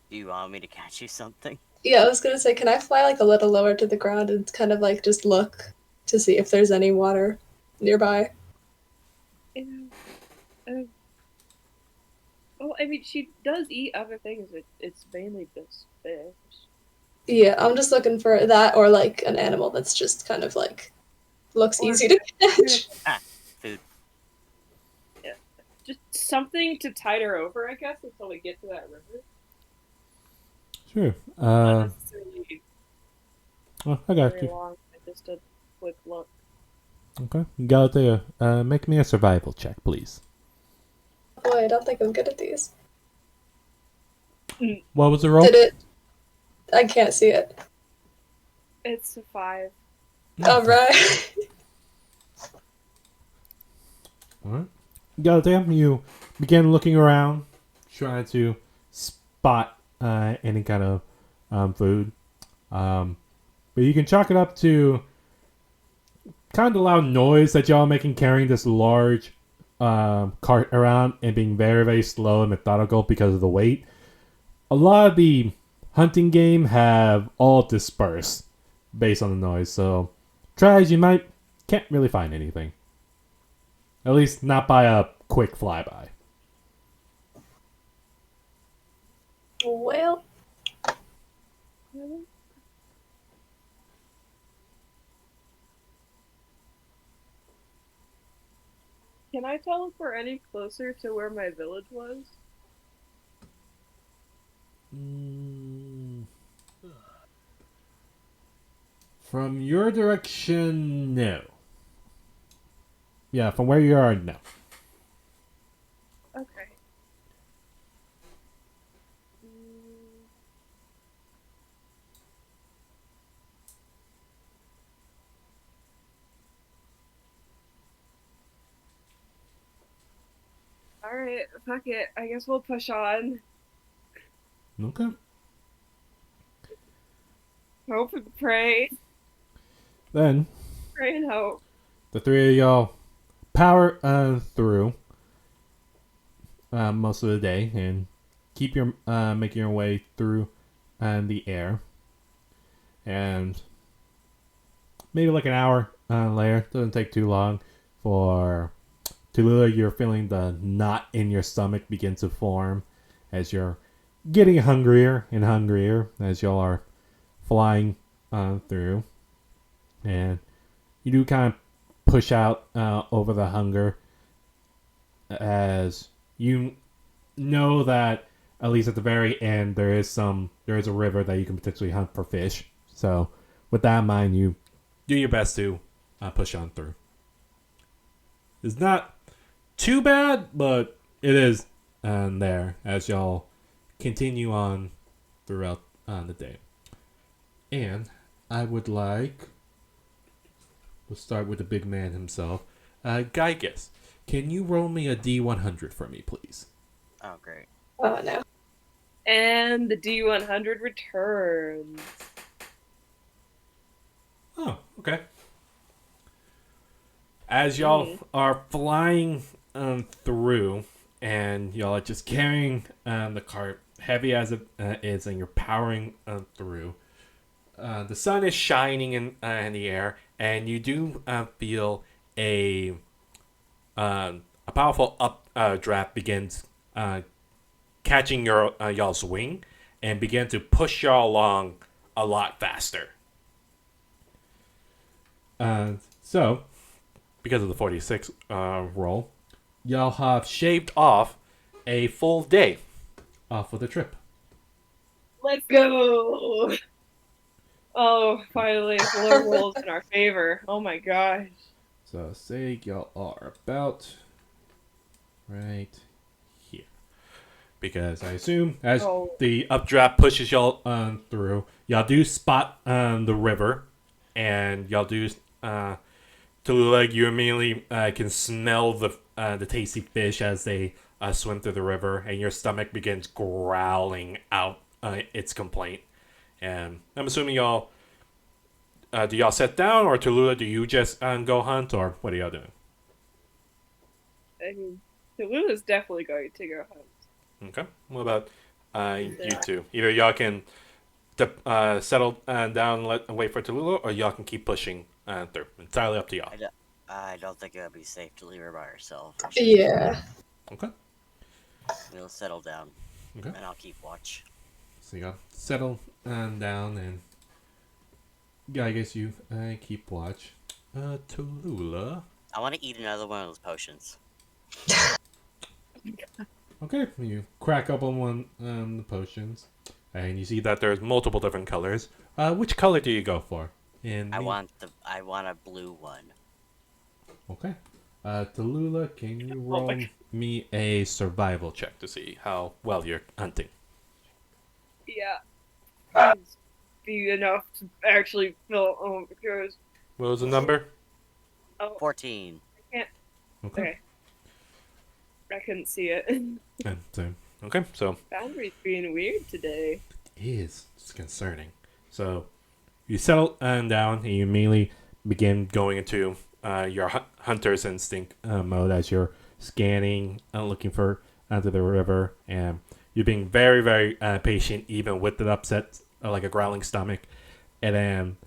Do you want me to catch you something? Yeah, I was gonna say, can I fly like a little lower to the ground and kind of like just look to see if there's any water nearby? Yeah. Well, I mean, she does eat other things. It's mainly just fish. Yeah, I'm just looking for that or like an animal that's just kind of like looks Or- easy to catch. Food. Just something to tide her over, I guess, until we get to that river. Sure. Not necessarily I got very long. Just a quick look. Okay. Galatea, make me a survival check, please. Boy, I don't think I'm good at these. What was the roll? Did it? I can't see it. It's a 5. Alright. Alright. Galatea, you begin looking around, trying to spot any kind of food. But you can chalk it up to kind of the loud noise that y'all are making carrying this large cart around and being very, very slow and methodical because of the weight, a lot of the hunting game have all dispersed based on the noise. So try as you might, can't really find anything. At least not by a quick flyby. Well, Can I teleport any closer to where my village was? From your direction, no. Yeah, from where you are, no. Okay. Mm. Alright, fuck it. I guess we'll push on. Okay. Hope and pray. Then Pray and hope. the three of y'all power through most of the day and keep your making your way through the air, and maybe like an hour later, doesn't take too long for Tallulah. You're feeling the knot in your stomach begin to form as you're getting hungrier and hungrier as y'all are flying through, and you do kind of push out over the hunger as you know that at least at the very end there is a river that you can potentially hunt for fish. So with that in mind, you do your best to push on through. It's not too bad, but it is there as y'all continue on throughout the day. And I would like, we'll start with the big man himself. Gygus, can you roll me a D100 for me, please? Oh, great. oh no. And the D100 returns. Oh, okay. As y'all are flying through, and y'all are just carrying the cart, heavy as it is, and you're powering through, the sun is shining in the air, and you do feel a powerful updraft begins catching your y'all's wing and begin to push y'all along a lot faster. So, because of the 46 roll, y'all have shaved off a full day off of the trip. Let's go! Oh, finally, the Lord rolls in our favor. Oh my gosh. So, say y'all are about right here. Because I assume as the updraft pushes y'all through, y'all do spot the river, and y'all do Tallulah, you immediately can smell the tasty fish as they swim through the river, and your stomach begins growling out its complaint. And I'm assuming y'all, do y'all sit down, or Tallulah, do you just go hunt, or what are y'all doing? I mean, Tallulah's definitely going to go hunt. Okay. What about you two? Either y'all can settle down and wait for Tallulah, or y'all can keep pushing through. Entirely up to y'all. I don't think it would be safe to leave her by herself. Yeah. Okay. We'll settle down. Okay. And I'll keep watch. So y'all settle down, and yeah, I guess you keep watch. Tallulah. I want to eat another one of those potions. Okay, you crack open one the potions, and you see that there's multiple different colors. Which color do you go for? I want a blue one. Okay. Tallulah, can you roll me a survival check to see how well you're hunting? Yeah. Please be enough to actually fill. Oh, because. What was the number? Oh, 14. I can't. Okay. Okay. I couldn't see it. Okay, so Boundary's being weird today. it is. It's concerning. So you settle down, and you immediately begin going into your hunter's instinct mode as you're scanning, looking for under the river, and you're being very, very patient, even with an upset, like a growling stomach. And then,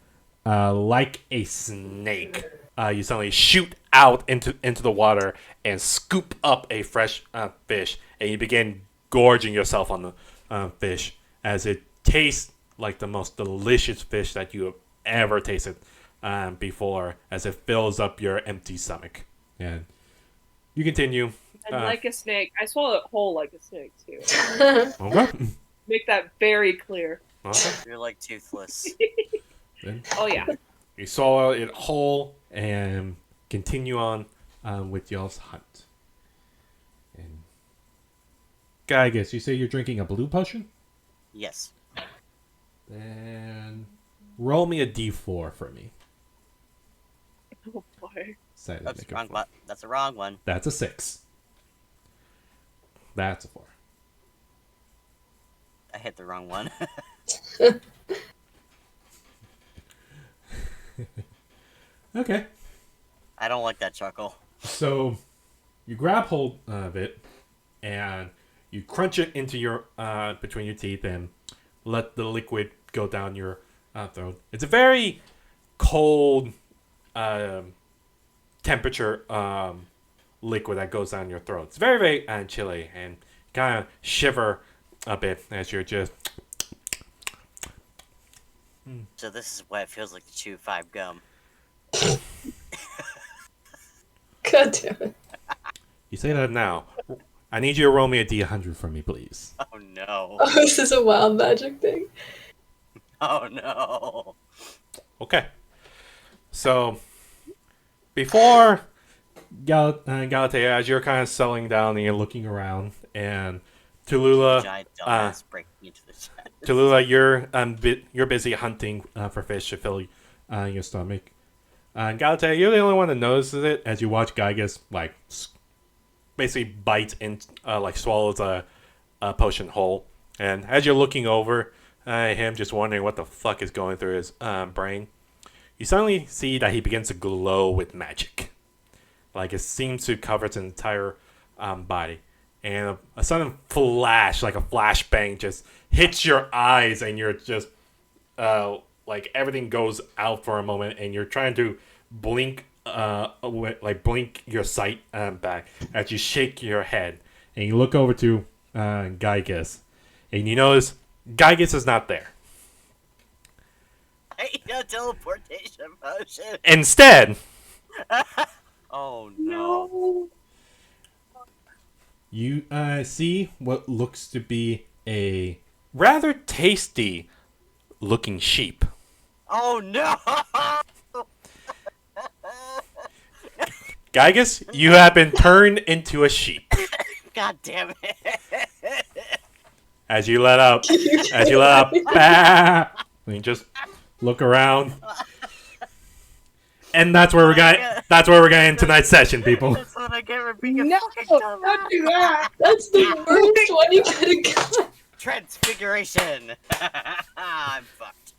like a snake, you suddenly shoot out into the water and scoop up a fresh fish, and you begin gorging yourself on the fish as it tastes like the most delicious fish that you have ever tasted before, as it fills up your empty stomach. And you continue. And like a snake, I swallow it whole like a snake too. Okay. Make that very clear. Okay. You're like toothless. Then Oh yeah. you swallow it whole and continue on with y'all's hunt. And guy, I guess you say you're drinking a blue potion? Yes. Then roll me a d4 for me. Oh boy. Oops, wrong one. That's a wrong one. That's a 6. That's a 4. I hit the wrong one. Okay. I don't like that chuckle. So you grab hold of it and you crunch it into your between your teeth and let the liquid go down your throat. It's a very cold temperature liquid that goes down your throat. It's very, very chilly, and kind of shiver a bit as you're just. So this is what it feels like to chew 5 gum. God damn it. You say that now. I need you to roll me a d100 for me, please. Oh no. Oh, this is a wild magic thing. Oh no. Okay. So, before Galatea, as you're kind of settling down and you're looking around, and Tallulah, Giant dumbass breaking into the chest. Tallulah, you're busy hunting for fish to fill your stomach. Galatea, you're the only one that notices it as you watch Gygas basically bite and swallows a potion whole. And as you're looking over him, just wondering what the fuck is going through his brain, you suddenly see that he begins to glow with magic. Like it seems to cover its entire body. And a sudden flash, like a flashbang, just hits your eyes, and you're just like everything goes out for a moment, and you're trying to blink your sight back as you shake your head, and you look over to Gygas, and you notice Gygas is not there. I need a teleportation potion. Instead, Oh no. No. you see what looks to be a rather tasty looking sheep. Oh no. Gygas, you have been turned into a sheep. God damn it. As you let out, bah, and you just look around, and that's where we're going. That's where we're going in tonight's session, people. That's what I get for being a No, fucking don't dumbass. do that. That's the worst one you could have got. Transfiguration. I'm fucked.